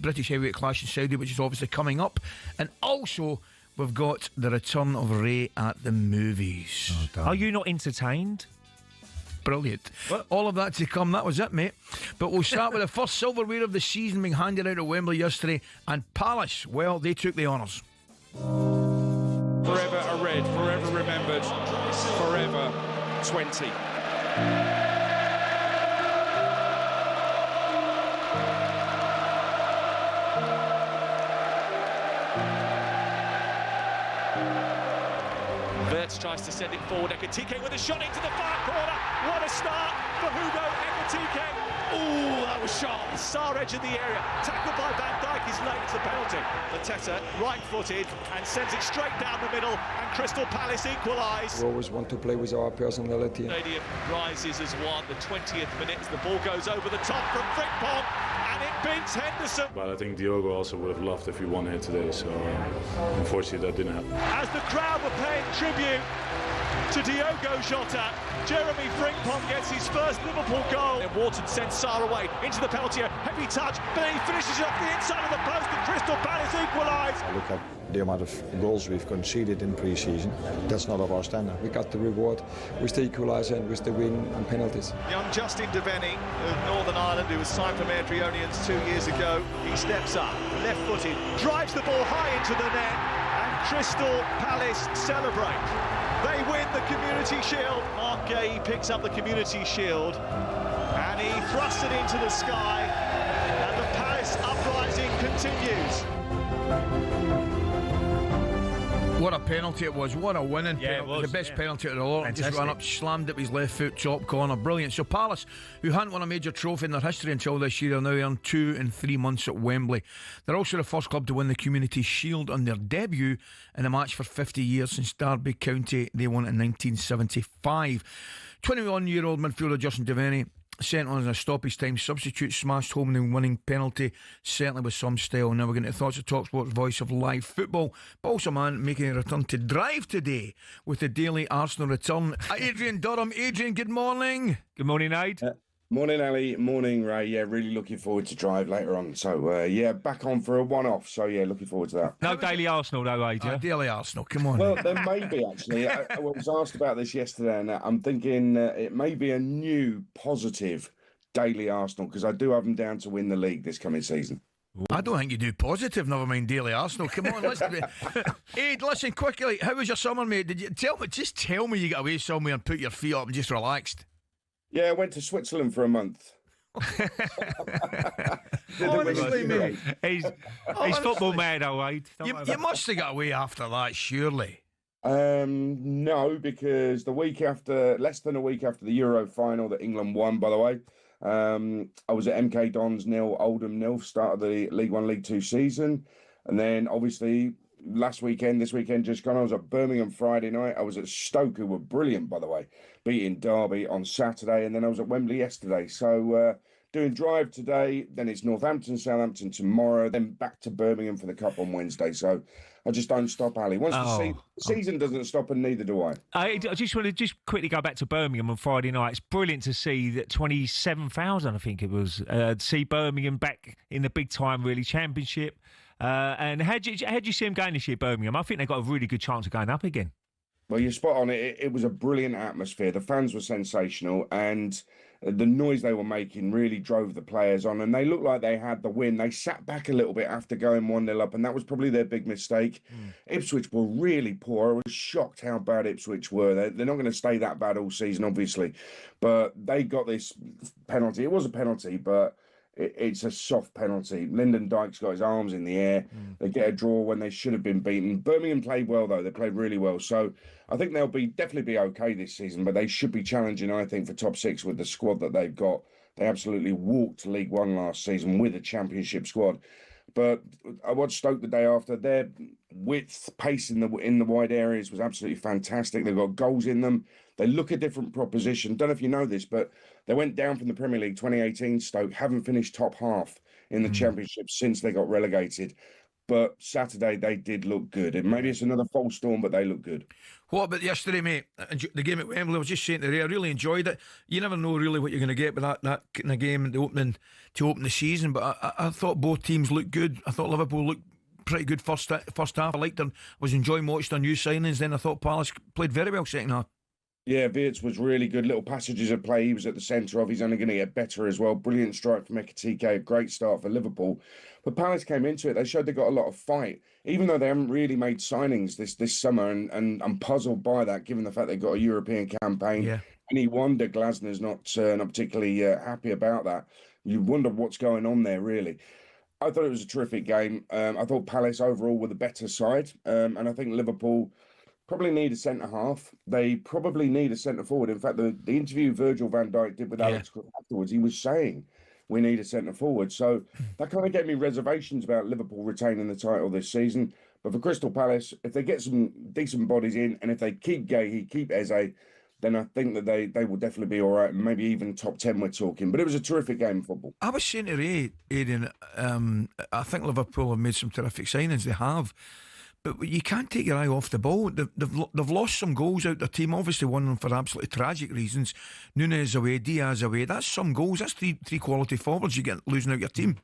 B: British heavyweight clash in Saudi, which is obviously coming up. And also, we've got the return of Ray at the movies.
C: Are you not entertained?
B: Brilliant. What? All of that to come. That was it, mate. But we'll start with the first silverware of the season being handed out at Wembley yesterday. And Palace, well, they took the honours.
Q: Forever a red, forever remembered, forever 20.
O: Palace tries to send it forward. Ekitike with a shot into the far corner. What a start for Hugo Ekitike. Oh, that was sharp. Far edge of the area. Tackled by Van Dijk is late. It's a penalty. Mateta right-footed and sends it straight down the middle. And Crystal Palace equalise.
K: We always want to play with our personality.
O: Stadium rises as one. The 20th minute. The ball goes over the top from Frimpong. And it beats Henderson.
L: But I think Diogo also would have loved if he won here today. So unfortunately that didn't happen.
O: As the crowd were paying tribute to Diogo Jota, Jeremy Frimpong gets his first Liverpool goal. And Wharton sends Sarr away into the penalty area. Heavy touch, but then he finishes it off the inside of the post and Crystal Palace equalise.
K: Look at the amount of goals we've conceded in pre-season. That's not of our standard. We got the reward with the equaliser and with the win and penalties.
O: Young Justin Devaney of Northern Ireland, who was signed from Adrionians 2 years ago. He steps up, left-footed, drives the ball high into the net, and Crystal Palace celebrate. They win the Community Shield. Mark Gay picks up the Community Shield and he thrusts it into the sky, and the Palace uprising continues.
B: What a penalty it was. What a winning penalty. It was, the best penalty of the lot. Fantastic. Just ran up, slammed it with his left foot, top corner. Brilliant. So Palace, who hadn't won a major trophy in their history until this year, are now earned 2 in 3 months at Wembley. They're also the first club to win the Community Shield on their debut in a match for 50 years since Derby County. They won it in 1975. 21-year-old midfielder Justin Devaney, sent on as a stoppage time substitute, smashed home the winning penalty, certainly with some style. Now we're going to thoughts of talkSPORT's voice of live football, but also man making a return to drive today with the daily Arsenal return. Adrian Durham. Adrian, good morning.
C: Good morning, Aid.
N: Morning, Ali. Morning, Ray. Yeah, really looking forward to drive later on. So, back on for a one-off. So, looking forward to that.
C: No daily Arsenal, though, Aid, yeah?
B: Daily Arsenal, come on.
N: Well, there may be, actually. I was asked about this yesterday, and I'm thinking it may be a new positive daily Arsenal, because I do have them down to win the league this coming season.
B: I don't think you do positive, never mind daily Arsenal. Come on, listen. Aid, listen quickly. How was your summer, mate? Did you tell me you got away somewhere and put your feet up and just relaxed?
N: Yeah, I went to Switzerland for a month.
B: Honestly, mate.
C: He's football mad, though, Aid.
B: You must have got away after that, surely.
N: No, because less than a week after the Euro final that England won, by the way, I was at MK Dons 0, Oldham 0, start of the League 1, League 2 season. And then, obviously, this weekend just gone, I was at Birmingham Friday night. I was at Stoke, who were brilliant, by the way, beating Derby on Saturday. And then I was at Wembley yesterday. So doing drive today, then it's Northampton, Southampton tomorrow, then back to Birmingham for the Cup on Wednesday. So I just don't stop, Ali. Once the season doesn't stop, and neither do I.
C: I just want to quickly go back to Birmingham on Friday night. It's brilliant to see that 27,000, I think it was, see Birmingham back in the big time, really, Championship. And how do you see them going this year, Birmingham? I think they've got a really good chance of going up again.
N: Well, you're spot on. It was a brilliant atmosphere. The fans were sensational, and the noise they were making really drove the players on, and they looked like they had the win. They sat back a little bit after going 1-0 up, and that was probably their big mistake. Ipswich were really poor. I was shocked how bad Ipswich were. They're not going to stay that bad all season, obviously, but they got this penalty. It was a penalty, but it's a soft penalty. Lyndon Dykes got his arms in the air. They get a draw when they should have been beaten. Birmingham played well, though. They played really well. So I think they'll definitely be okay this season, but they should be challenging, I think, for top 6 with the squad that they've got. They absolutely walked League 1 last season with a Championship squad. But I watched Stoke the day after. Their width, pace in the wide areas was absolutely fantastic. They've got goals in them. They look a different proposition. Don't know if you know this, but they went down from the Premier League 2018. Stoke haven't finished top half in the Championship since they got relegated. But Saturday they did look good. And maybe it's another false storm, but they look good.
B: What about yesterday, mate? The game at Wembley, I was just saying today, I really enjoyed it. You never know really what you're going to get with that kind of game to open the season. But I thought both teams looked good. I thought Liverpool looked pretty good first half. I liked them. I was enjoying watching their new signings. Then I thought Palace played very well second half.
N: Yeah, Wirtz was really good. Little passages of play he was at the centre of. He's only going to get better as well. Brilliant strike from Ekitike. A great start for Liverpool. But Palace came into it. They showed they got a lot of fight. Even though they haven't really made signings this summer. And I'm puzzled by that, given the fact they've got a European campaign. Yeah. Any wonder Glasner's not particularly happy about that. You wonder what's going on there, really. I thought it was a terrific game. I thought Palace overall were the better side. And I think Liverpool probably need a centre-half. They probably need a centre-forward. In fact, the interview Virgil van Dijk did with Alex Cook afterwards, he was saying we need a centre-forward. So that kind of gave me reservations about Liverpool retaining the title this season. But for Crystal Palace, if they get some decent bodies in, and if they keep Guehi, keep Eze, then I think that they will definitely be all right, and maybe even top 10 we're talking. But it was a terrific game of football.
B: I was saying to Ray, Aidan, I think Liverpool have made some terrific signings. They have. But you can't take your eye off the ball. They've lost some goals out their team. Obviously, one of them for absolutely tragic reasons. Núñez away, Diaz away. That's some goals. That's three quality forwards you get losing out your team.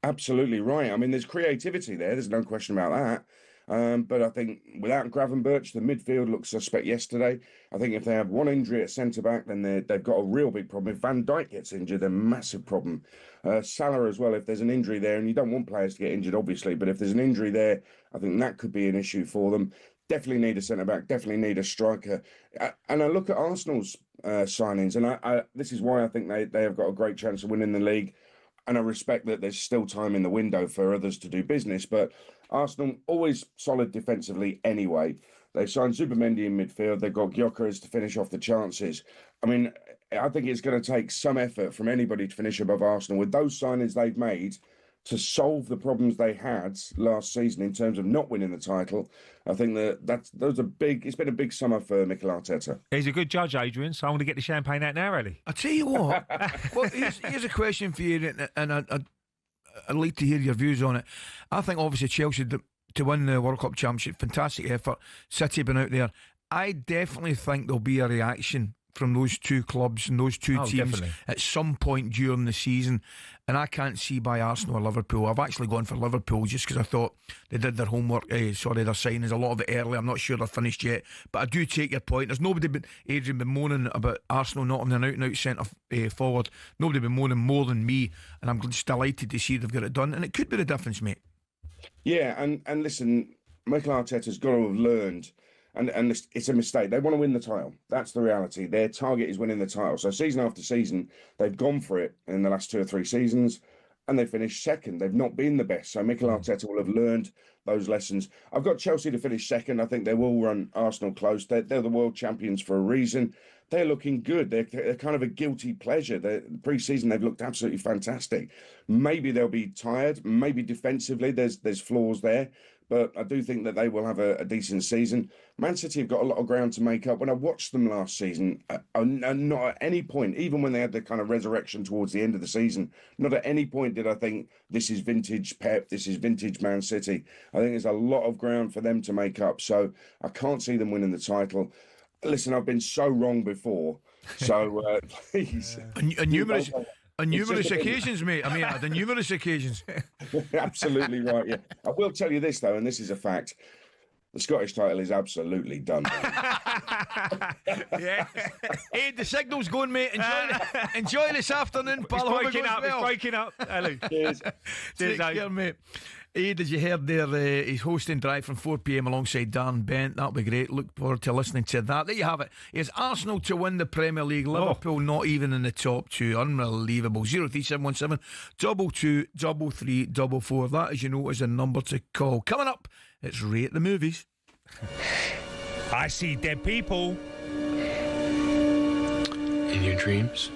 N: Absolutely right. I mean, there's creativity there. There's no question about that. But I think without Gravenberch, the midfield looked suspect yesterday. I think if they have one injury at centre-back, then they've got a real big problem. If Van Dijk gets injured, a massive problem. Salah as well, if there's an injury there, and you don't want players to get injured, obviously, but if there's an injury there, I think that could be an issue for them. Definitely need a centre-back, definitely need a striker. And I look at Arsenal's signings, and this is why I think they have got a great chance of winning the league. And I respect that there's still time in the window for others to do business, but Arsenal always solid defensively anyway. They've signed Zubimendi in midfield. They've got Gyökeres to finish off the chances. I mean, I think it's going to take some effort from anybody to finish above Arsenal. With those signings they've made to solve the problems they had last season in terms of not winning the title, I think those are big. It's been a big summer for Mikel Arteta.
C: He's a good judge, Adrian, so I want to get the champagne out now, really.
B: I tell you what, well, here's a question for you, and I'd like to hear your views on it. I think obviously Chelsea to win the World Cup Championship, fantastic effort. City been out there. I definitely think there'll be a reaction from those two clubs and those two teams definitely at some point during the season, and I can't see by Arsenal or Liverpool. I've actually gone for Liverpool just because I thought they did their homework. Their signings, a lot of it early. I'm not sure they're finished yet, but I do take your point. There's nobody been moaning about Arsenal not on an out-and-out centre forward. Nobody been moaning more than me, and I'm just delighted to see they've got it done, and it could be the difference, mate.
N: Yeah, and listen, Mikel Arteta's got to have learned. And it's a mistake. They want to win the title. That's the reality. Their target is winning the title. So season after season, they've gone for it in the last 2 or 3 seasons, and they finished second. They've not been the best. So Mikel Arteta will have learned those lessons. I've got Chelsea to finish second. I think they will run Arsenal close. They're the world champions for a reason. They're looking good. They're kind of a guilty pleasure. Pre-season, they've looked absolutely fantastic. Maybe they'll be tired. Maybe defensively, there's flaws there. But I do think that they will have a decent season. Man City have got a lot of ground to make up. When I watched them last season, not at any point, even when they had the kind of resurrection towards the end of the season, not at any point did I think this is vintage Pep, this is vintage Man City. I think there's a lot of ground for them to make up. So I can't see them winning the title. Listen, I've been so wrong before. So please.
B: On numerous occasions, mate. I mean, on numerous occasions.
N: Absolutely right, yeah. I will tell you this, though, and this is a fact. The Scottish title is absolutely done.
B: Yeah. Hey, the signal's going, mate. Enjoy this afternoon, pal.
C: It's breaking up. Hello.
N: Cheers.
B: Take care, mate. Hey, did you hear there? He's hosting Drive from 4 p.m. alongside Dan Bent. That'll be great. Look forward to listening to that. There you have it. Here's Arsenal to win the Premier League. Liverpool not even in the top 2. Unbelievable. 03717 22 33 44. That, as you know, is a number to call. Coming up, it's Rate the Movies.
C: I see dead people
S: in your dreams.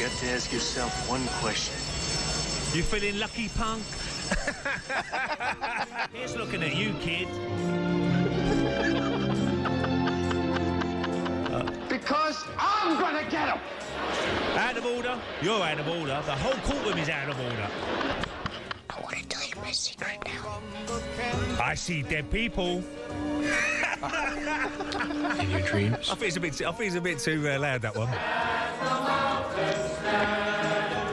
U: You have to ask yourself one question.
C: You feeling lucky, punk? Here's looking at you, kid.
U: Because I'm gonna get him!
C: Out of order. You're out of order. The whole courtroom is out of order.
U: I want to tell you my secret now.
C: I see dead people.
U: In your dreams?
C: I think it's a bit too loud, that one.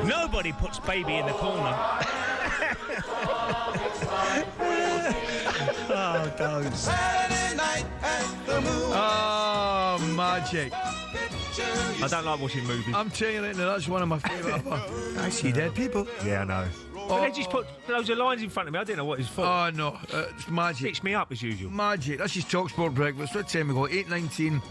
C: Nobody puts baby in the corner. Oh, don't.
U: Saturday night at the moon.
B: Oh, magic.
C: I don't like watching movies.
B: I'm telling you right now, that's one of my favourite ever. I see dead people.
C: Yeah, I know. But they just put loads of lines in front of me. I didn't know what it's for.
B: Oh, no. It's magic.
C: Picks me up, as usual.
B: Magic. This is talkSPORT Breakfast. What time we got? 8:19.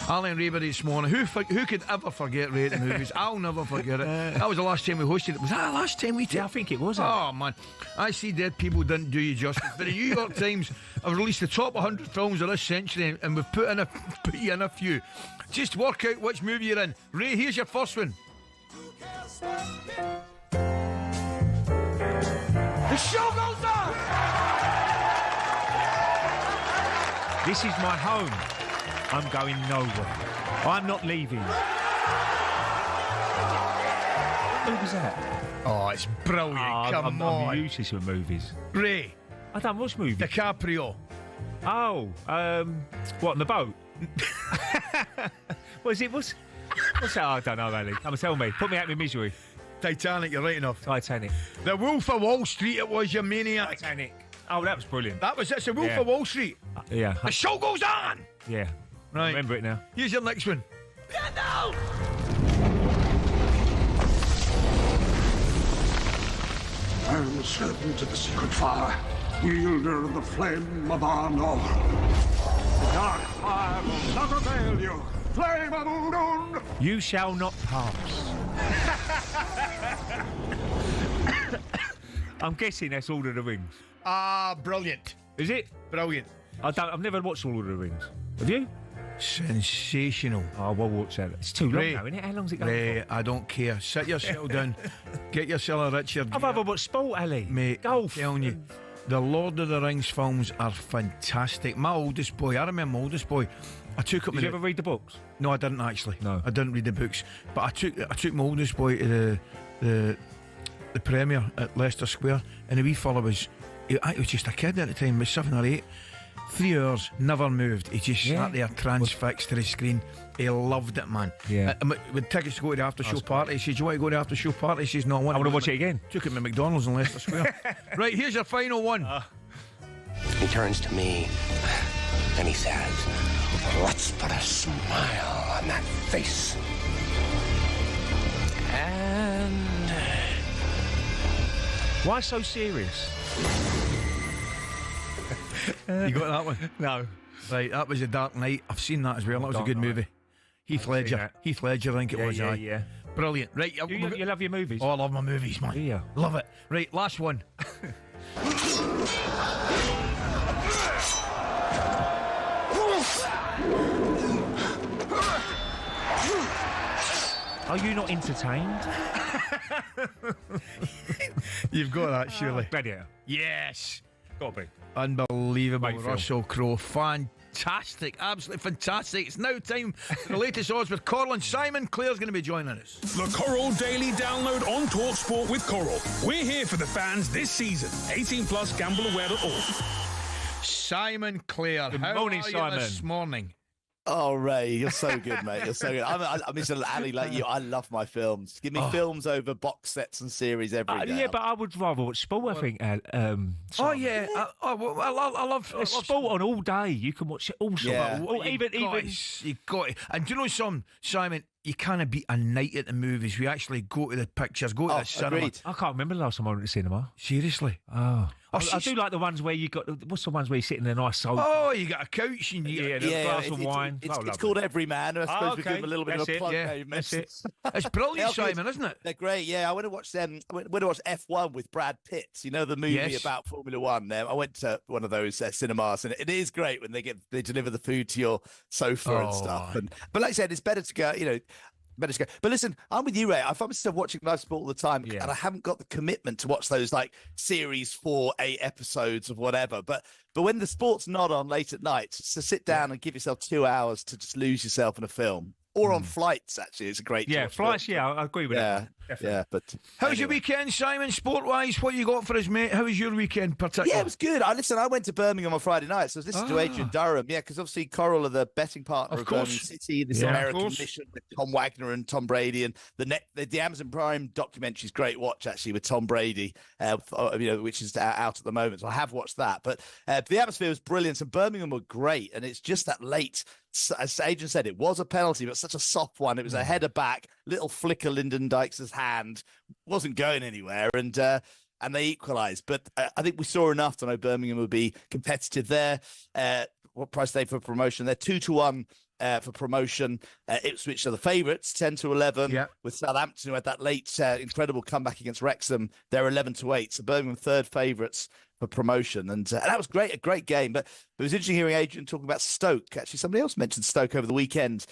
B: Alan Raybury this morning. Who could ever forget rating movies? I'll never forget it. That was the last time we hosted it. Was that the last time we did?
C: Yeah, I think it was.
B: Oh, man. I see dead people didn't do you justice. But the New York Times have released the top 100 films of this century, and we've put you in a few. Just work out which movie you're in. Ray, here's your first one.
U: The show goes on!
C: This is my home. I'm going nowhere. I'm not leaving. Who was that?
B: Oh, it's brilliant. Come on.
C: I'm useless with movies.
B: Ray.
C: I don't watch movies.
B: DiCaprio.
C: Oh, what, on the boat? What is it? What's that? I don't know, Ali. Come on, tell me. Put me out of my misery.
B: Titanic, you're right enough.
C: Titanic.
B: The Wolf of Wall Street, it was, you maniac.
C: Titanic. Oh, that was brilliant.
B: That was it. It's the Wolf of Wall Street.
C: Yeah.
B: The show goes on.
C: Yeah.
B: Right.
C: I remember it now.
B: Here's your next one.
U: Get down!
S: I am the servant of the secret fire, wielder of the flame of Arnor. The dark fire will not avail you. Flame of Udun!
C: You shall not pass. I'm guessing that's Lord of the Rings.
B: Ah, brilliant.
C: Is it?
B: Brilliant.
C: I've never watched Lord of the Rings. Have you?
B: Sensational.
C: Oh, we'll watch that. It's too long now, isn't it? How long's it going for?
B: I don't care. Sit yourself down. Get yourself a Richard.
C: I've ever watched sport, Ali.
B: Mate,
C: golf.
B: I'm telling you, the Lord of the Rings films are fantastic. My oldest boy, I remember my oldest boy, I took him.
C: Did you ever read the books?
B: No, I didn't actually.
C: No,
B: I didn't read the books. But I took my oldest boy to the premiere at Leicester Square, and the wee fella was just a kid at the time, was 7 or 8. 3 hours, never moved. He just sat there transfixed to the screen. He loved it, man.
C: Yeah.
B: With tickets to go to the after-show party, he said, "Do you want to go to the after-show party?" He says, "No, I want
C: to watch it again."
B: Took him to McDonald's in Leicester Square. Right, here's your final one.
U: He turns to me and he says, "Let's put a smile on that face." And
C: why so serious?
B: You got that one?
C: No.
B: Right, that was The Dark Knight. I've seen that as well. That was a good movie. Heath Ledger, I think it was.
C: Yeah.
B: Brilliant. Right,
C: you love your movies?
B: Oh, I love my movies, man.
C: Yeah.
B: Love it. Right, last one.
C: Are you not entertained?
B: You've got that, surely.
C: Gladiator.
B: Yes.
C: Got to be.
B: Unbelievable.
C: Great film.
B: Russell Crowe. Fantastic. Absolutely fantastic. It's now time for the latest odds with Coral. Simon Clare's going to be joining us.
Q: The Coral Daily Download on talkSPORT with Coral. We're here for the fans this season. 18 plus, gambleaware.org.
B: Simon Clare.
C: Good
B: how
C: morning,
B: are
C: Simon.
B: You this morning?
T: Oh, Ray, you're so good, mate. You're so good. I'm Mr. Ali like you. I love my films. Give me films over box sets and series every day.
C: Yeah, but I would rather watch sport, I think.
B: Oh, yeah. I love
C: sport on all day. You can watch it all summer.
B: Yeah. You got it. And do you know something, Simon? You can't beat a night at the movies. We actually go to the pictures, go to the cinema.
T: Agreed.
C: I can't remember the last time I went to the cinema.
B: Seriously?
C: Oh. I do like the ones where you got. What's the ones where you sit in a nice sofa?
B: Oh, you got a couch and you
C: get a glass of wine.
T: It's called Every Man. I suppose we give them a little bit of a plug.
B: That's it. It's brilliant, Simon, isn't it?
T: They're great. Yeah, I went to watch them. I went to watch F1 with Brad Pitt. You know the movie about Formula One. I went to one of those cinemas, and it is great when they deliver the food to your sofa and stuff. But like I said, it's better to go. Managed to go. But listen, I'm with you, Ray. I find myself watching live sport all the time, and I haven't got the commitment to watch those like series 4, 8 episodes of whatever. But when the sport's not on late at night, to sit down and give yourself 2 hours to just lose yourself in a film. Or on flights, actually, it's a great.
C: Yeah, flights. Yeah, I agree with that.
T: Yeah, but
B: how's your weekend, Simon? Sport-wise, what you got for us, mate? How was your weekend, particularly?
T: Yeah, it was good. I went to Birmingham on Friday night, so I was listening to Adrian Durham. Yeah, because obviously Coral are the betting partner of Birmingham City, this American mission with Tom Wagner and Tom Brady, and the Amazon Prime documentary is great watch actually with Tom Brady, which is out at the moment. So I have watched that, but the atmosphere was brilliant, and Birmingham were great, and it's just that late. As Adrian said, it was a penalty, but such a soft one. It was a header back, little flicker Lyndon Dykes' hand, wasn't going anywhere, and they equalised. But I think we saw enough to know Birmingham would be competitive there. What price they for promotion? They're 2-1 for promotion. Ipswich are the favourites, 10-11. With Southampton, who had that late incredible comeback against Wrexham, they're 11-8. So Birmingham third favourites for promotion, and that was great, a great game. But it was interesting hearing Adrian talking about Stoke. Actually, somebody else mentioned Stoke over the weekend,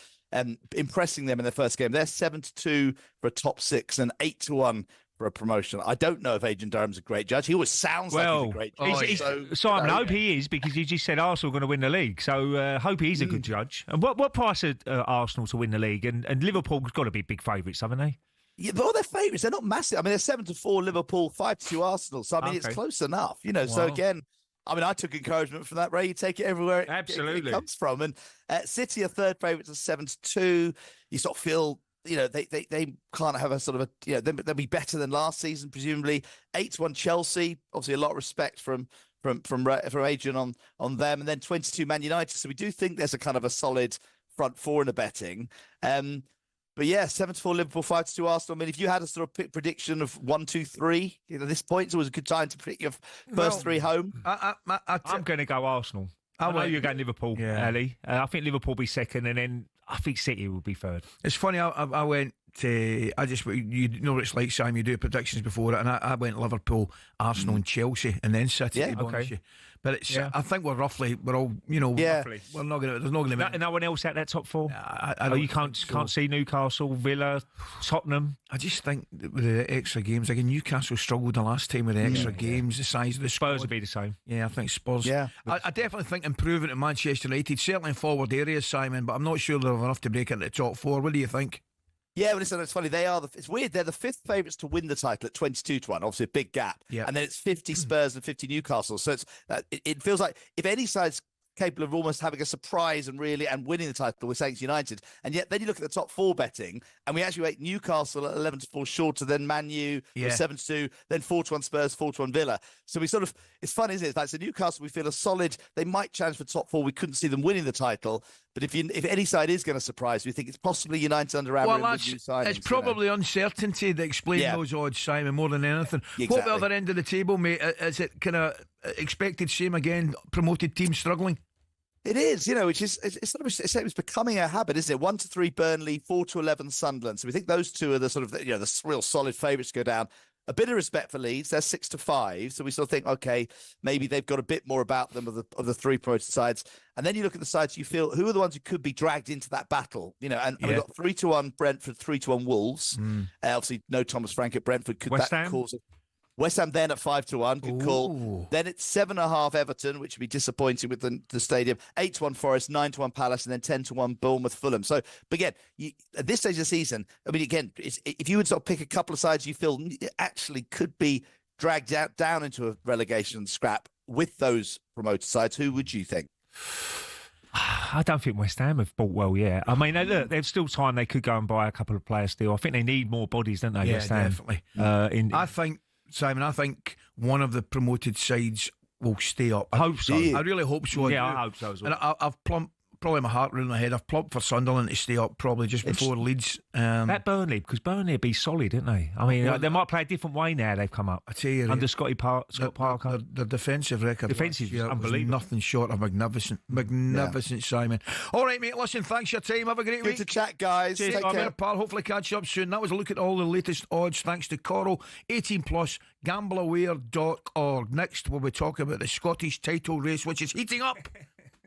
T: impressing them in their first game. They're 7-2 for a top 6 and 8-1 for a promotion. I don't know if Adrian Durham's a great judge. He always sounds like he's a great judge.
C: Simon, I hope he is, because you just said Arsenal are going to win the league. So hope he's a good judge. And what price are Arsenal to win the league? And Liverpool's got to be big favourites, haven't they?
T: Yeah, but all their favourites, they're not massive. I mean, they're 7-4 Liverpool, 5-2 Arsenal. So, I mean, it's close enough, So, again, I mean, I took encouragement from that, Ray. You take it everywhere it comes from. And City are third favourites at 7-2. You sort of feel, they can't have a sort of they'll be better than last season, presumably. 8-1 Chelsea, obviously a lot of respect from Adrian on them. And then 22 Man United. So we do think there's a kind of a solid front four in the betting. But yeah, 7-4 Liverpool, 5-2 Arsenal. I mean, if you had a sort of prediction of 1, 2, 3, at this point, it's always a good time to pick your first three home.
C: I'm going to go Arsenal. I know you're going Liverpool, Ali. I think Liverpool will be second, and then I think City will be third.
B: It's funny, I went to, you know what it's like, Sam, you do predictions before it, and I went Liverpool, Arsenal and Chelsea, and then City, to be honest. But it's, I think we're all, roughly. We're not going to, there's not going to be.
C: No one else out that top four? You can't see Newcastle, Villa, Tottenham.
B: I just think with the extra games, again, Newcastle struggled the last time with the extra games, the size of the squad.
C: Spurs will be the same.
B: Yeah, I think Spurs. Yeah. I definitely think improving at Manchester United, certainly in forward areas, Simon, but I'm not sure they're enough to break into the top four. What do you think?
T: Yeah, well, listen, it's funny. It's weird. They're the fifth favourites to win the title at 22-1. Obviously, a big gap. Yeah. And then it's 50 Spurs and 50 Newcastle. So it feels like if any side's capable of almost having a surprise and winning the title, we're saying it's United. And yet then you look at the top four betting, and we actually rate Newcastle at 11-4 shorter than Man U, 7-2, then 4-1 Spurs, 4-1 Villa. So we sort of, it's fun, isn't it? It's like, so Newcastle, we feel a solid, they might challenge for top four. We couldn't see them winning the title. But if any side is going to surprise, we think it's possibly United under Amorim.
B: Well, it's probably uncertainty that explains those odds, Simon, more than anything. Exactly. What about the other end of the table, mate? Is it kind of expected same again, promoted teams struggling?
T: It is, which is it's becoming a habit, isn't it? 1-3 Burnley, 4-11 Sunderland. So we think those two are the sort of the real solid favourites to go down. A bit of respect for Leeds, they're 6-5. So we sort of think, okay, maybe they've got a bit more about them of the three promoted sides. And then you look at the sides, you feel who are the ones who could be dragged into that battle? And we've got 3-1 Brentford, 3-1 Wolves. Obviously, no Thomas Frank at Brentford. Could
C: West
T: that
C: Ham?
T: Cause West Ham then at 5-1, good call. Then it's 7.5 Everton, which would be disappointing with the stadium. 8-1 Forest, 9-1 Palace, and then 10-1 Bournemouth, Fulham. So, but again, at this stage of the season, I mean, again, if you would sort of pick a couple of sides you feel actually could be dragged down into a relegation scrap with those promoted sides, who would you think?
C: I don't think West Ham have bought well yet. I mean, look, there's still time they could go and buy a couple of players still. I think they need more bodies, don't they, West Ham?
B: Definitely. I think, Simon, one of the promoted sides will stay up.
C: I hope so.
B: I really hope so.
C: Yeah, I hope so as well.
B: And I've plumped, probably my heart around my head, I've plumped for Sunderland to stay up probably just before Leeds.
C: That Burnley, because Burnley would be solid, didn't they? I mean, they might play a different way now they've come up.
B: I tell you,
C: under Scott Parker.
B: The defensive record
C: is unbelievable.
B: Nothing short of magnificent, Simon. All right, mate, listen, thanks for your time. Have a great week.
T: Good to chat, guys.
B: Take care, pal. Hopefully catch you up soon. That was a look at all the latest odds thanks to Coral. 18+, gambleaware.org. Next, we'll be talking about the Scottish title race, which is heating up.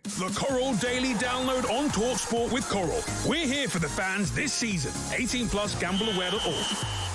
Q: The Coral Daily Download on talkSPORT with Coral. We're here for the fans this season. 18 plus gambleaware.org.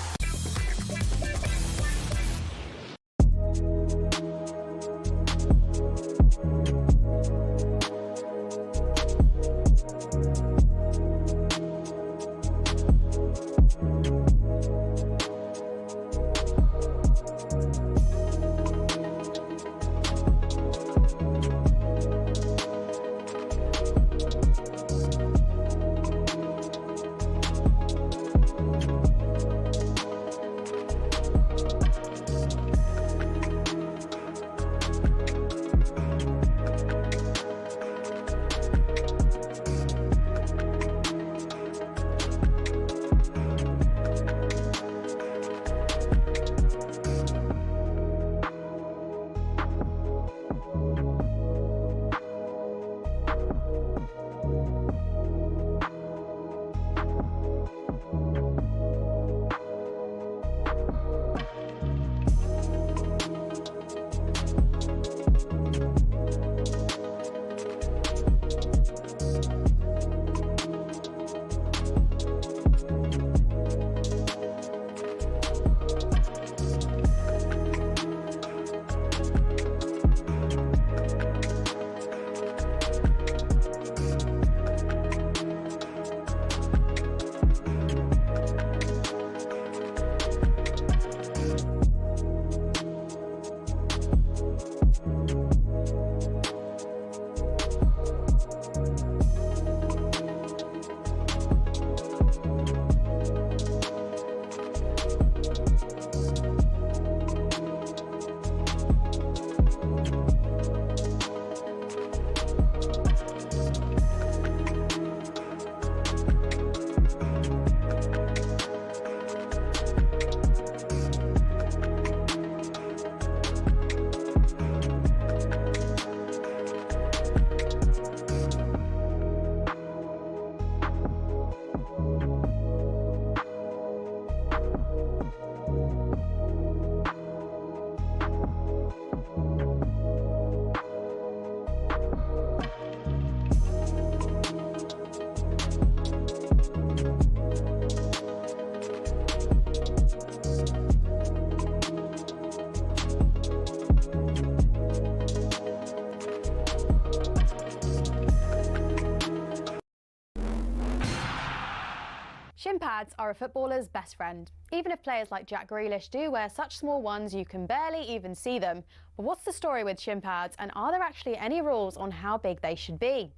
F: Shin pads are a footballer's best friend. Even if players like Jack Grealish do wear such small ones you can barely even see them. But what's the story with shin pads, and are there actually any rules on how big they should be?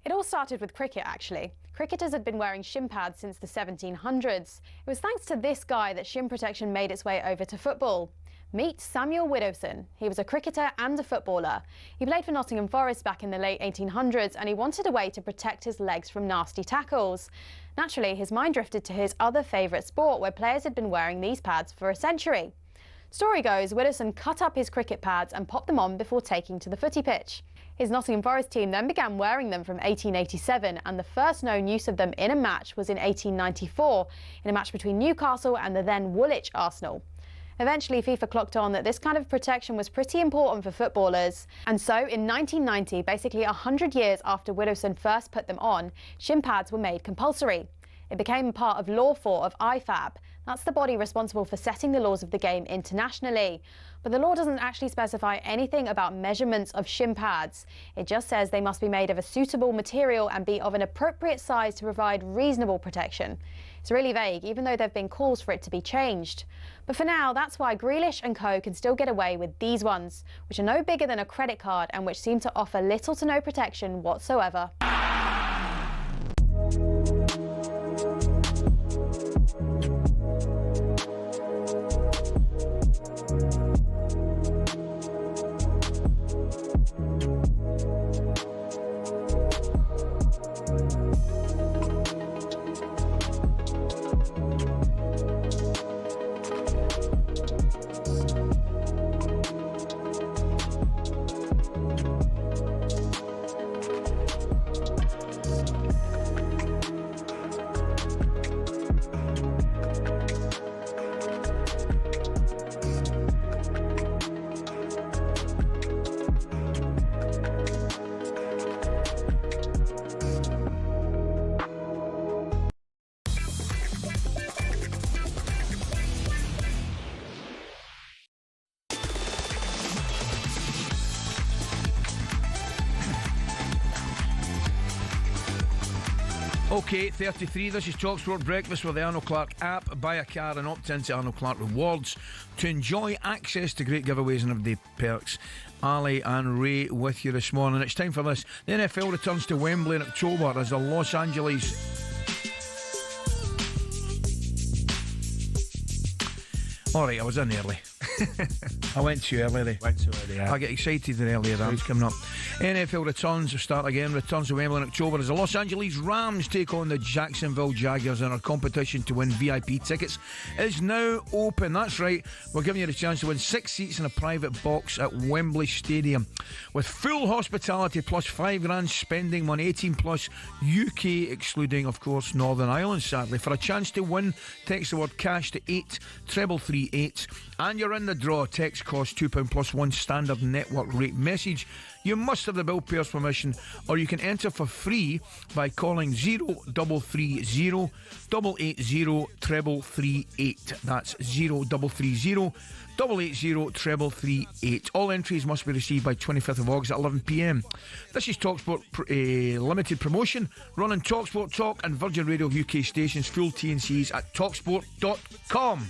F: It all started with cricket, actually. Cricketers had been wearing shin pads since the 1700s. It was thanks to this guy that shin protection made its way over to football. Meet Samuel Widdowson. He was a cricketer and a footballer. He played for Nottingham Forest back in the late 1800s, and he wanted a way to protect his legs from nasty tackles. Naturally, his mind drifted to his other favourite sport, where players had been wearing these pads for a century. Story goes, Widdowson cut up his cricket pads and popped them on before taking to the footy pitch. His Nottingham Forest team then began wearing them from 1887, and the first known use of them in a match was in 1894, in a match between Newcastle and the then Woolwich Arsenal. Eventually, FIFA clocked on that this kind of protection was pretty important for footballers. And so, in 1990, basically 100 years after Widdowson first put them on, shin pads were made compulsory. It became part of Law 4 of IFAB. That's the body responsible for setting the laws of the game internationally. But the law doesn't actually specify anything about measurements of shin pads. It just says they must be made of a suitable material and be of an appropriate size to provide reasonable protection. It's really vague, even though there have been calls for it to be changed. But for now, that's why Grealish and co can still get away with these ones, which are no bigger than a credit card and which seem to offer little to no protection whatsoever.
B: Okay, 33, this is talkSPORT Breakfast with the Arnold Clark app. Buy a car and opt into Arnold Clark Rewards to enjoy access to great giveaways and everyday perks. Ali and Ray with you this morning. It's time for this. The NFL returns to Wembley in October as the Los Angeles... Alright, I was in early. I went too early.
C: Yeah.
B: I get excited in earlier rounds coming up. NFL returns to Wembley in October as the Los Angeles Rams take on the Jacksonville Jaguars, and our competition to win VIP tickets is now open. That's right, we're giving you the chance to win 6 seats in a private box at Wembley Stadium with full hospitality plus £5,000 spending money, 18 plus UK, excluding of course Northern Ireland sadly. For a chance to win, text the word cash to 83338 and you're in the draw. Text costs £2 plus one standard network rate message. You must have the bill payer's permission, or you can enter for free by calling 0330 880 338. That's 0330 880 338. All entries must be received by 25th of August at 11 p.m. This is talkSPORT limited promotion, running talkSPORT Talk and Virgin Radio UK stations. Full T&Cs at talksport.com.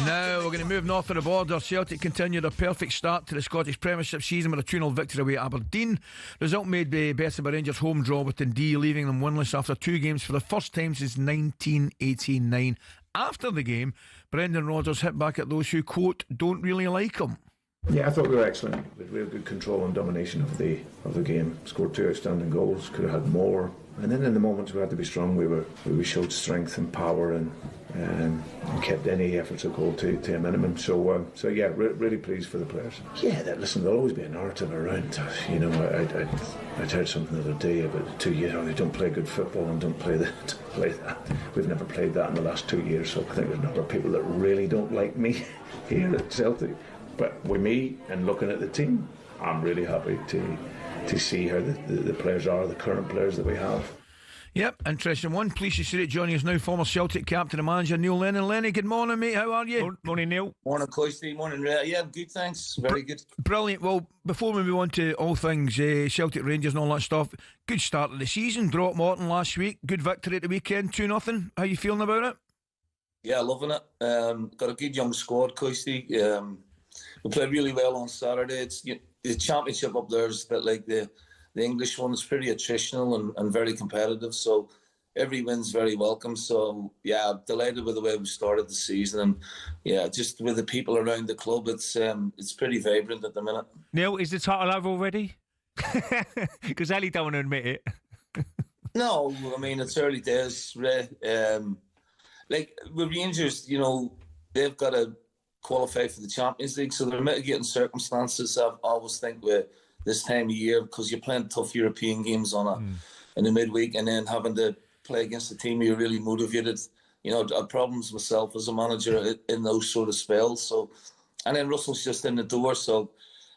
B: Now we're going to move north of the border. Celtic continued a perfect start to the Scottish Premiership season with a 2-0 victory away at Aberdeen. Result made better by Rangers' home draw with Dundee, leaving them winless after 2 games for the first time since 1989. After the game, Brendan Rodgers hit back at those who, quote, don't really like him.
A: Yeah, I thought we were excellent. We had real good control and domination of the game. Scored 2 outstanding goals. Could have had more. And then in the moments we had to be strong, we showed strength and power and kept any efforts of goal to a minimum. So yeah, really pleased for the players. Yeah, listen, there'll always be a narrative around. You know, I'd heard something the other day about 2 years. They don't play good football and don't play that. We've never played that in the last 2 years. So I think there's a number of people that really don't like me here at Celtic. But with me and looking at the team, I'm really happy to see how the players are, the current players that we have.
B: Yep, interesting one. Pleased to see that joining us now, former Celtic captain and manager Neil Lennon. Lenny, good morning, mate. How are you?
C: Morning, Neil.
M: Morning, Coisty. Morning, Ray. Yeah, I'm good, thanks. Very good.
B: Brilliant. Well, before we move on to all things Celtic, Rangers and all that stuff, good start of the season. Draw at Morton last week. Good victory at the weekend, 2-0. How you feeling about it?
M: Yeah, loving it. Got a good young squad, Coisty. We played really well on Saturday. It's the championship up there is a bit like the English one. It's pretty attritional and very competitive. So every win's very welcome. So yeah, I'm delighted with the way we started the season, and yeah, just with the people around the club, it's pretty vibrant at the minute.
C: Neil, is the title over already? Because Ali don't want to admit it.
M: No, I mean it's early days, Ray. Like with Rangers, you know, they've got to qualify for the Champions League, so they're mitigating circumstances. I always think with this time of year, because you're playing tough European games in the midweek, and then having to play against a team you're really motivated. You know, I had problems myself as a manager in those sort of spells. So, and then Russell's just in the door. So,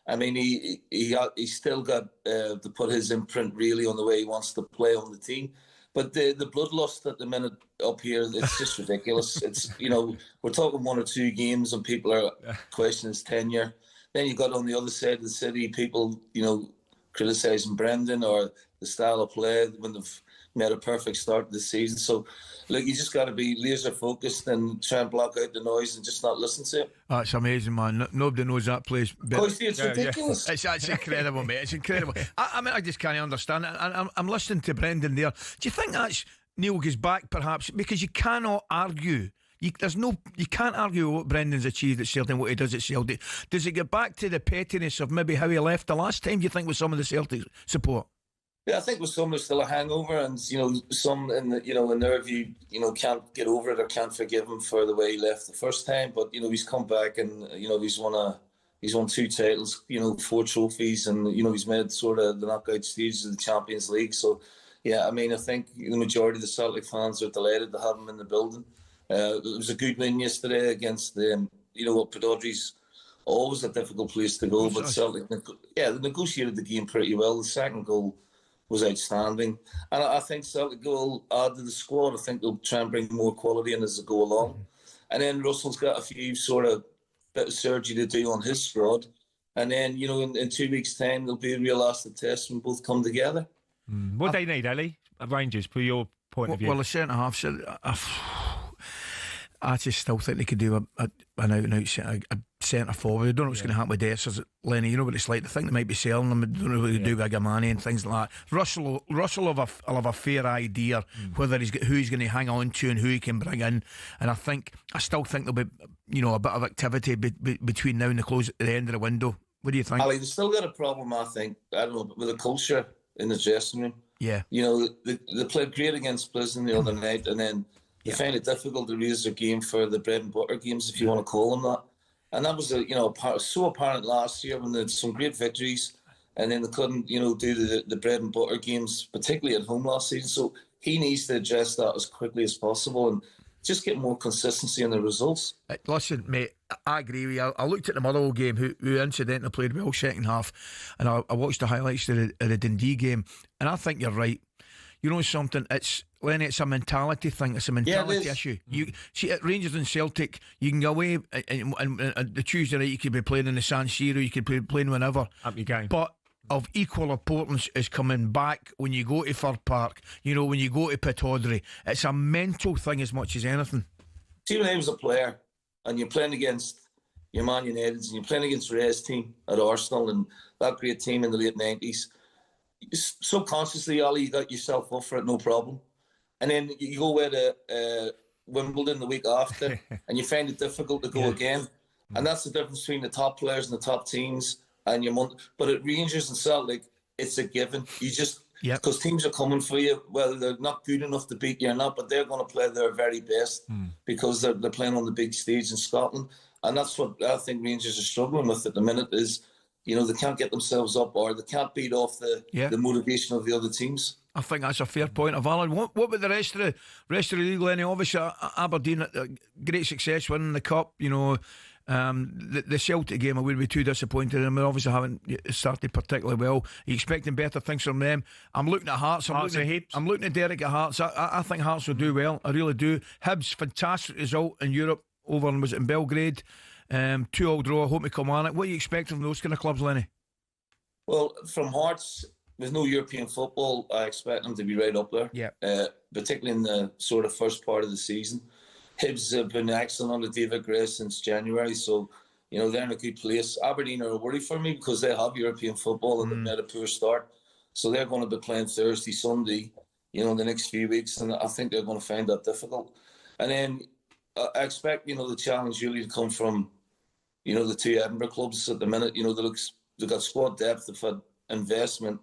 M: I mean, he still got to put his imprint really on the way he wants to play on the team. But the bloodlust at the minute up here, it's just ridiculous. It's, you know, we're talking 1 or 2 games and people are questioning his tenure. Then you got on the other side of the city, people, you know, criticising Brendan or the style of play when they've made a perfect start to the season. So, look, you just got to be laser focused and try and block out the noise and just not listen to it.
B: That's amazing, man. Nobody knows that place better.
M: It's ridiculous.
B: Yeah. It's incredible, mate. It's incredible. I mean, I just can't understand it. I'm listening to Brendan there. Do you think that's Neil goes back, perhaps, because you cannot argue? You can't argue what Brendan's achieved at Celtic and what he does at Celtic. Does it get back to the pettiness of maybe how he left the last time, do you think, with some of the Celtic support?
M: Yeah, I think with some there's still a hangover, and you know, some in their view, you know, can't get over it or can't forgive him for the way he left the first time. But you know, he's come back and you know he's won 2 titles, you know, 4 trophies, and you know he's made sort of the knockout stages of the Champions League. So yeah, I mean, I think the majority of the Celtic fans are delighted to have him in the building. It was a good win yesterday against you know, Podolski's always a difficult place to go, but Celtic, they negotiated the game pretty well. The second goal was outstanding, and I think Celtic will add to the squad. I think they'll try and bring more quality in as they go along. And then Russell's got a few sort of bit of surgery to do on his squad, And then, you know, in 2 weeks' time, there'll be a real acid test when both come together.
C: What do they need, Ellie? Rangers, for your point of view?
B: Well, the centre-half said... I just still think they could do an out-and-out centre forward. I don't know what's going to happen with Dessers, Lenny. You know what it's like. They think they might be selling them. They don't know what they do with Agamani and things like that. Russell will have a fair idea whether who he's going to hang on to and who he can bring in. And I still think there'll be, you know, a bit of activity between now and the end of the window. What do you think?
M: Ali, they've still got a problem, I think. I don't know, with the culture in the dressing room.
B: Yeah.
M: You know, they played great against Brisbane the other night, and then they find it difficult to raise their game for the bread and butter games, if you want to call them that. And that was, so apparent last year when they had some great victories, and then they couldn't, you know, do the bread and butter games, particularly at home last season. So he needs to address that as quickly as possible and just get more consistency in the results.
B: Listen, mate, I agree with you. I looked at the Motherwell game, who incidentally played well second half, and I watched the highlights of the Dundee game, and I think you're right. You know something? Lenny, it's a mentality thing. It's a mentality issue. You see, at Rangers and Celtic, you can go away and the Tuesday night you could be playing in the San Siro, you could be playing whenever.
C: Up your game.
B: But of equal importance is coming back when you go to Fir Park, you know, when you go to Pittodrie. It's a mental thing as much as anything.
M: See, when I was a player and you're playing against your Man United and you're playing against Ray's team at Arsenal and that great team in the late 90s, subconsciously, Ali, you got yourself up for it, no problem. And then you go away to Wimbledon the week after and you find it difficult to go again. And that's the difference between the top players and the top teams and your but at Rangers and Celtic, it's a given. You just, because teams are coming for you, whether they're not good enough to beat you or not, but they're going to play their very best because they're playing on the big stage in Scotland. And that's what I think Rangers are struggling with at the minute is, you know, they can't get themselves up or they can't beat off the motivation of the other teams.
B: I think that's a fair point of Alan. What about the rest of the league, Lenny? Obviously, Aberdeen, great success winning the cup. You know, the Celtic game, I would be too disappointed, and we obviously haven't started particularly well. Are you expecting better things from them? I'm looking at Hearts. I'm looking at Derek at Hearts. I think Hearts will do well. I really do. Hibs, fantastic result in Europe over in Belgrade. 2-2 draw. I hope we come on it. What are you expecting from those kind of clubs, Lenny?
M: Well, from Hearts, with no European football, I expect them to be right up there.
B: Yeah.
M: Particularly in the sort of first part of the season. Hibs have been excellent under David Gray since January, so you know they're in a good place. Aberdeen are a worry for me because they have European football and they've made a poor start, so they're going to be playing Thursday, Sunday, you know, in the next few weeks, and I think they're going to find that difficult. And then I expect, you know, the challenge really to come from, you know, the two Edinburgh clubs at the minute. You know, they've got squad depth, they've had investment,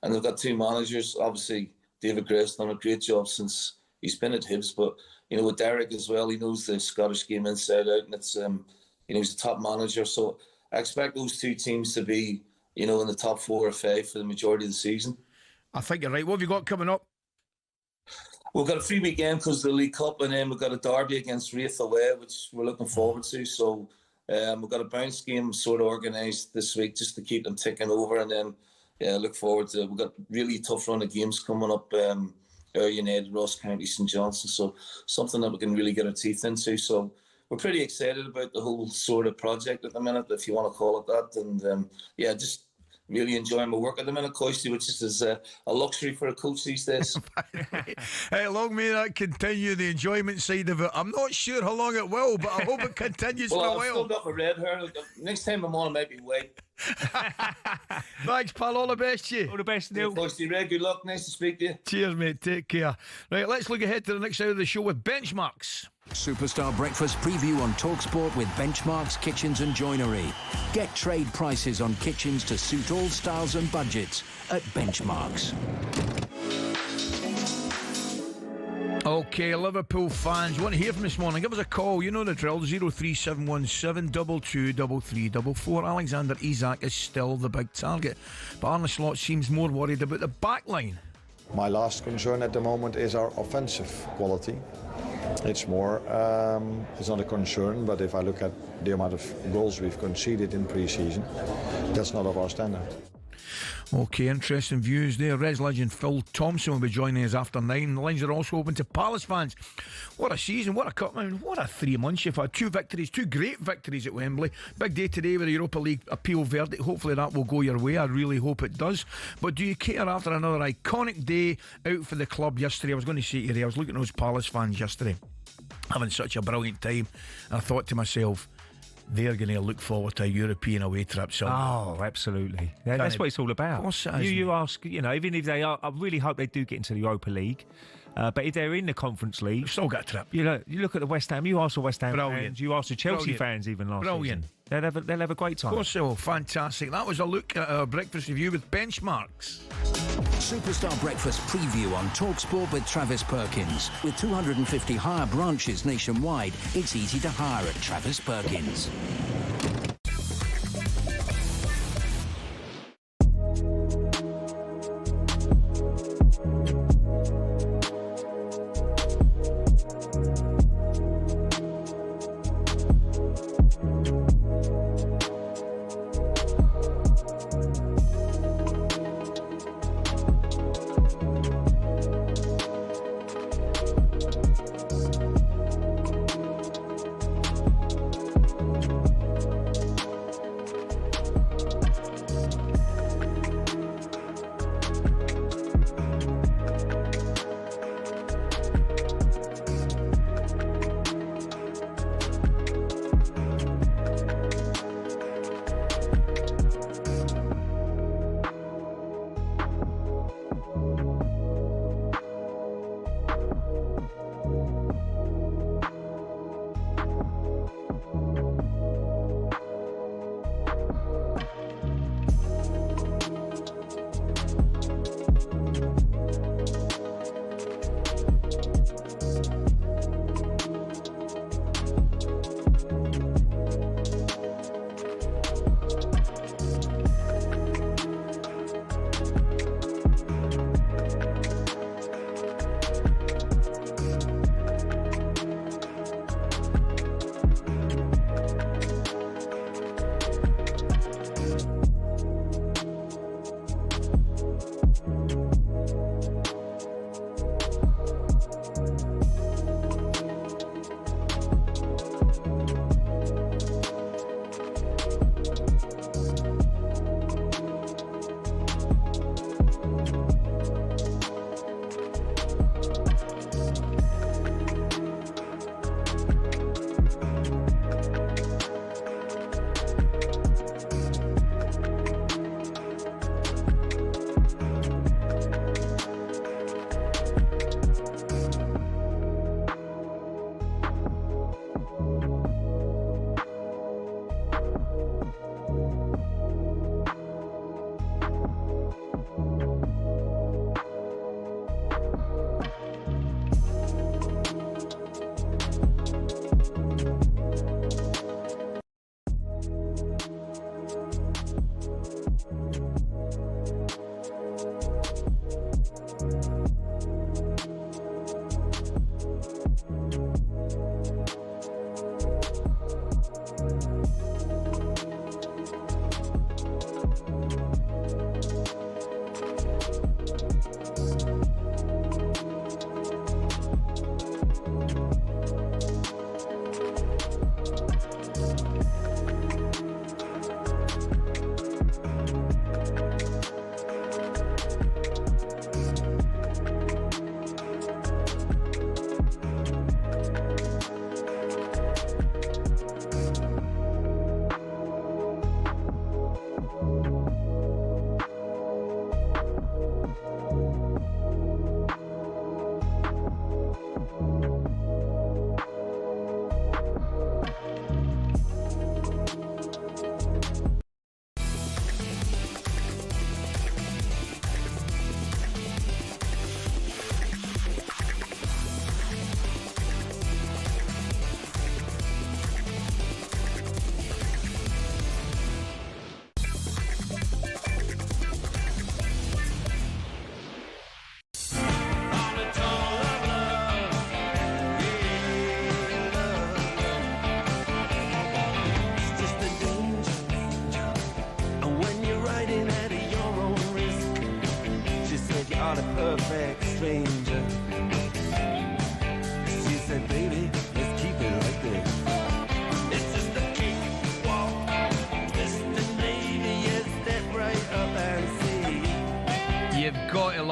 M: and they've got two managers. Obviously, David Gray's done a great job since he's been at Hibs, but you know, with Derek as well, he knows the Scottish game inside out, and it's you know, he's a top manager. So I expect those two teams to be, you know, in the top 4 or 5 for the majority of the season.
B: I think you're right. What have you got coming up?
M: We've got a free weekend because of the League Cup, and then we've got a derby against Wraith away, which we're looking forward to. So we've got a bounce game sort of organised this week just to keep them ticking over, and then look forward to. We've got really tough run of games coming up. United, Ross County, St Johnstone, so something that we can really get our teeth into. So we're pretty excited about the whole sort of project at the minute, if you want to call it that. And just really enjoying my work at the minute, Coisty, which is a luxury for a coach these days.
B: Hey, long may that continue, the enjoyment side of it. I'm not sure how long it will, but I hope it continues for a while.
M: I've still got my red hair. Next time I'm on, it might be white.
B: Thanks, pal. All the best to you.
C: All the best, Neil.
M: Coisty, Red, good luck. Nice to speak to you.
B: Cheers, mate. Take care. Right, let's look ahead to the next hour of the show with Benchmarks.
G: Superstar Breakfast preview on talkSPORT with Benchmarks Kitchens and Joinery. Get trade prices on kitchens to suit all styles and budgets at Benchmarks.
B: Okay, Liverpool fans, you want to hear from this morning? Give us a call. You know the drill. 03717 223344. Alexander Isak is still the big target, but Arne Slot seems more worried about the back line.
K: My last concern at the moment is our offensive quality. It's more, it's not a concern, but if I look at the amount of goals we've conceded in pre-season, that's not of our standard.
B: Okay, interesting views there. Res legend Phil Thompson will be joining us after 9. The lines are also open to Palace fans. What a season, what a cup, I mean, what a 3 months you've had. 2 victories, 2 great victories at Wembley. Big day today with the Europa League appeal verdict. Hopefully that will go your way. I really hope it does. But do you care after another iconic day out for the club yesterday? I was going to say to you, I was looking at those Palace fans yesterday, having such a brilliant time, and I thought to myself, they're going to look forward to a European away trip somewhere.
C: Oh, absolutely. That's what it's all about.
B: Of course it is,
C: you ask, even if they are, I really hope they do get into the Europa League. But if they're in the Conference League,
B: still got a trip.
C: You look at the West Ham. You ask the West Ham
B: Brilliant.
C: fans. You ask the Chelsea fans even last
B: Brilliant.
C: season. They'll have a great time.
B: Of course they will. Fantastic. That was a look at our breakfast review with benchmarks.
G: Superstar Breakfast preview on talkSPORT with Travis Perkins. With 250 hire branches nationwide, it's easy to hire at Travis Perkins.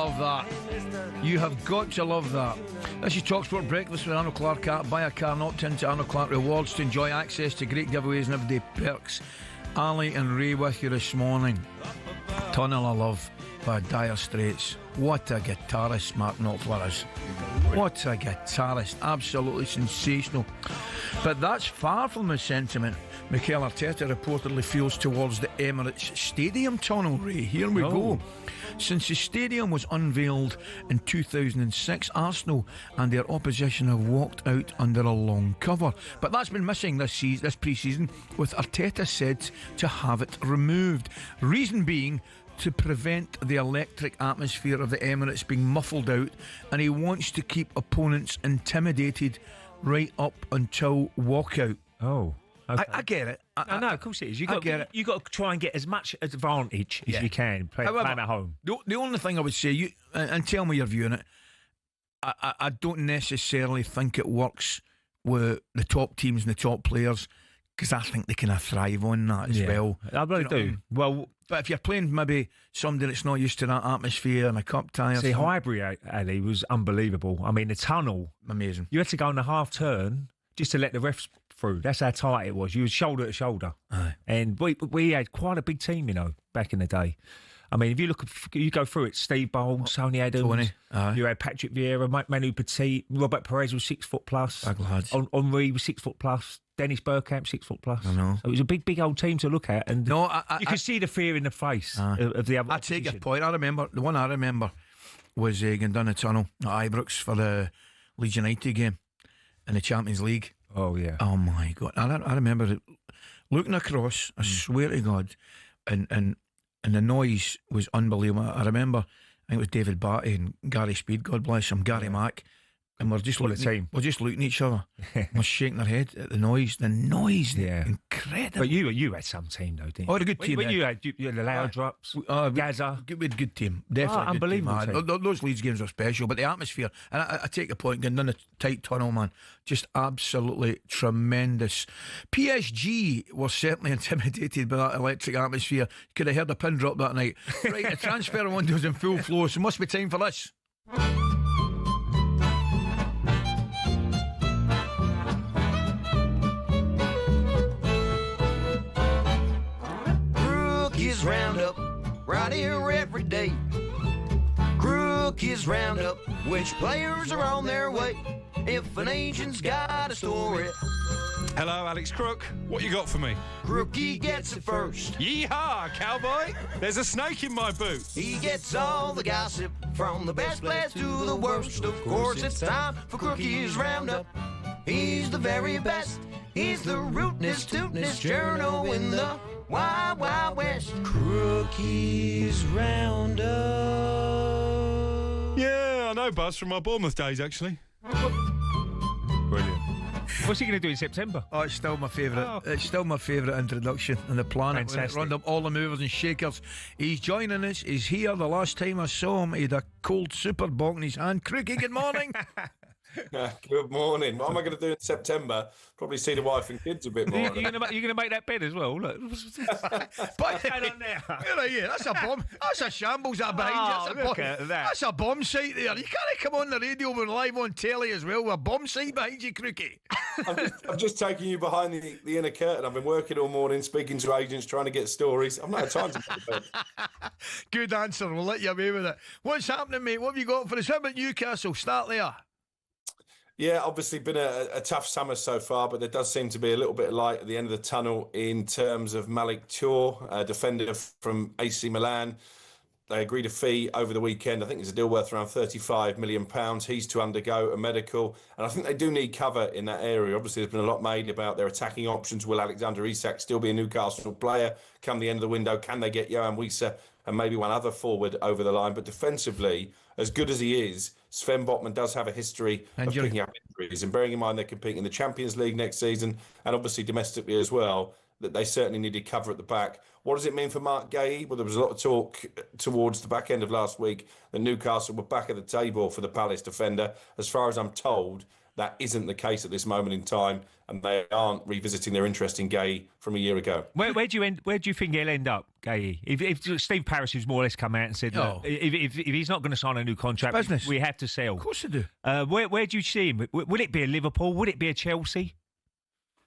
B: love that. You have got to love that. This is talkSPORT Breakfast with Arnold Clark. Buy a car and opt into Arnold Clark Rewards to enjoy access to great giveaways and everyday perks. Ali and Ray with you this morning. Tunnel of Love by Dire Straits. What a guitarist Mark Knopfler is. What a guitarist. Absolutely sensational. But that's far from the sentiment Mikel Arteta reportedly feels towards the Emirates Stadium tunnel, Ray. Here we go. Since the stadium was unveiled in 2006, Arsenal and their opposition have walked out under a long cover. But that's been missing this pre-season, with Arteta said to have it removed. Reason being to prevent the electric atmosphere of the Emirates being muffled out, and he wants to keep opponents intimidated right up until walkout.
C: Oh. Okay.
B: I get it.
C: No, of course it is. You've got to try and get as much advantage as you can playing at home.
B: The only thing I would say, and tell me your view on it, I don't necessarily think it works with the top teams and the top players, because I think they kind of thrive on that as well.
C: I really do. Well,
B: but if you're playing maybe somebody that's not used to that atmosphere and a cup tie,
C: see, Highbury, Ali, was unbelievable. I mean, the tunnel,
B: amazing.
C: You had to go on the half turn just to let the refs through. That's how tight it was. You was shoulder to shoulder.
B: Aye.
C: And we had quite a big team, back in the day. I mean, if you go through it, Steve Bowles, Tony Adams, you had Patrick Vieira, Manu Petit, Robert Perez was 6 foot plus, Henri was 6 foot plus, Dennis Bergkamp 6 foot plus.
B: I know.
C: So it was a big old team to look at, and you could see the fear in the face of the other.
B: I take your point. The one I remember was going down the tunnel at Ibrox for the Leeds United game in the Champions League.
C: Oh yeah.
B: Oh my God! I remember looking across. I swear to God, and the noise was unbelievable. I remember, I think it was David Batty and Gary Speed, God bless him, Gary Mack, and we're just looking at each other. We're shaking our head at the noise. The noise, incredible.
C: But you had some team though, didn't you?
B: Oh, had a good team.
C: When you had the loud drops, Gaza.
B: We had a good team, definitely.
C: Unbelievable team.
B: Those Leeds games were special, but the atmosphere, and I take the point, getting down the tight tunnel, man, just absolutely tremendous. PSG were certainly intimidated by that electric atmosphere. You could have heard a pin drop that night. Right, the transfer window's in full flow, so must be time for this.
R: Roundup, right here every day. Crookies Roundup, which players are on their way. If an agent's got a story.
V: Hello, Alex Crook. What you got for me?
R: Crookie gets it first.
V: Yeehaw, cowboy! There's a snake in my boot.
R: He gets all the gossip, from the best players to the worst. Of course, it's time for Crookies Roundup. He's the very best. He's the rootinest, tootinest journo in the Wild Wild West. Crookies Roundup.
V: Yeah, I know Buzz from my Bournemouth days, actually.
C: Brilliant. What's he going to do in September?
B: Oh, it's still my favourite. It's still my favourite introduction on the planet.
C: Fantastic.
B: Roundup, all the movers and shakers. He's joining us. He's here. The last time I saw him, he had a cold super bog in his hand. Crookie, good morning.
W: Good morning. What am I going to do in September? Probably see the wife and kids a bit more.
C: You're going to make that bed as well. Look. What's going on there?
B: Yeah, that's a bomb. That's a shambles that behind you.
C: Look at that.
B: That's a bomb site there. You can't come on the radio and live on telly as well with a bomb site behind you, Crookie.
W: I'm just taking you behind the inner curtain. I've been working all morning, speaking to agents, trying to get stories. I've not had time to go to bed.
B: Good answer. We'll let you away with it. What's happening, mate? What have you got for us? How about Newcastle? Start there.
W: Yeah, obviously been a tough summer so far, but there does seem to be a little bit of light at the end of the tunnel in terms of Malik Toure, a defender from AC Milan. They agreed a fee over the weekend. I think it's a deal worth around £35 million. He's to undergo a medical, and I think they do need cover in that area. Obviously, there's been a lot made about their attacking options. Will Alexander Isak still be a Newcastle player come the end of the window? Can they get Johan Wissa and maybe one other forward over the line? But defensively, as good as he is, Sven Botman does have a history of picking up injuries. And bearing in mind they're competing in the Champions League next season and obviously domestically as well, that they certainly needed cover at the back. What does it mean for Mark Gahey? Well, there was a lot of talk towards the back end of last week that Newcastle were back at the table for the Palace defender. As far as I'm told, that isn't the case at this moment in time, and they aren't revisiting their interest in Gay from a year ago.
C: Where do you think he'll end up, Gay? If Steve Parish has more or less come out and said, look, if he's not going to sign a new contract, we have to sell.
B: Of course they do.
C: Where do you see him? Would it be a Liverpool? Would it be a Chelsea?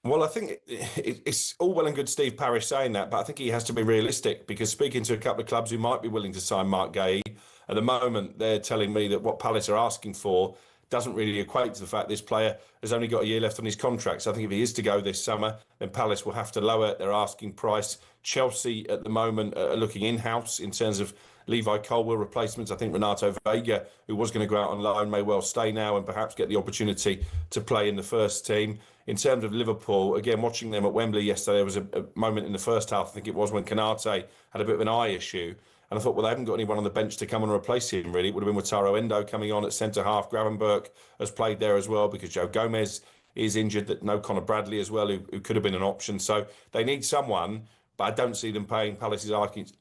W: Well, I think it's all well and good Steve Parish saying that, but I think he has to be realistic, because speaking to a couple of clubs who might be willing to sign Mark Gay, at the moment they're telling me that what Palace are asking for doesn't really equate to the fact this player has only got a year left on his contract. So I think if he is to go this summer, then Palace will have to lower their asking price. Chelsea at the moment are looking in-house in terms of Levi Colwill replacements. I think Renato Vega, who was going to go out on loan, may well stay now and perhaps get the opportunity to play in the first team. In terms of Liverpool, again, watching them at Wembley yesterday, there was a moment in the first half, I think it was, when Konate had a bit of an eye issue. And I thought, well, they haven't got anyone on the bench to come and replace him, really. It would have been Wataru Endo coming on at centre-half. Gravenberch has played there as well because Joe Gomez is injured. That no Conor Bradley as well, who could have been an option. So they need someone, but I don't see them paying Palace's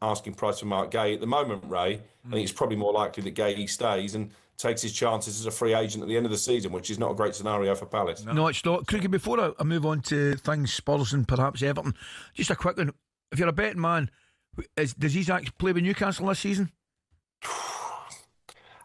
W: asking price for Mark Gay. At the moment, Ray, I think it's probably more likely that Gay stays and takes his chances as a free agent at the end of the season, which is not a great scenario for Palace.
B: No, it's not. Craigie, before I move on to things, Spurs and perhaps Everton, just a quick one. If you're a betting man, does Isak play with Newcastle this season?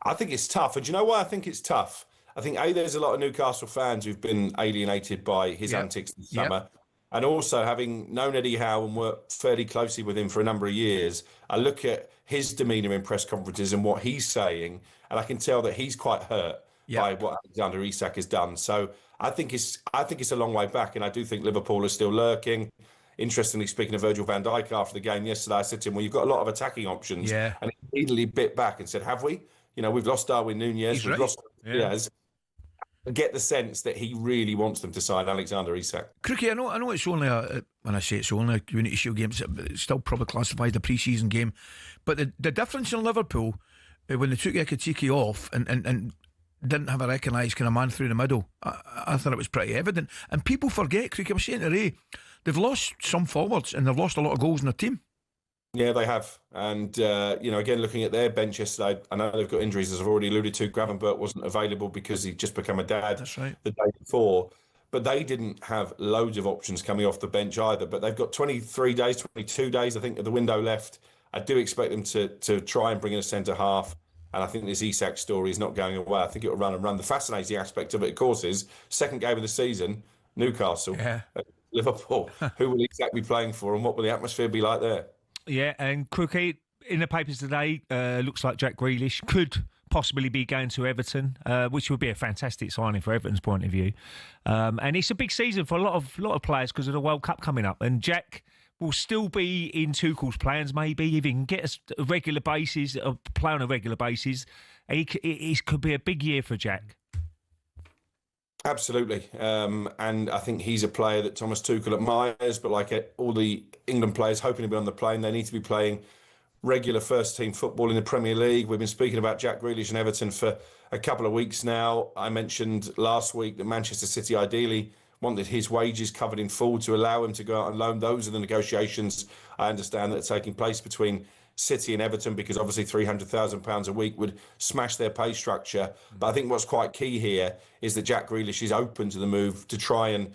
W: I think it's tough. And do you know why I think it's tough? I think, there's a lot of Newcastle fans who've been alienated by his antics this summer. And also, having known Eddie Howe and worked fairly closely with him for a number of years, I look at his demeanour in press conferences and what he's saying, and I can tell that he's quite hurt by what Alexander Isak has done. So I think it's a long way back, and I do think Liverpool are still lurking. Interestingly, speaking of Virgil van Dijk after the game yesterday, I said to him, well, you've got a lot of attacking options.
B: Yeah.
W: And he immediately bit back and said, have we? You know, we've lost Darwin Nunez, we've lost Diaz. I get the sense that he really wants them to sign Alexander Isak.
B: Crookie, I know it's only when I say it's only a Community Shield game, it's still probably classified a pre-season game. But the difference in Liverpool, when they took Ekitike off and didn't have a recognised kind of man through the middle, I thought it was pretty evident. And people forget, Crookie, I was saying to Ray, they've lost some forwards and they've lost a lot of goals in their team.
W: Yeah, they have. And, again, looking at their bench yesterday, I know they've got injuries, as I've already alluded to. Gravenberch wasn't available because he'd just become a dad the day before. But they didn't have loads of options coming off the bench either. But they've got 23 days, 22 days, I think, of the window left. I do expect them to try and bring in a centre-half. And I think this Isak story is not going away. I think it will run and run. The fascinating aspect of it, of course, is second game of the season, Newcastle, Liverpool. Who will Isak be playing for and what will the atmosphere be like there?
C: Yeah, and Crookie, in the papers today, looks like Jack Grealish could possibly be going to Everton, which would be a fantastic signing for Everton's point of view. And it's a big season for a lot of players because of the World Cup coming up. And Jack will still be in Tuchel's plans, maybe, if he can get a regular basis, or play on a regular basis. It could be a big year for Jack.
W: Absolutely. And I think he's a player that Thomas Tuchel admires, but like all the England players hoping to be on the plane, they need to be playing regular first-team football in the Premier League. We've been speaking about Jack Grealish and Everton for a couple of weeks now. I mentioned last week that Manchester City ideally wanted his wages covered in full to allow him to go out on loan. Those are the negotiations, I understand, that are taking place between City and Everton, because obviously £300,000 a week would smash their pay structure. But I think what's quite key here is that Jack Grealish is open to the move to try and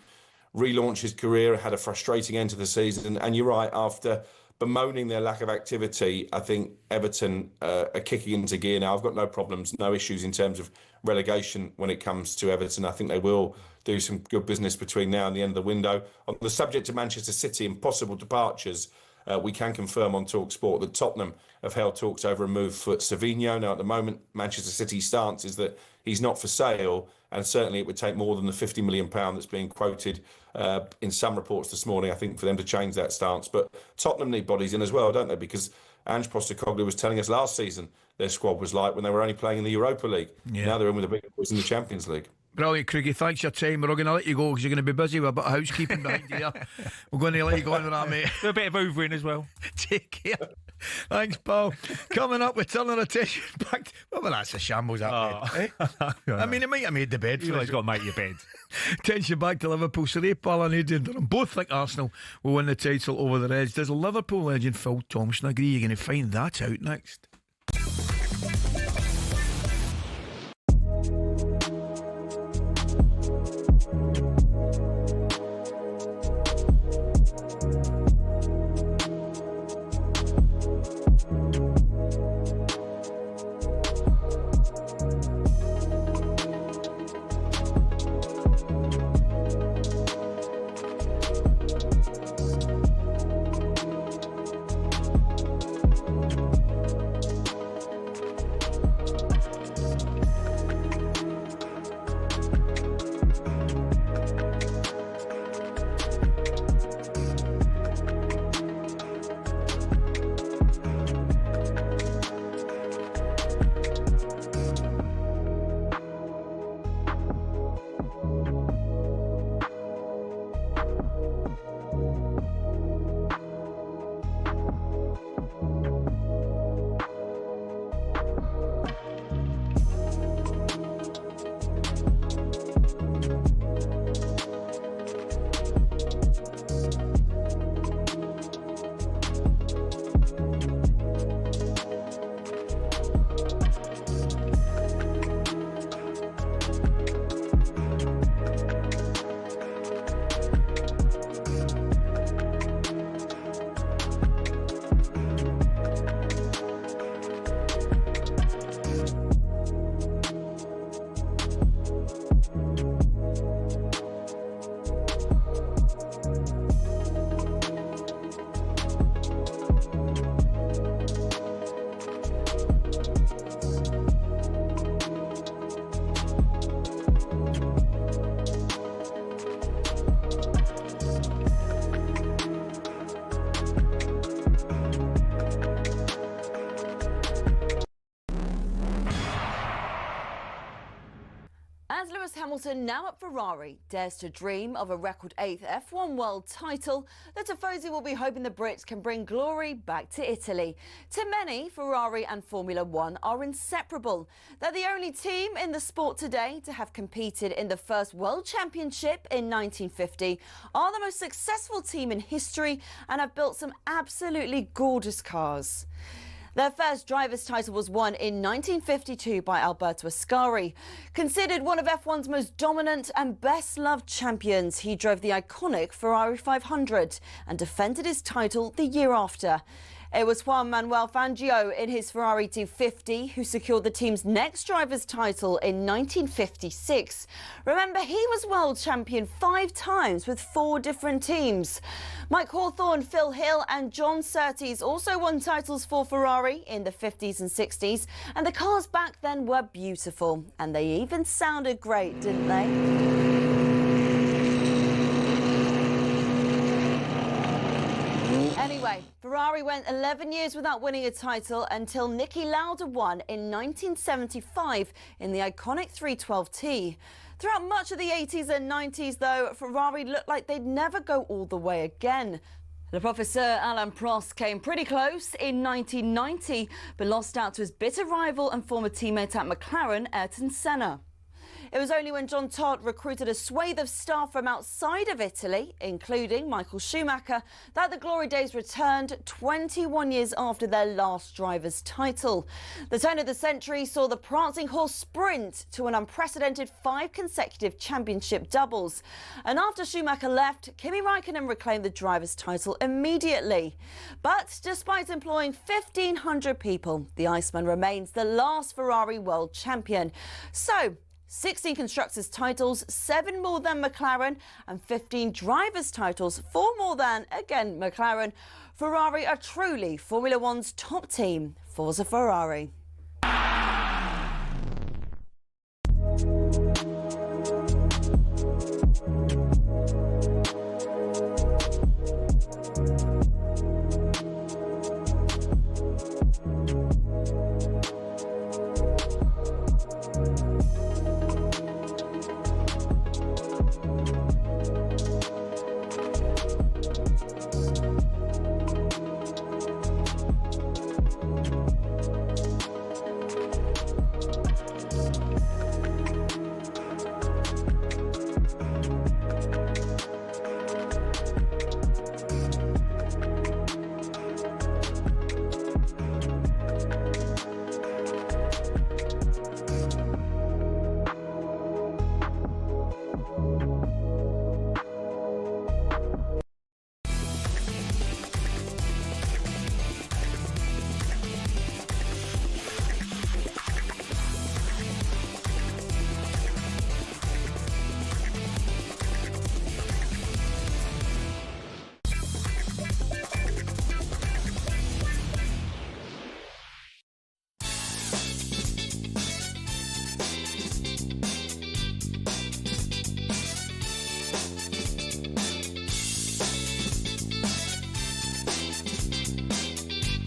W: relaunch his career. Had a frustrating end to the season. And you're right, after bemoaning their lack of activity, I think Everton are kicking into gear now. I've got no problems, no issues in terms of relegation when it comes to Everton. I think they will do some good business between now and the end of the window. On the subject of Manchester City and possible departures, we can confirm on talkSPORT that Tottenham have held talks over a move for Savinho. Now, at the moment, Manchester City's stance is that he's not for sale, and certainly it would take more than the £50 million that's being quoted in some reports this morning, I think, for them to change that stance. But Tottenham need bodies in as well, don't they? Because Ange Postecoglou was telling us last season their squad was like when they were only playing in the Europa League. Yeah. Now they're in with the big boys in the Champions League.
B: Brilliant, Craigie. Thanks for your time. We're going to let you go because you're going to be busy with a bit of housekeeping behind you here. We're going to let you go on with that, mate.
C: Do a bit of hoovering as well.
B: Take care. Thanks, Paul. Coming up, we're turning our attention back to... Well, that's a shambles, that bed. Eh? I mean, it might have made the bed.
C: You always got to make your bed.
B: Attention back to Liverpool. So Ray Parlour and Adrian Durham both think Arsenal will win the title over the Reds. Does Liverpool legend Phil Thompson agree? You're going to find that out next.
H: Hamilton, now at Ferrari, dares to dream of a record 8th F1 world title. The Tifosi will be hoping the Brits can bring glory back to Italy. To many, Ferrari and Formula One are inseparable. They're the only team in the sport today to have competed in the first World Championship in 1950, are the most successful team in history, and have built some absolutely gorgeous cars. Their first driver's title was won in 1952 by Alberto Ascari. Considered one of F1's most dominant and best-loved champions, he drove the iconic Ferrari 500 and defended his title the year after. It was Juan Manuel Fangio in his Ferrari 250 who secured the team's next driver's title in 1956. Remember, he was world champion 5 times with 4 different teams. Mike Hawthorne, Phil Hill and John Surtees also won titles for Ferrari in the 50s and 60s, and the cars back then were beautiful, and they even sounded great, didn't they? Anyway, Ferrari went 11 years without winning a title until Niki Lauda won in 1975 in the iconic 312T. Throughout much of the 80s and 90s, though, Ferrari looked like they'd never go all the way again. Le Professeur Alain Prost came pretty close in 1990, but lost out to his bitter rival and former teammate at McLaren, Ayrton Senna. It was only when John Todt recruited a swathe of staff from outside of Italy, including Michael Schumacher, that the glory days returned 21 years after their last driver's title. The turn of the century saw the prancing horse sprint to an unprecedented 5 consecutive championship doubles. And after Schumacher left, Kimi Raikkonen reclaimed the driver's title immediately. But despite employing 1,500 people, the Iceman remains the last Ferrari world champion. So, 16 constructors' titles, 7 more than McLaren, and 15 drivers' titles, 4 more than, again, McLaren. Ferrari are truly Formula One's top team. Forza Ferrari.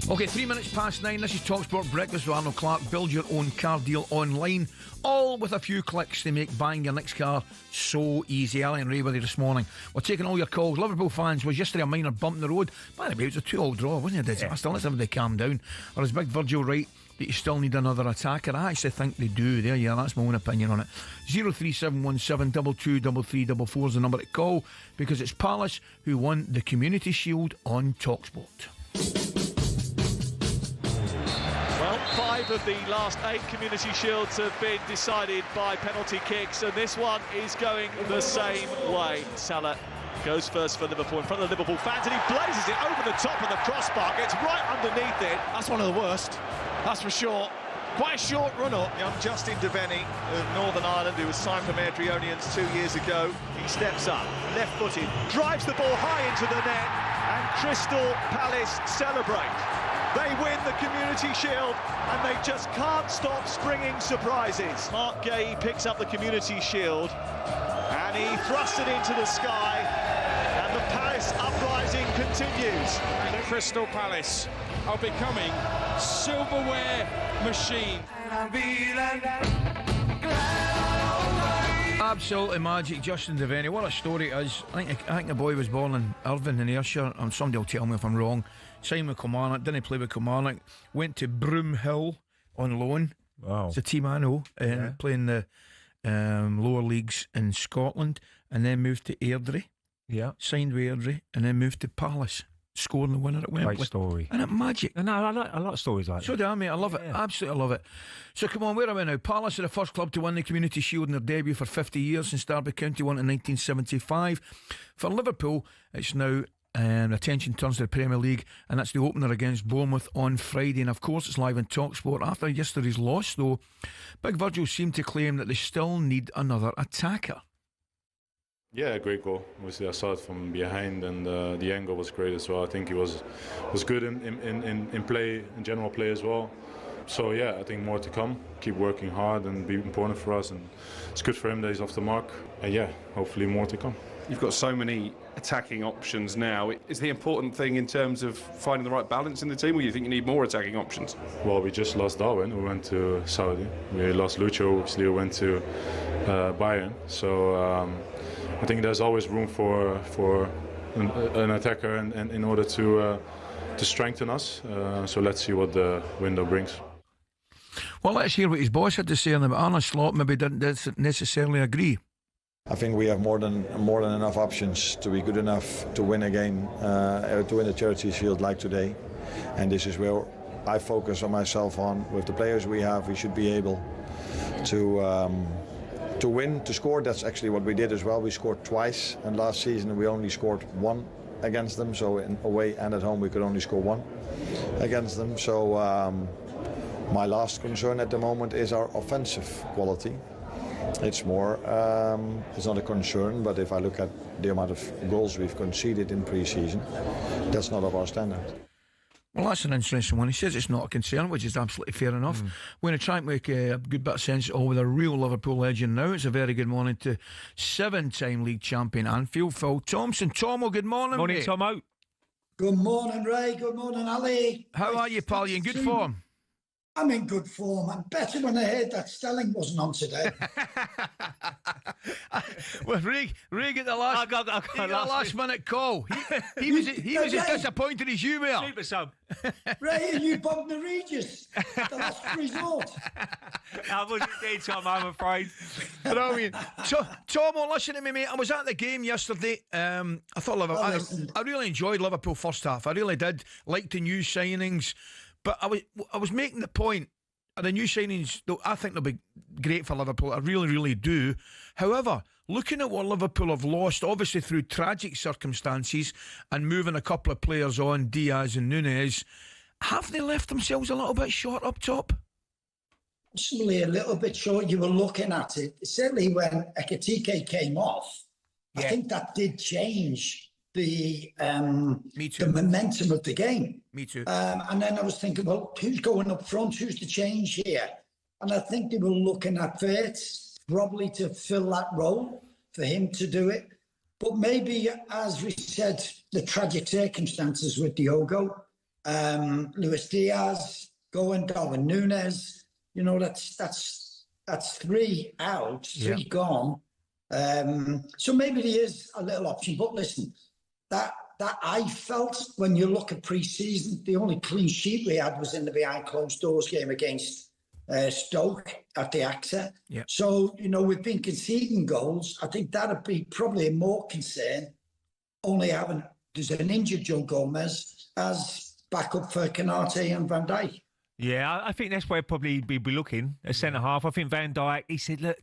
B: Okay, 3 minutes past 9. This is talkSPORT Breakfast with Arnold Clark. Build your own car deal online, all with a few clicks to make buying your next car so easy. Ali and Ray with you this morning. We're taking all your calls. Liverpool fans, was yesterday a minor bump in the road? By the way, it was a 2-2 draw, wasn't it? A disaster. Let's everybody calm down. Or is Big Virgil right that you still need another attacker? I actually think they do. There you are. That's my own opinion on it. 03717 223344 is the number to call, because it's Palace who won the Community Shield on talkSPORT.
O: Well, 5 of the last 8 Community Shields have been decided by penalty kicks, and this one is going the same way. Salah goes first for Liverpool in front of the Liverpool fans, and he blazes it over the top of the crossbar, gets right underneath it. That's one of the worst, that's for sure. Quite a short run-up. Young Justin Devaney of Northern Ireland, who was signed from Airdrieonians 2 years ago. He steps up, left-footed, drives the ball high into the net, and Crystal Palace celebrate. They win the Community Shield, and they just can't stop springing surprises. Mark Gay picks up the Community Shield, and he thrusts it into the sky, and the Palace uprising continues.
Q: The Crystal Palace are becoming silverware machine.
B: Absolutely magic, Justin Devaney. What a story it is. I think the boy was born in Irvine in Ayrshire, and somebody will tell me if I'm wrong. Signed with Kilmarnock, didn't play with Kilmarnock, went to Broomhill on loan.
C: Wow.
B: It's a team I know, playing the lower leagues in Scotland, and then moved to Airdrie.
C: Yeah.
B: Signed with Airdrie, and then moved to Palace, scoring the winner at Wembley.
C: Great story.
B: Isn't it magic?
C: No, I like stories like that.
B: So do I, mate. I love it. Absolutely love it. So come on, where are we now? Palace are the first club to win the Community Shield in their debut for 50 years since Derby County won in 1975. For Liverpool, it's now attention turns to the Premier League, and that's the opener against Bournemouth on Friday. And of course, it's live on talkSPORT. After yesterday's loss, though, Big Virgil seemed to claim that they still need another attacker.
L: Yeah, great goal. Obviously, I saw it from behind, and the angle was great as well. I think he was good in play, in general play as well. So yeah, I think more to come. Keep working hard and be important for us, and it's good for him that he's off the mark. And yeah, hopefully more to come.
V: You've got so many attacking options now. Is the important thing in terms of finding the right balance in the team, or do you think you need more attacking options?
L: Well, we just lost Darwin, who went to Saudi. We lost Lucho, obviously, who went to Bayern. So I think there's always room for an attacker in order to strengthen us. So let's see what the window brings.
B: Well, let's hear what his boss had to say on him. Arne Slot maybe didn't necessarily agree.
K: I think we have more than enough options to be good enough to win a game, to win a Charity Shield like today. And this is where I focus on myself on. With the players we have, we should be able to win, to score. That's actually what we did as well. We scored twice, and last season we only scored one against them. So in away and at home we could only score one against them. So my last concern at the moment is our offensive quality. It's more, it's not a concern, but if I look at the amount of goals we've conceded in pre-season, that's not of our standard.
B: Well, that's an interesting one. He says it's not a concern, which is absolutely fair enough. We're going to try and make a good bit of sense with a real Liverpool legend now. It's a very good morning to 7-time league champion Anfield, Phil Thompson. Tomo, good morning.
C: Morning,
B: mate.
C: Tomo.
I: Good morning, Ray. Good morning, Ali.
B: How are you, pal? You in good form?
I: I'm in good form. I'm better when I heard that Stelling wasn't on today.
B: Well, Ray got the last minute call. He was as disappointed as you were.
C: Super sub.
I: Ray, are you Bob the Regis? The last resort.
C: I wasn't there, Tom, I'm afraid.
B: Brilliant. Tomo, listen to me, mate. I was at the game yesterday. I thought I really enjoyed Liverpool first half. I really did. Liked the new signings. But I was making the point, the new signings, I think they'll be great for Liverpool. I really, really do. However, looking at what Liverpool have lost, obviously through tragic circumstances, and moving a couple of players on, Diaz and Núñez, have they left themselves a little bit short up top?
I: Possibly a little bit short. You were looking at it. Certainly when Ekitike came off, I think that did change the momentum of the game.
B: Me too.
I: And then I was thinking, well, who's going up front? Who's the change here? And I think they were looking at Wirtz probably to fill that role, for him to do it. But maybe, as we said, the tragic circumstances with Diogo, Luis Diaz going, Darwin Núñez, you know, that's 3 out, 3 gone. So maybe there is a little option. But listen, that I felt when you look at pre-season, the only clean sheet we had was in the behind closed doors game against Stoke at the AXA.
B: Yeah.
I: So, you know, we've been conceding goals. I think that'd be probably a more concern, only having, there's an injured Joe Gomez as backup for Canate and Van Dijk.
C: Yeah, I think that's where probably we'd be looking, a centre-half. I think Van Dijk, he said, look,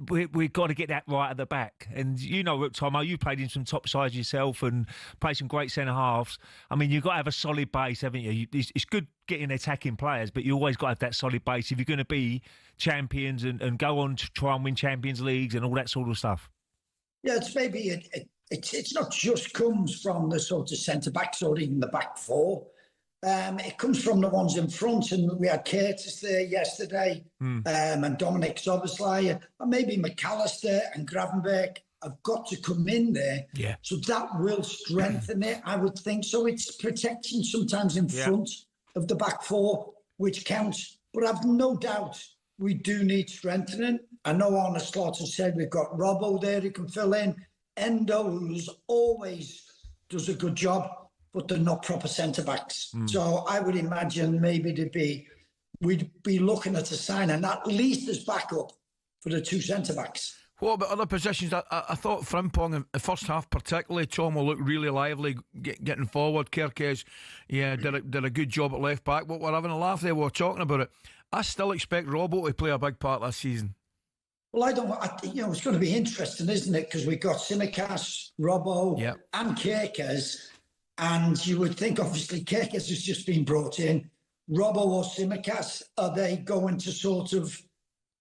C: we've got to get that right at the back. And you know, Tomo, you played in some top sides yourself and played some great centre-halves. I mean, you've got to have a solid base, haven't you? It's good getting attacking players, but you always got to have that solid base if you're going to be champions and go on to try and win Champions Leagues and all that sort of stuff.
I: Yeah, it's maybe it's not just comes from the sort of centre-backs or even the back four. It comes from the ones in front, and we had Curtis there yesterday, and Dominic Szoboszlai, and maybe McAllister and Gravenberch have got to come in there.
B: Yeah.
I: So that will strengthen it, I would think. So it's protection sometimes in front of the back four, which counts. But I've no doubt we do need strengthening. I know Arne Slot has said we've got Robbo there who can fill in. Endo's always does a good job, but they're not proper centre-backs. So I would imagine maybe we'd be looking at a signing at least as backup for the 2 centre-backs.
B: What about other positions? I thought Frimpong in the first half particularly, Tom will look really lively getting forward. Kerkez, did a good job at left back. But we're having a laugh there, we were talking about it. I still expect Robbo to play a big part this season.
I: Well, it's going to be interesting, isn't it? Because we've got Tsimikas, Robbo and Kerkez. And you would think, obviously, Kerkez has just been brought in. Robbo or Tsimikas, are they going to sort of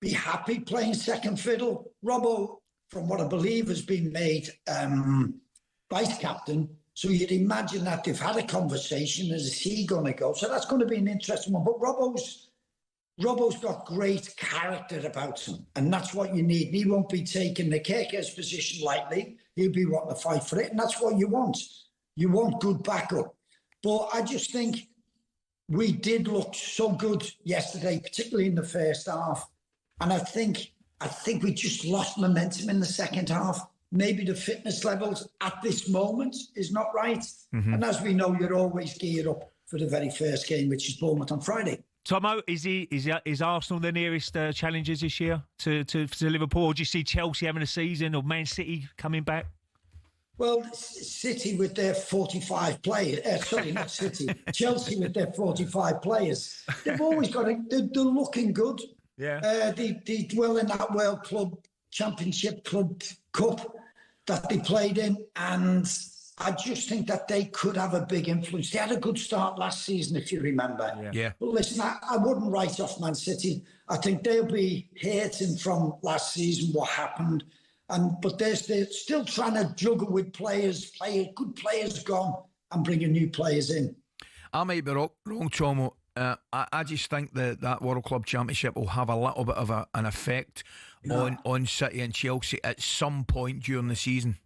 I: be happy playing second fiddle? Robbo, from what I believe, has been made vice-captain. So you'd imagine that they've had a conversation. Is he going to go? So that's going to be an interesting one. But Robbo's got great character about him, and that's what you need. He won't be taking the Kerkez position lightly. He'll be wanting to fight for it, and that's what you want. You want good backup. But I just think we did look so good yesterday, particularly in the first half. And I think we just lost momentum in the second half. Maybe the fitness levels at this moment is not right. And as we know, you're always geared up for the very first game, which is Bournemouth on Friday.
C: Tomo, is Arsenal the nearest challengers this year to Liverpool? Or do you see Chelsea having a season, or Man City coming back?
I: Well, City with their 45 players, sorry, not City, Chelsea with their 45 players. They've always got they're looking good. Yeah. They dwell in that World Club Championship Club Cup that they played in, and I just think that they could have a big influence. They had a good start last season, if you remember.
B: Yeah.
I: But listen, I wouldn't write off Man City. I think they'll be hurting from last season, what happened. But they're still trying to juggle with good players gone, and bringing new players in.
B: I might be wrong, Tomo. I just think that World Club Championship will have a little bit of an effect on City and Chelsea at some point during the season.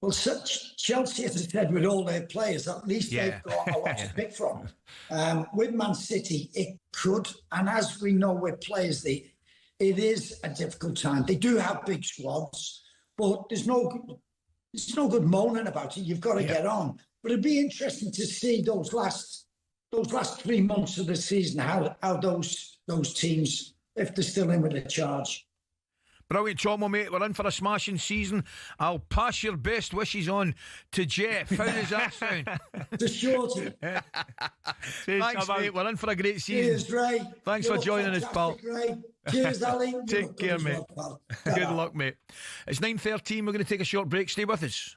I: Well, Chelsea, as I said, with all their players, at least they've got a lot to pick from. With Man City, it could, and as we know with players, it is a difficult time. They do have big squads, but there's no good moaning about it. You've got to get on. But it'd be interesting to see those last 3 months of the season, how those teams, if they're still in with a charge.
B: Brilliant, Tomo, mate. We're in for a smashing season. I'll pass your best wishes on to Jeff. How does that sound?
I: To Shorty.
B: Thanks, mate. We're in for a great season.
I: Cheers, Ray.
B: Thanks for joining us, pal.
I: Ray. Cheers, Ali.
B: Take care, mate. Good luck, mate. It's 9:13. We're going to take a short break. Stay with us.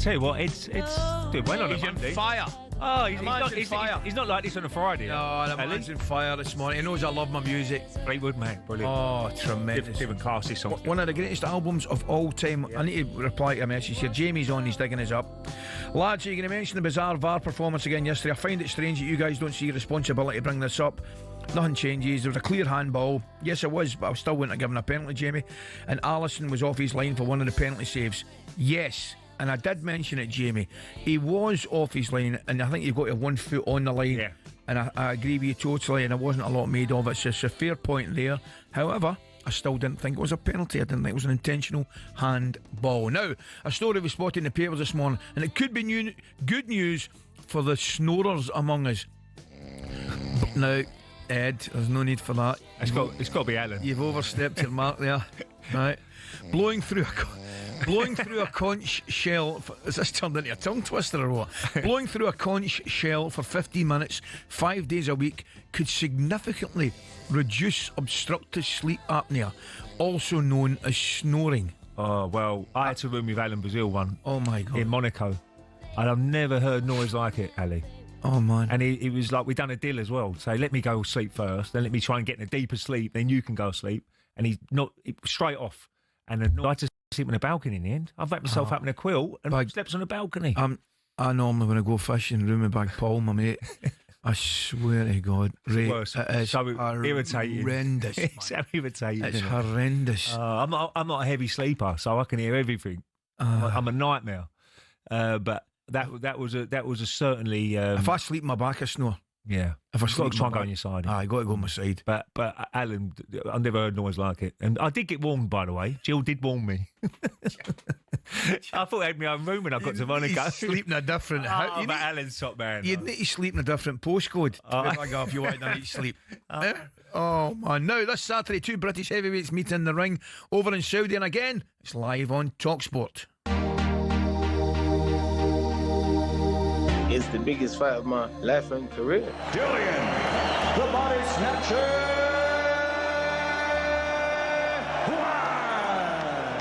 C: Tell you what, it's doing well on a
B: He's
C: Monday.
B: on fire.
C: Oh, he's not like this on a Friday.
B: No, the man's on fire this morning. He knows I love my music.
C: Fleetwood Mac, brilliant.
B: Oh, tremendous.
C: Different cast this song.
B: One of the greatest albums of all time. I need to reply to a message here. Jamie's on, he's digging us up. Lads, are you going to mention the bizarre VAR performance again yesterday? I find it strange that you guys don't see responsibility to bring this up. Nothing changes. There was a clear handball. Yes, it was, but I still wouldn't have given a penalty, Jamie. And Alisson was off his line for one of the penalty saves. Yes. And I did mention it, Jamie. He was off his line, and I think you've got to have 1 foot on the line.
C: Yeah.
B: And I agree with you totally, and there wasn't a lot made of it. So it's a fair point there. However, I still didn't think it was a penalty. I didn't think it was an intentional handball. Now, a story we spotted in the papers this morning, and it could be good news for the snorers among us. Now, Ed, there's no need for that.
C: It's got to be Alan.
B: You've overstepped your mark there. Right. Blowing through a conch shell. Is this turned into a tongue twister or what? Blowing through a conch shell for 15 minutes, 5 days a week, could significantly reduce obstructive sleep apnea, also known as snoring.
C: Oh, well, I had to room with Alan Brazil one.
B: Oh, my God.
C: In Monaco. And I've never heard noise like it, Ali.
B: Oh, man.
C: And it was like, we'd done a deal as well. So let me go sleep first, then let me try and get in a deeper sleep, then you can go sleep. And he's not, straight off. And I had to sleep on a balcony in the end. I've wrapped myself up in a quilt and slept on a balcony.
B: I normally, when I go fishing, room with Big Paul, my mate, I swear to God, Ray, it is
C: so irritating.
B: Horrendous.
C: It's so irritating.
B: It's horrendous.
C: I'm not a heavy sleeper, so I can hear everything. I'm a nightmare. But that was a certainly.
B: If I sleep on my back, I snore.
C: Yeah,
B: if I sleep,
C: try and go on your side.
B: I got to go on my side.
C: But Alan, I've never heard noise like it, and I did get warned, by the way. Jill did warn me. I thought I had my own room when I got to Monaco.
B: Sleep in a different house.
C: But Alan's top man.
B: You'd need to sleep in a different postcode. If you want to eat sleep. Oh man! Now this Saturday, 2 British heavyweights meet in the ring over in Saudi, and again it's live on talkSPORT.
E: It's the biggest fight of my life and career.
S: Julian, the body snatcher.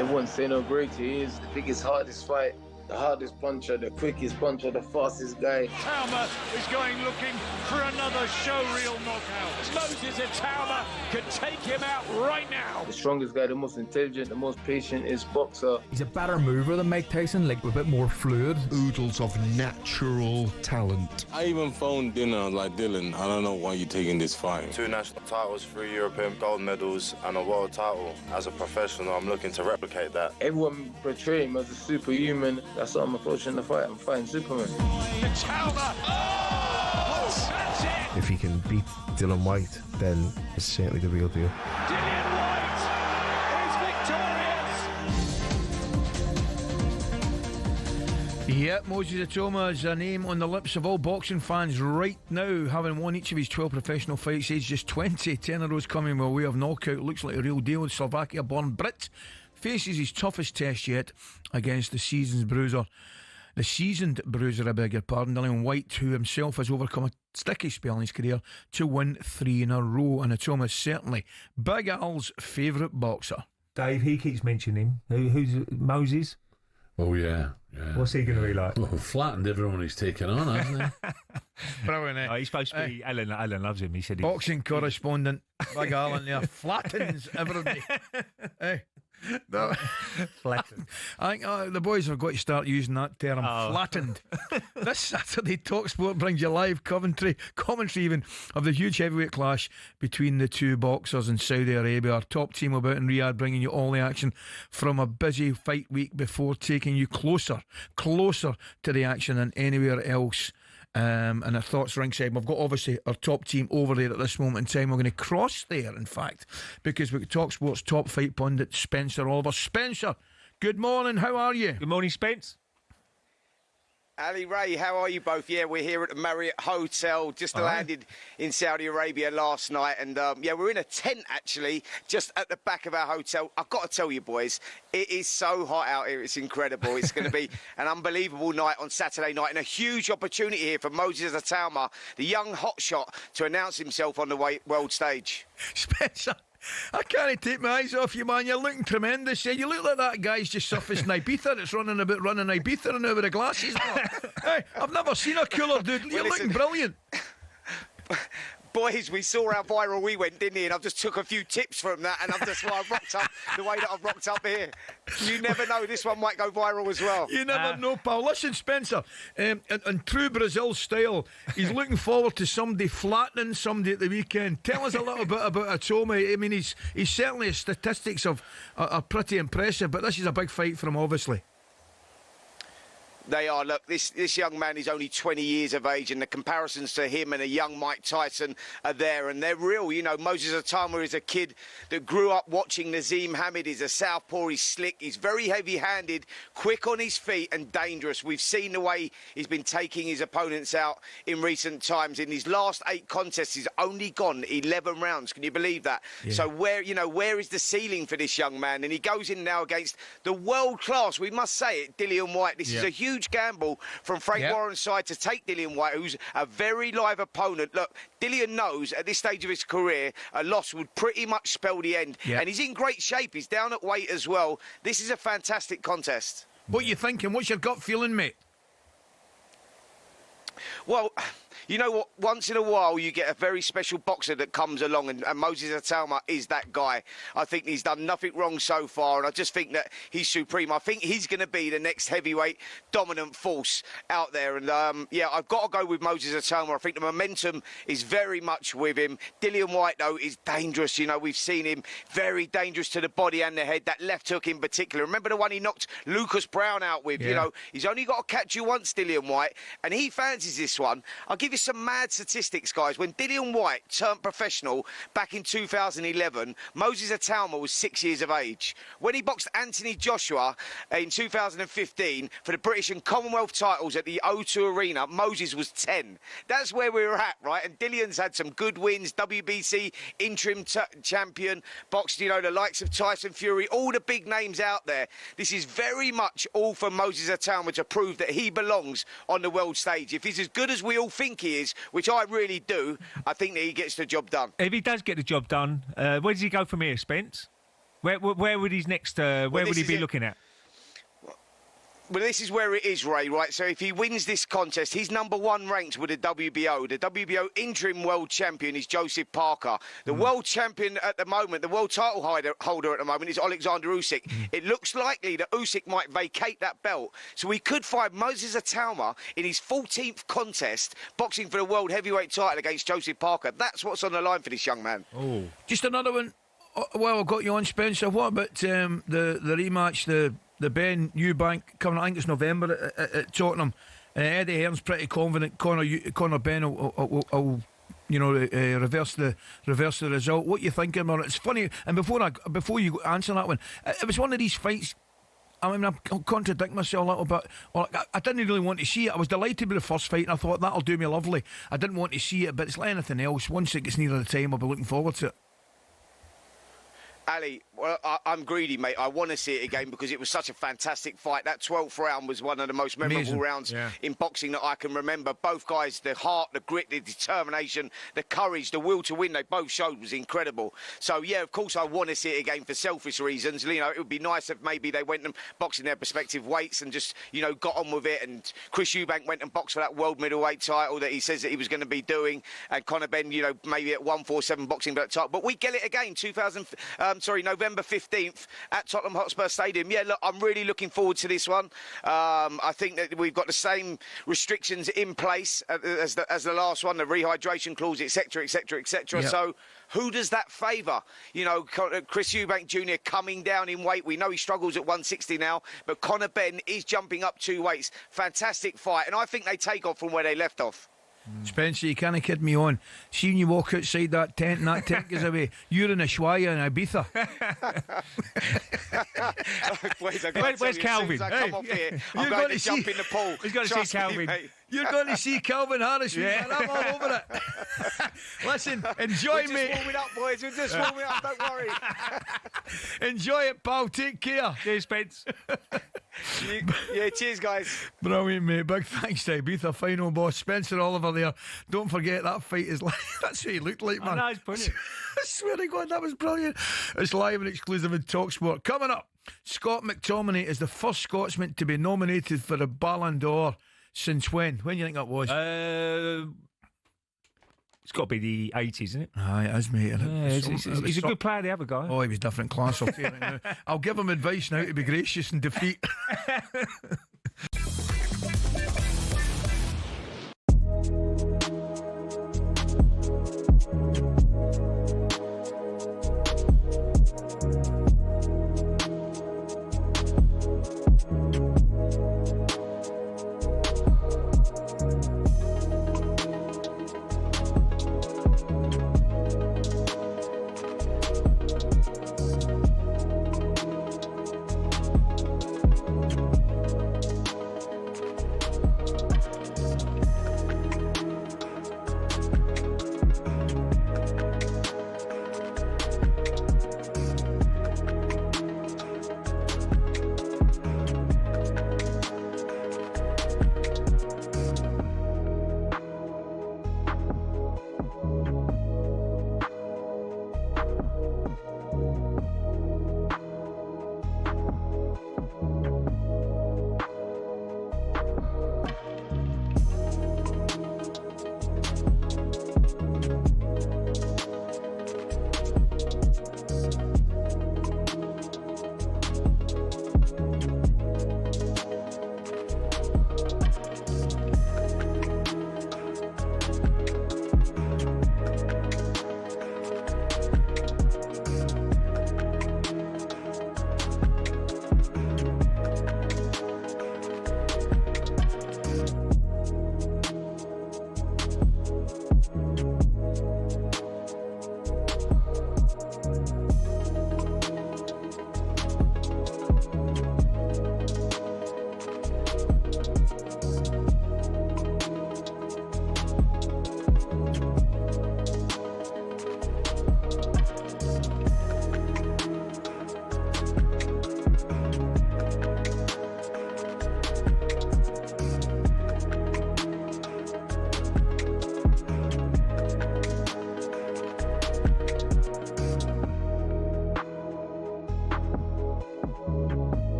E: Everyone's saying how great he is. The biggest, hardest fight. The hardest puncher, the quickest puncher, the fastest guy.
O: Tauma is going looking for another showreel knockout. Moses Tauma can take him out right now.
E: The strongest guy, the most intelligent, the most patient is boxer.
J: He's a better mover than Mike Tyson, like a bit more fluid.
P: Oodles of natural talent.
X: I even phoned Dylan, like, Dylan, I don't know why you're taking this fight.
Y: 2 national titles, 3 European gold medals, and a world title. As a professional, I'm looking to replicate that.
E: Everyone portray him as a superhuman. That's what I'm approaching the fight. I'm fighting Superman.
P: If he can beat Dylan White, then it's certainly the real deal.
O: Dylan White is victorious.
B: Yep, Moses Tauma is a name on the lips of all boxing fans right now, having won each of his 12 professional fights, aged just 20. 10 of those coming by way of knockout. Looks like a real deal. The Slovakia-born Brit faces his toughest test yet against the season's bruiser
D: The seasoned bruiser, I beg your pardon, Dillian White, who himself has overcome a sticky spell in his career to win 3 in a row. And Atoma is certainly Big Al's favourite boxer.
C: Dave, he keeps mentioning him. Who's Moses?
F: Oh, yeah.
C: What's he going to be like?
F: Well, flattened everyone he's taken on, hasn't he?
D: Brilliant, eh?
C: Oh, he's supposed to be. Alan loves him. He said
D: boxing correspondent, Big Alan there, flattens everybody. Hey. No.
C: Flattened.
D: I think the boys have got to start using that term, flattened. This Saturday, talkSPORT brings you live commentary even of the huge heavyweight clash between the two boxers in Saudi Arabia. Our top team will be out in Riyadh, bringing you all the action from a busy fight week before taking you closer to the action than anywhere else. And our thoughts ringside. We've got obviously our top team over there at this moment in time. We're going to cross there, in fact, because we've got talkSPORT's top fight pundit, Spencer Oliver. Spencer, good morning. How are you?
C: Good morning, Spence.
N: Ali Ray, how are you both? Yeah, we're here at the Marriott Hotel, just landed in Saudi Arabia last night, and we're in a tent actually, just at the back of our hotel. I've got to tell you boys, it is so hot out here, it's incredible. It's going to be an unbelievable night on Saturday night, and a huge opportunity here for Moses Atauma, the young hotshot, to announce himself on the world stage.
D: Spencer, I can't take my eyes off you, man. You're looking tremendous. You look like that guy's just surfaced in Ibiza that's running Ibiza now with the glasses. Hey, I've never seen a cooler dude. You're looking brilliant.
N: Boys, we saw how viral we went, didn't he? And I've just took a few tips from that, and that's why I've rocked up the way that I've rocked up here. You never know, this one might go viral as well.
D: You never know, pal. Listen, Spencer, in true Brazil style, he's looking forward to somebody flattening somebody at the weekend. Tell us a little bit about Atoma. I mean, he's certainly, his statistics are pretty impressive, but this is a big fight for him, obviously.
N: They are. Look, this young man is only 20 years of age, and the comparisons to him and a young Mike Tyson are there, and they're real. You know, Moses Atauma is a kid that grew up watching Nazim Hamid. He's a southpaw, he's slick, he's very heavy-handed, quick on his feet and dangerous. We've seen the way he's been taking his opponents out in recent times. In his last 8 contests, he's only gone 11 rounds. Can you believe that? Yeah. So where is the ceiling for this young man? And he goes in now against the world-class, we must say it, Dillian White. This is a huge gamble from Frank Warren's side to take Dillian White, who's a very live opponent. Look, Dillian knows at this stage of his career a loss would pretty much spell the end, and he's in great shape. He's down at weight as well. This is a fantastic contest.
D: What are you thinking? What's your gut feeling, mate?
N: Well, you know what? Once in a while, you get a very special boxer that comes along, and Moses Atauma is that guy. I think he's done nothing wrong so far, and I just think that he's supreme. I think he's going to be the next heavyweight dominant force out there. And, I've got to go with Moses Atauma. I think the momentum is very much with him. Dillian White, though, is dangerous. You know, we've seen him very dangerous to the body and the head. That left hook in particular. Remember the one he knocked Lucas Brown out with? Yeah. You know, he's only got to catch you once, Dillian White, and he fancies this one. I'll give you some mad statistics, guys. When Dillian White turned professional back in 2011, Moses Atauma was 6 years of age. When he boxed Anthony Joshua in 2015 for the British and Commonwealth titles at the O2 Arena, Moses was 10. That's where we were at, right? And Dillian's had some good wins, WBC interim champion, boxed, you know, the likes of Tyson Fury, all the big names out there. This is very much all for Moses Atauma to prove that he belongs on the world stage. If he's as good as we all think he is, which I really do, I think that he gets the job done.
C: If he does get the job done, where does he go from here, Spence? Where would his next? Where would he be looking at?
N: Well, this is where it is, Ray, right? So if he wins this contest, he's #1 ranked with the WBO. The WBO interim world champion is Joseph Parker. The world champion at the moment, the world title holder at the moment is Alexander Usyk. It looks likely that Usyk might vacate that belt. So we could find Moses Atauma in his 14th contest boxing for the world heavyweight title against Joseph Parker. That's what's on the line for this young man.
D: Oh, just another one. Well, I've got you on, Spencer. What about the rematch, the Ben Eubank coming? I think it's November at Tottenham. Eddie Hearn's pretty confident Conor Ben will reverse the result. What you thinking, man? It's funny. And before you answer that one, it was one of these fights. I mean, I'll contradict myself a little bit. Well, I didn't really want to see it. I was delighted with the first fight, and I thought that'll do me lovely. I didn't want to see it, but it's like anything else. Once it gets nearer the time, I'll be looking forward to it.
N: Ali, well, I'm greedy, mate. I want to see it again because it was such a fantastic fight. That 12th round was one of the most memorable rounds in boxing that I can remember. Both guys, the heart, the grit, the determination, the courage, the will to win they both showed was incredible. So, yeah, of course I want to see it again for selfish reasons. You know, it would be nice if maybe they went and boxed in their respective weights and just, you know, got on with it. And Chris Eubank went and boxed for that world middleweight title that he says that he was going to be doing. And Conor Benn, you know, maybe at 147 boxing for that title. But we get it again, November 15th at Tottenham Hotspur Stadium. Yeah, look, I'm really looking forward to this one. I think that we've got the same restrictions in place as the last one, the rehydration clause, etc., etc., etc. So who does that favour? You know, Chris Eubank Jr. coming down in weight. We know he struggles at 160 now, but Conor Benn is jumping up 2 weights. Fantastic fight, and I think they take off from where they left off.
D: Spencer, you can't kid me on. See when you walk outside that tent and that tent goes away, you're in Ushuaia in Ibiza.
C: Where's Calvin?
N: Come off here. I'm going to jump in the pool.
C: He's going to see Calvin.
D: You're going to see Calvin Harris. Man. I'm all over it. Listen, enjoy, mate.
N: We're just warming up, boys. We're just warming up. Don't worry.
D: Enjoy it, pal. Take care.
C: Cheers, Spence.
N: Yeah, cheers, guys.
D: Brilliant, mate. Big thanks to Ibiza final boss Spencer Oliver there. Don't forget that fight is like that's what he looked like, man.
C: I know, it's brilliant.
D: I swear to God, that was brilliant. It's live and exclusive in talkSPORT. Coming up, Scott McTominay is the first Scotsman to be nominated for the Ballon d'Or since when? When do you think that was?
C: It's got to be the 80s, isn't it?
D: Aye, it is, mate.
C: Yeah, he's a good player, the other guy.
D: Oh, he was different class. I'll tell you right now. I'll give him advice now to be gracious in defeat.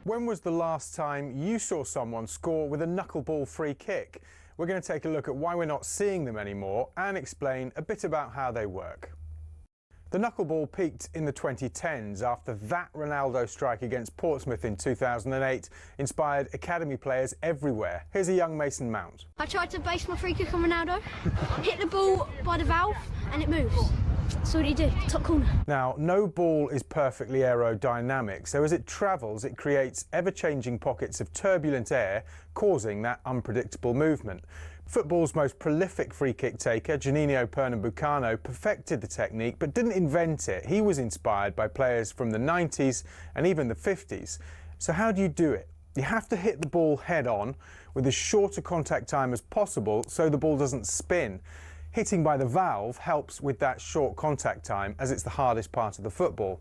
A: When was the last time you saw someone score with a knuckleball free kick? We're going to take a look at why we're not seeing them anymore and explain a bit about how they work. The knuckleball peaked in the 2010s after that Ronaldo strike against Portsmouth in 2008 inspired academy players everywhere. Here's a young Mason Mount.
G: I tried to base my free kick on Ronaldo, hit the ball by the valve and it moves. So what do you do? Top corner.
A: Now, no ball is perfectly aerodynamic, so as it travels it creates ever-changing pockets of turbulent air, causing that unpredictable movement. Football's most prolific free kick taker, Juninho Pernambucano, perfected the technique but didn't invent it. He was inspired by players from the 90s and even the 50s. So how do you do it? You have to hit the ball head on with as short a contact time as possible so the ball doesn't spin. Hitting by the valve helps with that short contact time, as it's the hardest part of the football.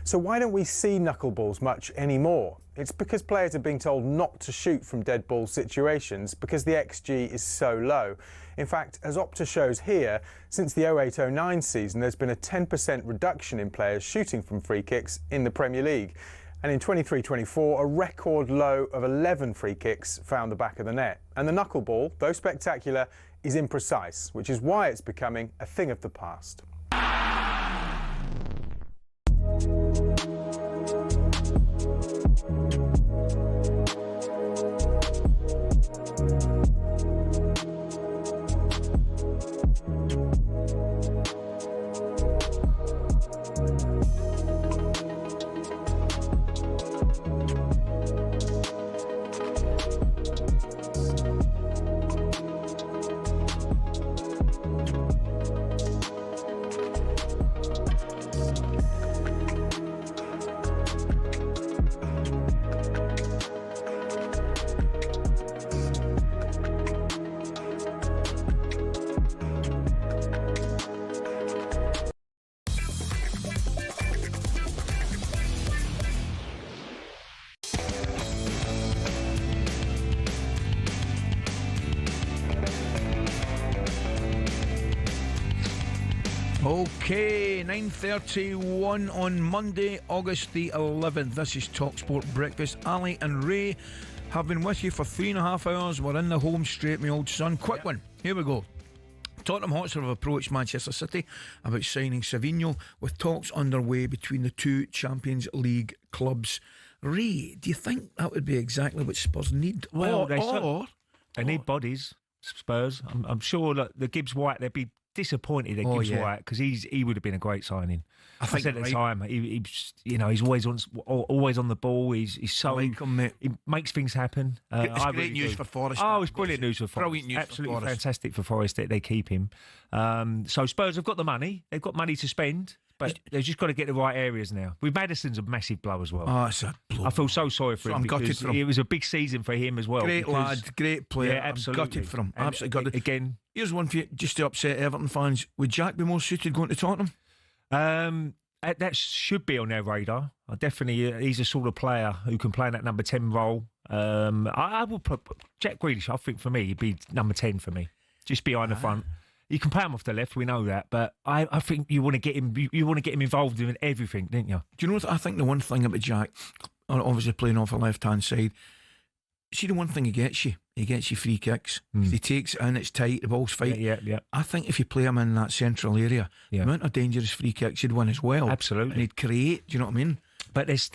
A: So why don't we see knuckleballs much anymore? It's because players are being told not to shoot from dead ball situations because the XG is so low. In fact, as Opta shows here, since the 08-09 season there's been a 10% reduction in players shooting from free kicks in the Premier League. And in 23-24, a record low of 11 free kicks found the back of the net. And the knuckleball, though spectacular, is imprecise, which is why it's becoming a thing of the past.
D: Okay, 9:31 on Monday, August the 11th. This is talkSPORT Breakfast. Ali and Ray have been with you for 3.5 hours. We're in the home straight, my old son. Quick one. Here we go. Tottenham Hotspur have approached Manchester City about signing Savinho, with talks underway between the two Champions League clubs. Ray, do you think that would be exactly what Spurs need?
C: Well, they need bodies, Spurs. I'm sure that the Gibbs White, they'd be disappointed at Gibbs White because he would have been a great signing. I think at the time he's always on the ball. He's so he makes things happen.
D: It's great news for Forest.
C: Oh, it's brilliant news for Forest.
D: Brilliant news
C: Absolutely
D: for Forest.
C: Fantastic for Forest that they keep him. So Spurs have got the money. They've got money to spend. But they've just got to get the right areas now. With Maddison's a massive blow as well.
D: Oh, it's a blow.
C: I feel so sorry for him.
D: I'm gutted for him.
C: It was a big season for him as well.
D: Great lad, great player.
C: Yeah, absolutely.
D: I'm gutted for him. Absolutely gutted.
C: Again,
D: here's one for you, just to upset Everton fans. Would Jack be more suited going to Tottenham?
C: That should be on their radar. Definitely, he's a sort of player who can play in that number 10 role. I will put Jack Grealish. I think for me, he'd be number 10 for me, just behind the front. You can play him off the left, we know that, but I think you want to get him. You want to get him involved in everything, don't you?
D: Do you know what I think? The one thing about Jack, obviously playing off the left-hand side, see the one thing he gets you free kicks. If he takes it in, it's tight, the ball's fight.
C: Yeah.
D: I think if you play him in that central area, the amount of dangerous free kicks he'd win as well.
C: Absolutely,
D: and he'd create. Do you know what I mean?
C: But there's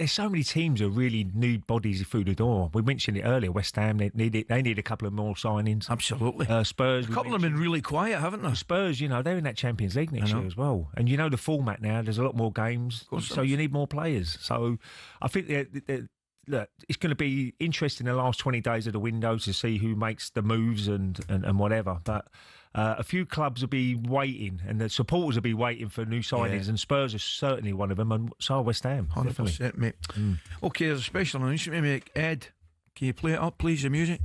C: so many teams that really need bodies through the door. We mentioned it earlier. West Ham, they need a couple of more signings.
D: Absolutely.
C: Spurs,
D: a couple have been really quiet, haven't they?
C: Spurs, they're in that Champions League next year as well. And the format now. There's a lot more games, so you need more players. So I think look, it's going to be interesting the last 20 days of the window to see who makes the moves and whatever. But a few clubs will be waiting, and the supporters will be waiting for new signings, and Spurs are certainly one of them, and so are West Ham.
D: 100%, mate. Okay, there's a special announcement we make. Ed, can you play it up, please, the music?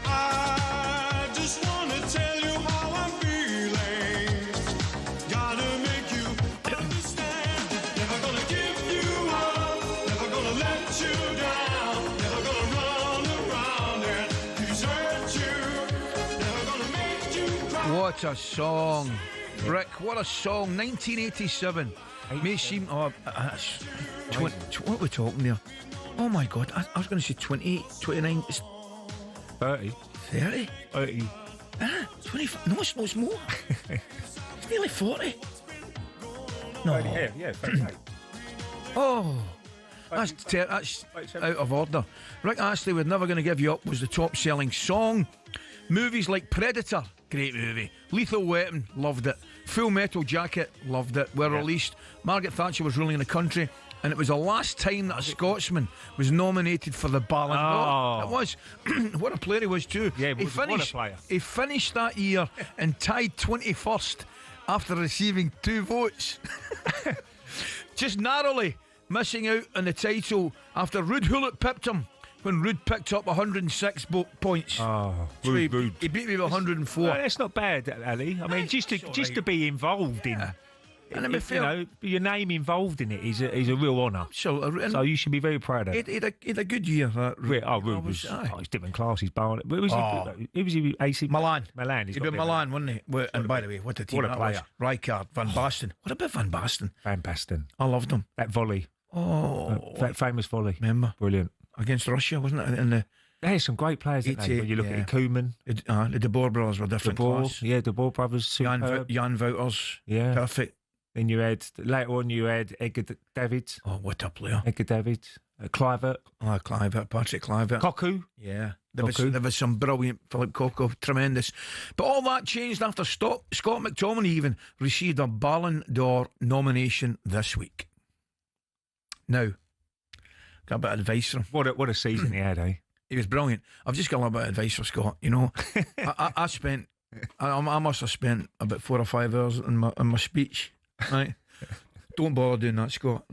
S: I just want to tell you how I'm feeling. Gotta make you understand. Never gonna give you up. Never gonna let you down. Never gonna run around and desert you. Never gonna make you cry.
D: What a song. Rick, what a song. 1987. May seem... what are we talking there? Oh my God, I was going to say 28, 29...
C: 30.
D: 30?
C: 30.
D: 25. No, it's more. It's nearly 40. No.
C: Yeah, 38.
D: Oh, that's out of order. Rick Astley, We're Never Gonna Give You Up was the top selling song. Movies like Predator, great movie. Lethal Weapon, loved it. Full Metal Jacket, loved it, were released. Margaret Thatcher was ruling the country, and it was the last time that a Scotsman was nominated for the Ballon d'Or. It was. What a player he was too.
C: Yeah, what a player.
D: He finished that year and tied 21st after receiving 2 votes. Just narrowly missing out on the title after Ruud Gullit pipped him when Rude picked up 106 points.
C: Oh,
D: So he
C: Rude.
D: beat me with 104.
C: Well, that's not bad, Ali. I mean, just to be involved in.
D: And to be fair,
C: your name involved in it is a real honour. So you should be very proud of it.
D: He had a good year.
C: Rude was different class. He's barring it. Who was he? AC
D: Milan.
C: He's
D: He
C: got
D: did Milan, wasn't he? And by the way, what a team
C: What a
D: that
C: player.
D: was. Rijkaard, Van Basten. What about Van Basten?
C: Van Basten.
D: I loved him.
C: That volley. That famous volley.
D: Remember?
C: Brilliant.
D: Against Russia, wasn't it? In the
C: There's some great players, isn't there? When you look at Koeman.
D: The De Boer brothers were different class.
C: Yeah, De Boer brothers. Superb.
D: Jan Wouters.
C: Yeah.
D: Perfect.
C: Then you had, later on, Edgar Davids.
D: Oh, what a player.
C: Edgar Davids. Kluivert.
D: Oh, Kluivert, Patrick Kluivert.
C: Cocu.
D: Yeah. There was some brilliant Philip Cocu, tremendous. But all that changed after Scott McTominay even received a Ballon d'Or nomination this week. Now, got a bit of advice from him.
C: What a season he had, eh?
D: He was brilliant. I've just got a little bit of advice for Scott. You know, I must have spent about 4 or 5 hours in my speech. Right? Don't bother doing that, Scott.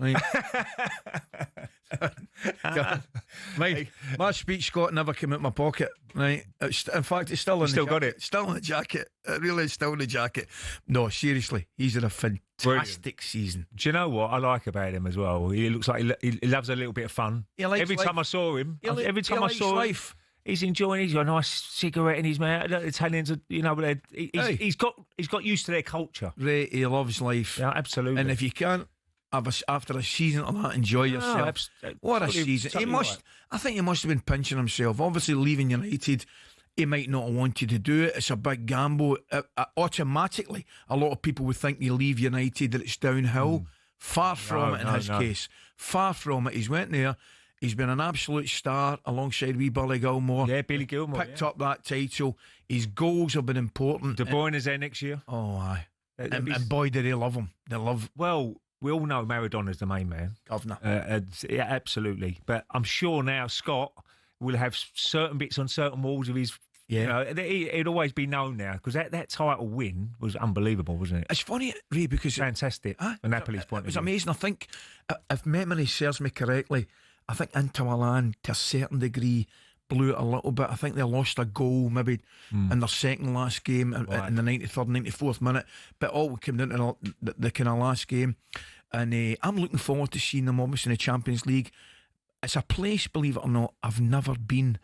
D: Right? My speech, Scott, never came out my pocket. Right? In fact, it's still in
C: Still
D: the
C: got
D: jacket.
C: it.
D: Still in the jacket. It really is still in the jacket. No, seriously, he's had a fantastic season.
C: Do you know what I like about him as well? He looks like he loves a little bit of fun. Every time I saw him,
D: life.
C: He's enjoying. He's got a nice cigarette in his mouth. The Italians, he's got used to their culture.
D: Ray, he loves life.
C: Yeah, absolutely.
D: And if you can't after a season like that, enjoy yourself. What a season! He must. Right. I think he must have been pinching himself. Obviously, leaving United, he might not want you to do it. It's a big gamble. Automatically, a lot of people would think you leave United that it's downhill. Far from it in his case. Far from it. He's went there. He's been an absolute star alongside wee Billy Gilmore.
C: Yeah, Billy Gilmore.
D: Picked up that title. His goals have been important.
C: De Bruyne is there next year.
D: Oh, aye. And boy, do they love him. They love...
C: Well, we all know Maradona's the main man.
D: Governor.
C: Yeah, absolutely. But I'm sure now Scott will have certain bits on certain walls of his...
D: Yeah.
C: It'd always be known now, because that title win was unbelievable, wasn't it?
D: It's funny, Ray, because...
C: Fantastic, from Napoli's point of view.
D: It was amazing. I think, if memory serves me correctly, I think Inter Milan, to a certain degree, blew it a little bit. I think they lost a goal maybe in their second last game in the 93rd, 94th minute. But all came down to the kind of last game. And I'm looking forward to seeing them, obviously, in the Champions League. It's a place, believe it or not, I've never been.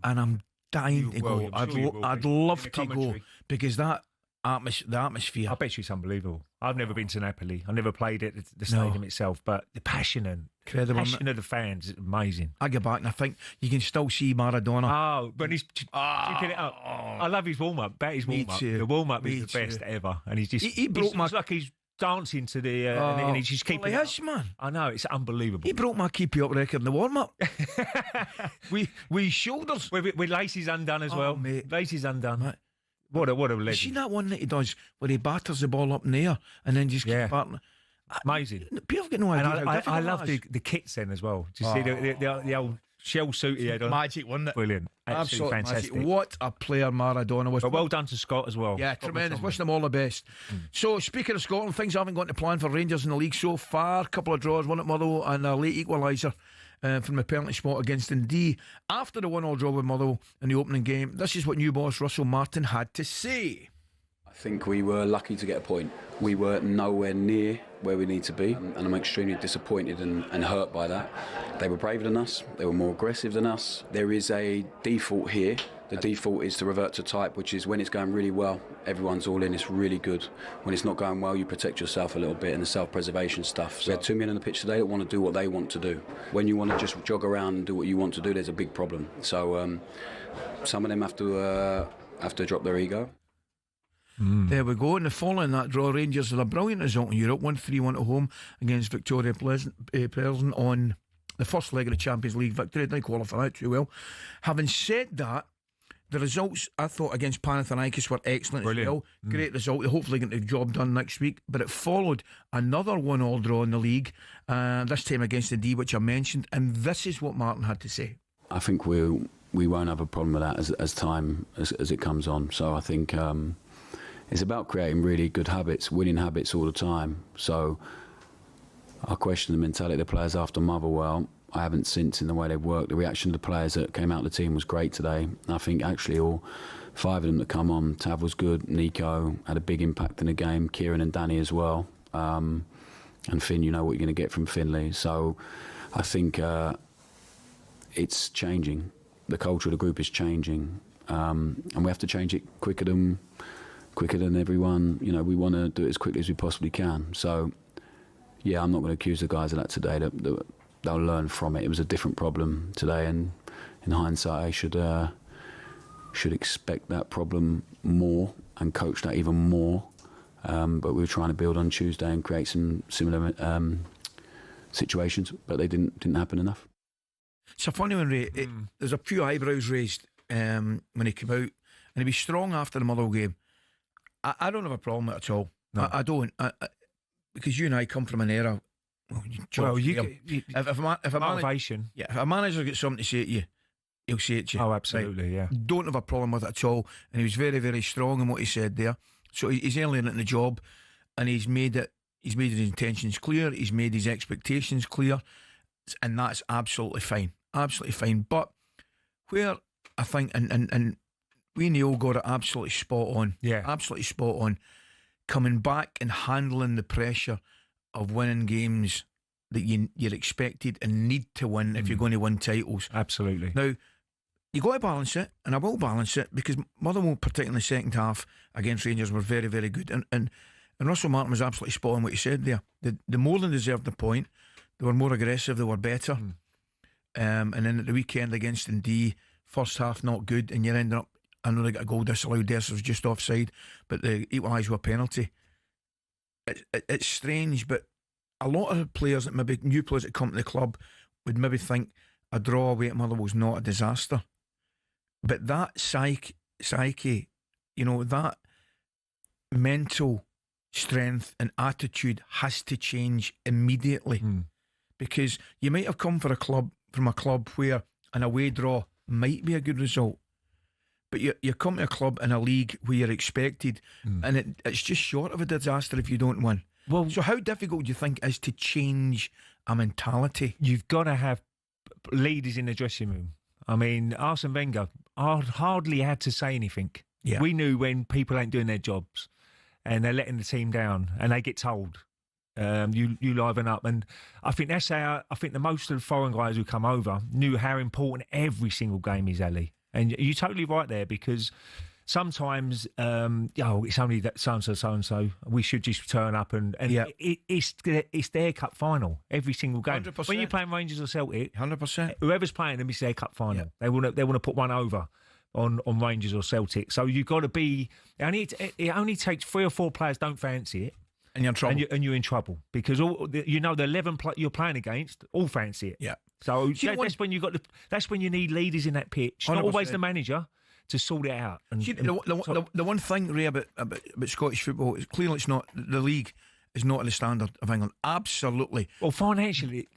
D: And I'm dying to go. I'd love to go, because the atmosphere.
C: I bet you it's unbelievable. I've never been to Napoli. I never played at the stadium itself, but the passion of the fans is amazing.
D: I go back and I think you can still see Maradona.
C: Oh, but he's chipping it up. I love his warm-up. Bet his warm-up. The warm-up is the best ever. And he's just... He broke my... It's like he's dancing to the... and he's just keeping
D: it up. Man.
C: I know, it's unbelievable.
D: He broke my keep-you-up record in the warm-up. with his shoulders.
C: With laces undone as well.
D: Mate.
C: Laces undone. Mate. What a legend.
D: You seen that one that he does where he batters the ball up in the air and then just keeps batting?
C: Amazing.
D: People get no idea.
C: I love the kits then as well. Do you see the old shell suit he had on?
D: Magic, wasn't it?
C: Brilliant. Absolutely fantastic.
D: Magic. What a player Maradona was.
C: But well done to Scott as well.
D: Yeah, tremendous. Wish them all the best. So, speaking of Scotland, things haven't gone to plan for Rangers in the league so far. A couple of draws, one at Motherwell and a late equaliser from the penalty spot against Dundee. After the 1-1 draw with Motherwell in the opening game, this is what new boss Russell Martin had to say.
M: I think we were lucky to get a point. We were nowhere near where we need to be, and I'm extremely disappointed and hurt by that. They were braver than us, they were more aggressive than us. There is a default here. The default is to revert to type, which is when it's going really well, everyone's all in, it's really good. When it's not going well, you protect yourself a little bit, and the self-preservation stuff. So we had 2 men on the pitch today that want to do what they want to do. When you want to just jog around and do what you want to do, there's a big problem. So some of them have to drop their ego.
D: There we go. And following that draw, Rangers had a brilliant result in Europe, 1-3-1 at home against Victoria Pleasant on the first leg of the Champions League victory. Didn't qualify out too well. Having said that, the results I thought against Panathinaikos were excellent as well. Great result. They're hopefully getting the job done next week. But it followed another 1-1 draw in the league, this time against the D, which I mentioned. And this is what Martin had to say.
M: I think we won't have a problem with that as time as it comes on. So I think it's about creating really good habits, winning habits all the time. So I question the mentality of the players after Motherwell. I haven't since in the way they've worked. The reaction of the players that came out of the team was great today. I think actually all 5 of them that come on, Tav was good, Nico had a big impact in the game, Kieran and Danny as well. And Finn, you know what you're going to get from Finlay. So I think it's changing. The culture of the group is changing. And we have to change it quicker than everyone. You know, we want to do it as quickly as we possibly can. So, yeah, I'm not going to accuse the guys of that today. They'll learn from it. It was a different problem today, and in hindsight, I should expect that problem more and coach that even more. But we were trying to build on Tuesday and create some similar situations, but they didn't happen enough.
D: It's a funny one, Ray. There's a few eyebrows raised when he came out, and he was strong after the Motherwell game. I don't have a problem with it at all. No. I don't, because you and I come from an era. If a manager gets something to say to you, he'll say it to you.
C: Oh, absolutely,
D: right?
C: Yeah.
D: Don't have a problem with it at all. And he was very, very strong in what he said there. So he's early in the job, and he's made his intentions clear. He's made his expectations clear, and that's absolutely fine. Absolutely fine. But where I think, and we Neil got it absolutely spot on.
C: Yeah.
D: Absolutely spot on. Coming back and handling the pressure of winning games that you're expected and need to win if you're going to win titles.
C: Absolutely.
D: Now, you got to balance it, and I will balance it, because Motherwell, particularly in the second half against Rangers, were very, very good. And Russell Martin was absolutely spot on what he said there. They more than deserved the point. They were more aggressive. They were better. And then at the weekend against Dundee, first half not good, and you're ending up, I know they got a goal disallowed there, so it was just offside, but they equalised with a penalty. It's strange, but a lot of players, that maybe new players that come to the club, would maybe think a draw away at Motherwell's not a disaster. But that psyche, you know, that mental strength and attitude has to change immediately. Because you might have come from a club where an away draw might be a good result, but you come to a club in a league where you're expected, and it's just short of a disaster if you don't win. Well, so how difficult do you think it is to change a mentality?
C: You've got to have leaders in the dressing room. I mean, Arsene Wenger hardly had to say anything.
D: Yeah.
C: We knew when people ain't doing their jobs and they're letting the team down, and they get told, you liven up. And I think that's how, I think the most of the foreign guys who come over knew how important every single game is, Ali. And you're totally right there, because sometimes, it's only that so-and-so, we should just turn up and it's their cup final every single game.
D: 100%.
C: When you're playing Rangers or Celtic,
D: 100%.
C: whoever's playing them is their cup final.
D: Yeah.
C: They want to put one over on Rangers or Celtic. So you've got to be, it only takes 3 or 4 players don't fancy it.
D: And you're in trouble.
C: And you're in trouble, because the 11 you're playing against all fancy it.
D: Yeah.
C: So that's when that's when you need leaders in that pitch.
D: 100%.
C: Not always the manager to sort it out.
D: The one thing, Ray, about Scottish football is clearly it's not, the league is not at the standard of England. Absolutely.
C: Well, financially,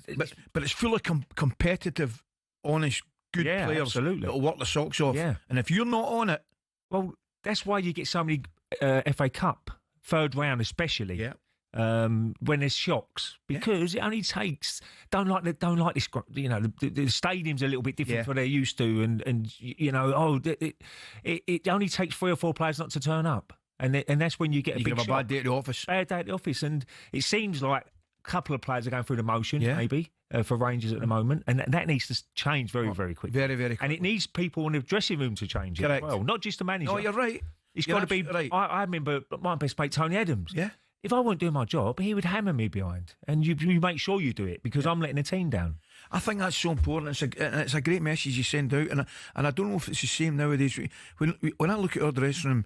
D: but it's full of competitive, honest, good players.
C: Absolutely.
D: That'll work the socks off.
C: Yeah.
D: And if you're not on it,
C: well, that's why you get so many FA Cup third round, especially.
D: Yeah.
C: When there's shocks, because it only takes don't like this, you know, the stadium's a little bit different to what they're used to, and you know, it only takes 3 or 4 players not to turn up, and that's when you get a big shock.
D: Bad day at the office.
C: Bad day at the office, and it seems like a couple of players are going through the motion, maybe for Rangers at the moment, and that needs to change very, very quickly.
D: Very, very quickly.
C: And it needs people in the dressing room to change it as well, not just the manager.
D: No, you're right.
C: It's got to be.
D: Right.
C: I remember my best mate Tony Adams.
D: Yeah.
C: If I weren't doing my job, he would hammer me behind, and you make sure you do it, because I'm letting the team down.
D: I think that's so important. It's a great message you send out, and I don't know if it's the same nowadays. When I look at our dressing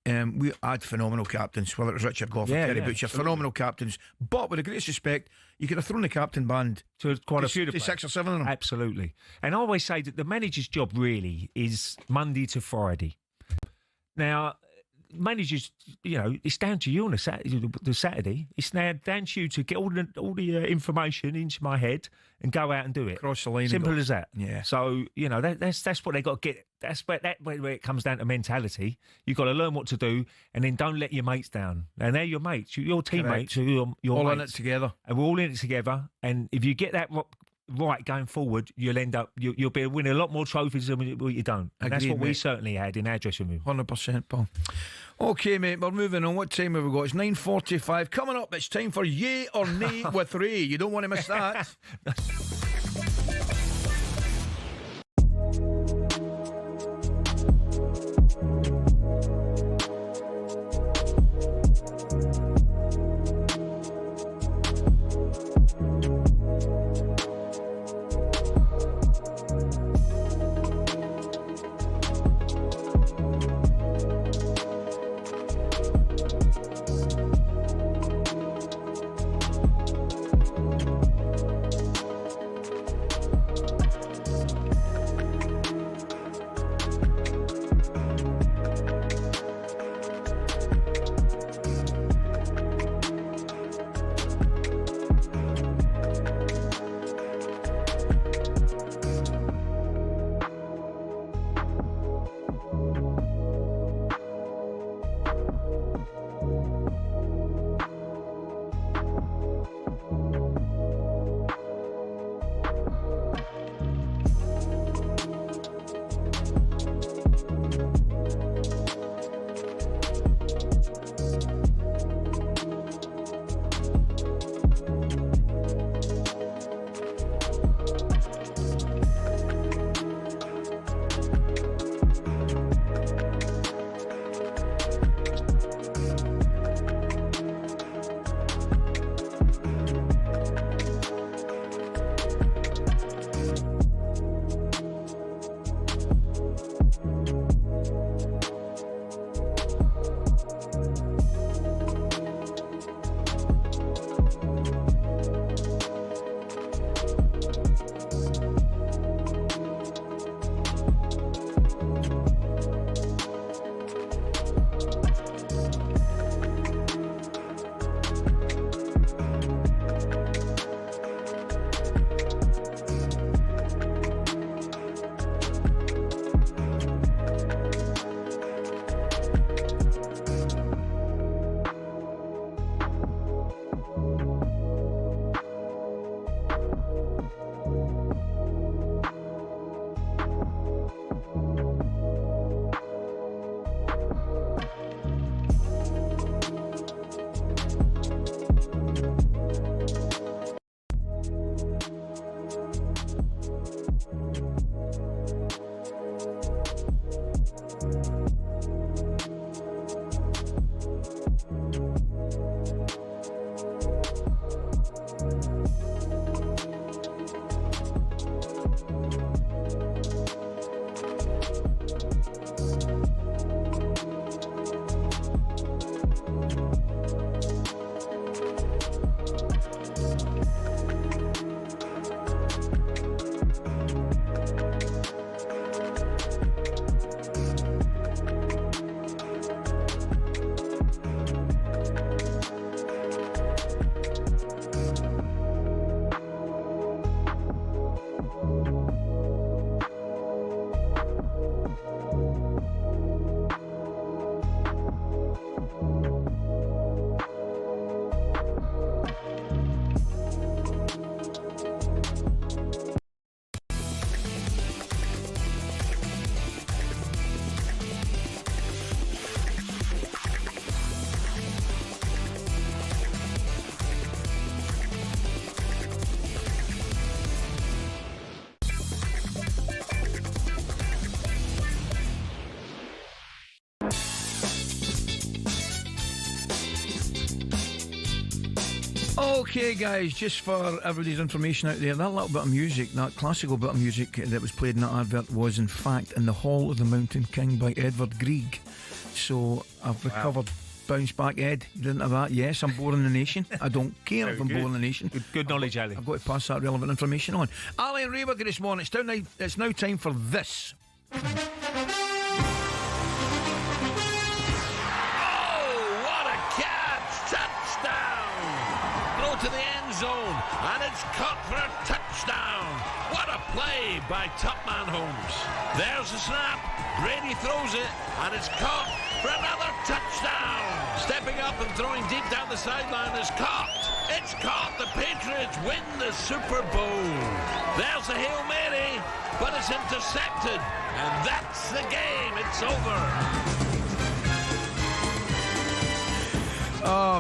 D: room, we had phenomenal captains, whether it was Richard Goff or Terry Butcher, phenomenal captains. But with the greatest respect, you could have thrown the captain band
C: to quite a few
D: to 6 or 7 of them.
C: Absolutely. And I always say that the manager's job really is Monday to Friday. Now, managers, you know, it's down to you on the Saturday. It's now down to you to get all the information into my head and go out and do it.
D: Cross the line.
C: Simple as that.
D: Yeah.
C: So, you know, that's what they got to get. That's where it comes down to mentality. You've got to learn what to do, and then don't let your mates down. And they're your mates, your teammates, your
D: all
C: mates.
D: in it together.
C: And we're all in it together. And if you get that right going forward, you'll end up you'll be winning a lot more trophies than what you don't. And that's what we certainly had in our dressing room.
D: 100%, Paul. Okay, mate, we're moving on. What time have we got? It's 9:45. Coming up, it's time for Yay or Nay with Ray. You don't want to miss that. Okay, guys, just for everybody's information out there, that little bit of music, that classical bit of music that was played in that advert was in fact In the Hall of the Mountain King by Edvard Grieg. So I've recovered. Bounce back, Ed. You didn't have that? Yes, I'm born in the nation. I don't care if I'm born in the nation.
C: Good knowledge, Ali.
D: I've got to pass that relevant information on. Ali and Ray with you this morning. It's now time for this.
H: To the end zone, and it's caught for a touchdown. What a play by Topman Holmes. There's the snap, Brady throws it, and it's caught for another touchdown. Stepping up and throwing deep down the sideline is caught. It's caught. The Patriots win the Super Bowl. There's a Hail Mary, but it's intercepted. And that's the game. It's over.
D: Oh,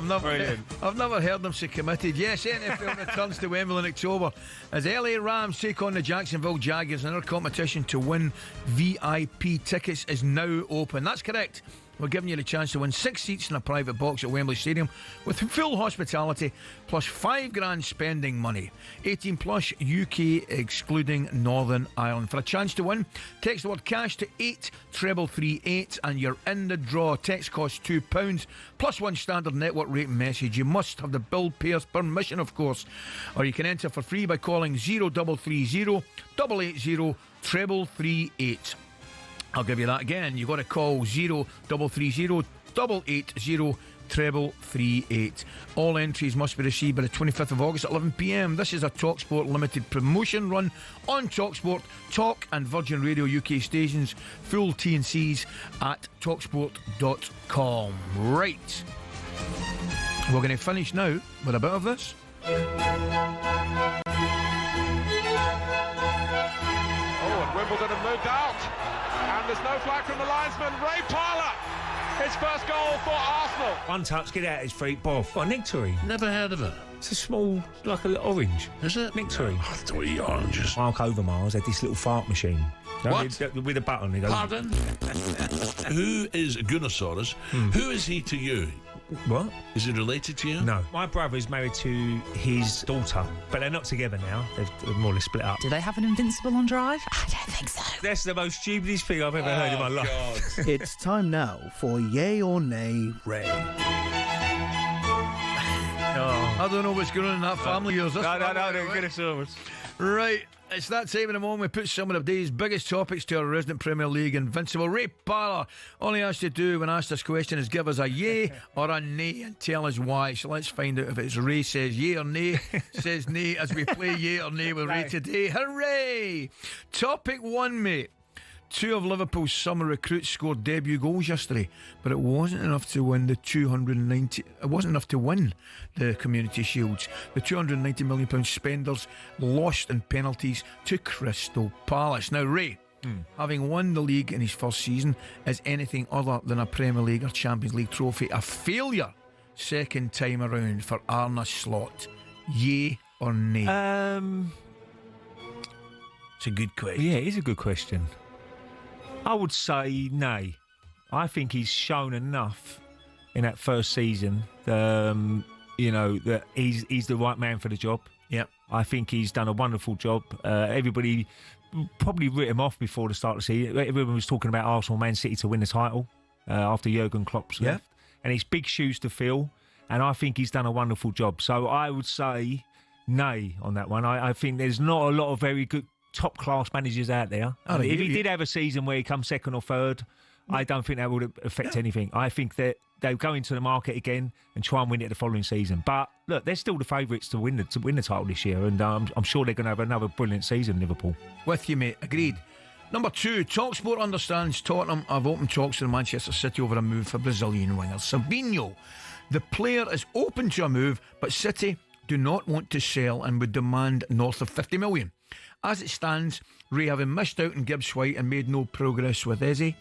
D: I've never heard them so committed. Yes, NFL returns to Wembley in October as LA Rams take on the Jacksonville Jaguars, and our competition to win VIP tickets is now open. That's correct. We're giving you the chance to win 6 seats in a private box at Wembley Stadium with full hospitality plus $5,000 spending money. 18 plus, UK excluding Northern Ireland. For a chance to win, text the word cash to 83338 and you're in the draw. Text costs £2 plus one standard network rate message. You must have the bill payer's permission, of course. Or you can enter for free by calling 0330 880 338. I'll give you that again. You've got to call 0330 880 338. All entries must be received by the 25th of August at 11 p.m. This is a TalkSPORT limited promotion run on TalkSPORT, Talk and Virgin Radio UK stations. Full T&Cs at talksport.com. Right. We're going to finish now with a bit of this.
O: Oh, and Wimbledon have moved out. And there's no flag from the linesman. Ray Parlour, his first goal for Arsenal.
C: One touch, get out his feet, Bob. What, nectarine?
F: Never heard of it.
C: It's a small, like a little orange.
F: Is it?
C: Nectarine.
F: I don't eat oranges.
C: Mark Overmars had this little fart machine.
F: What?
C: With a button. He goes,
F: Pardon? Who is Gunnosaurus? Who is he to you?
C: What?
F: Is he related to you?
C: No. My brother is married to his daughter, but they're not together now. They've more or less split up.
Q: Do they have an Invincible on Drive? I don't think so.
C: That's the most stupidest thing I've ever heard in my life.
R: It's time now for Yay or Nay, Ray.
D: I don't know what's going on in that family of yours.
C: No, Gunnosaurus.
D: Right, it's that time in the moment we put some of the day's biggest topics to our resident Premier League Invincible. Ray Parlour, all he has to do when asked this question is give us a yay or a nay and tell us why. So let's find out if it's Ray says yay or nay, says nay as we play yay or nay with Ray today. Hooray! Topic 1, mate. 2 of Liverpool's summer recruits scored debut goals yesterday, but it wasn't enough to win the 290. It wasn't enough to win the Community Shields. The £290 million spenders lost in penalties to Crystal Palace. Now, Ray, having won the league in his first season, is anything other than a Premier League or Champions League trophy a failure second time around for Arne Slot? Yay or nay? It's a good question.
C: Yeah, it is a good question. I would say nay. I think he's shown enough in that first season, that he's the right man for the job.
D: Yep.
C: I think he's done a wonderful job. Everybody probably writ him off before the start of the season. Everyone was talking about Arsenal, Man City to win the title after Jurgen Klopp's left. And it's big shoes to fill, and I think he's done a wonderful job. So I would say nay on that one. I think there's not a lot of very good top-class managers out there. If he did have a season where he comes second or third, I don't think that would affect anything. I think that they'll go into the market again and try and win it the following season. But look, they're still the favourites to win the title this year, and I'm sure they're going to have another brilliant season, Liverpool.
D: With you, mate. Agreed. Number 2, TalkSPORT understands Tottenham have opened talks with Manchester City over a move for Brazilian winger Sabinho. The player is open to a move, but City do not want to sell and would demand north of 50 million. As it stands, Ray, having missed out on Gibbs White and made no progress with Eze,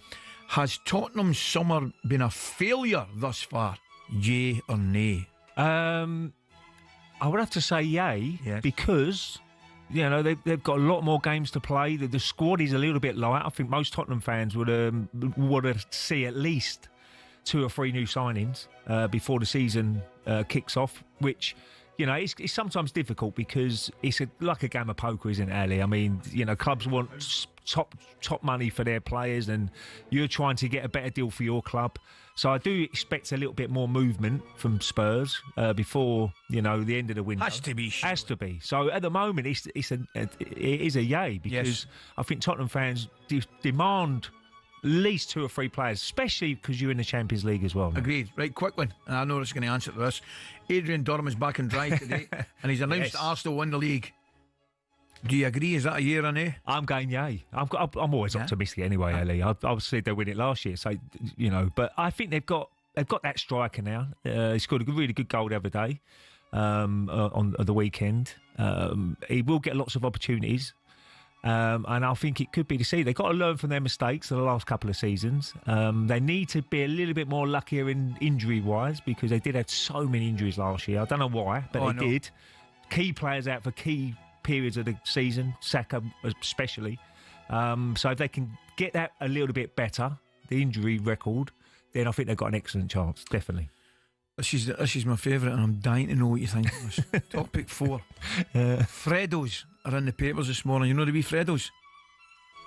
D: has Tottenham's summer been a failure thus far? Yay or nay?
C: I would have to say yay, because they've got a lot more games to play. The squad is a little bit light. I think most Tottenham fans would want to see at least 2 or 3 new signings before the season kicks off, which it's sometimes difficult because it's like a game of poker, isn't it, Ali? I mean, clubs want top money for their players, and you're trying to get a better deal for your club. So I do expect a little bit more movement from Spurs before the end of the window.
D: Has to be.
C: Has to be. So at the moment, it is a yay, because I think Tottenham fans demand at least 2 or 3 players, especially because you're in the Champions League as well. Now.
D: Agreed. Right, quick one. And I know it's going to answer to this. Adrian Durham is back and dry today, and he's announced Arsenal win the league. Do you agree? Is that a year or nay?
C: I'm going yay. I'm always optimistic anyway, Ali. I said they win it last year, so but I think they've got that striker now. He scored a really good goal the other day. on the weekend. He will get lots of opportunities. And I think it could be to see. They've got to learn from their mistakes of the last couple of seasons. They need to be a little bit more luckier in injury-wise, because they did have so many injuries last year. I don't know why, but they did. Key players out for key periods of the season, Saka especially. So if they can get that a little bit better, the injury record, then I think they've got an excellent chance, definitely.
D: This is my favourite, and I'm dying to know what you think of this. Topic 4. Freddos are in the papers this morning. You know the wee Freddos?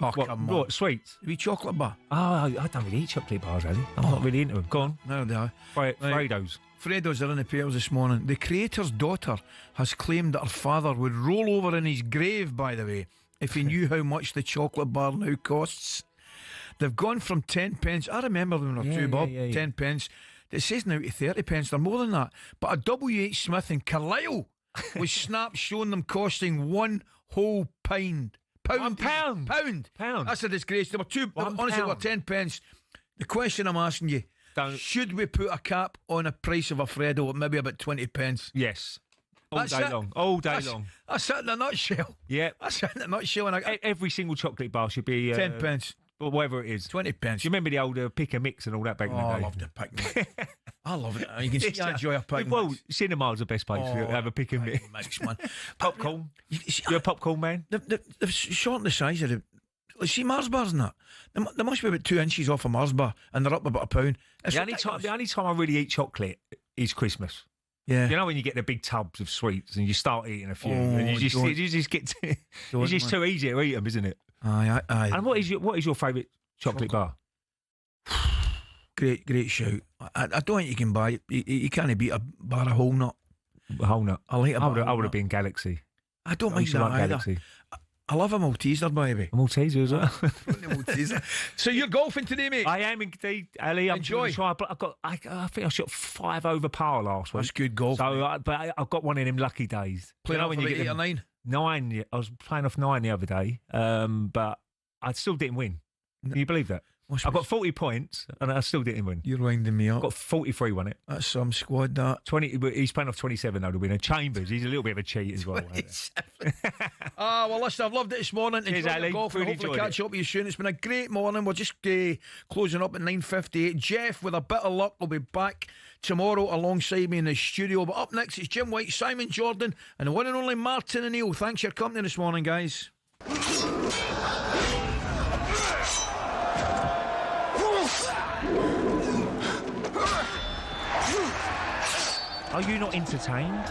D: Oh, come on.
C: What, sweets?
D: The wee chocolate bar.
C: Oh, I don't really eat chocolate bars, really. I'm not really into them. Go on.
D: No, they are.
C: Freddos.
D: Freddos are in the papers this morning. The creator's daughter has claimed that her father would roll over in his grave, by the way, if he knew how much the chocolate bar now costs. They've gone from 10 pence. I remember them were two bob, 10 pence. It says now to 30 pence. They're more than that. But a W.H. Smith in Carlisle was snapped showing them costing one whole pound.
C: Pound.
D: That's a disgrace. They were honestly, they were 10 pence. The question I'm asking you, should we put a cap on the price of a Freddo at maybe about 20 pence?
C: Yes. All day long.
D: That's it in a nutshell.
C: Yeah.
D: That's it in a nutshell. And
C: every single chocolate bar should be
D: 10 pence.
C: Or whatever it is.
D: 20 pence.
C: Do you remember the old pick and mix and all that back in the day?
D: I loved the pick and mix. I love it. You can see I enjoy a pick and mix.
C: Well, cinema's the best place to have a pick and mix.
D: Man.
C: Popcorn. You're a popcorn man?
D: They've shortened the size of the... See, Mars bars and that. They must be about 2 inches off a Mars bar, and they're up about a pound.
C: The only time I really eat chocolate is Christmas.
D: Yeah.
C: You know when you get the big tubs of sweets and you start eating a few, and you just get to... It's just too easy to eat them, isn't it?
D: Aye.
C: And what is your favourite chocolate bar?
D: Great shout. I don't think you can buy it. You can't beat a bar of whole nut.
C: Whole nut.
D: I like
C: I would have been Galaxy.
D: I don't mind that either.
C: Galaxy.
D: I love a Malteser, by the way.
C: A Malteser as well.
D: Malteser. So you're golfing today, mate?
C: I am indeed, Ali.
D: Enjoy.
C: I think I shot 5 over par last week.
D: That's good golf.
C: So, I've got one in them lucky days.
D: Playing off when you get 8 or 9?
C: 9. Yeah, I was playing off 9 the other day, but I still didn't win. Can you believe that? I got 40 points and I still didn't win.
D: You're winding me up.
C: Got 43 won it.
D: That's some squad, that.
C: 20. He's playing off 27 though to win. And Chambers, he's a little bit of a cheat as well.
D: Well, listen, I've loved it this morning.
C: Cheers,
D: enjoyed
C: Ali.
D: the golf, and
C: Really
D: hopefully
C: enjoyed
D: catch up with you soon. It's been a great morning. We're just closing up at 9:58. Jeff, with a bit of luck, will be back tomorrow alongside me in the studio. But up next, it's Jim White, Simon Jordan, and the one and only Martin O'Neill. Thanks for your company this morning, guys.
C: Are you not entertained?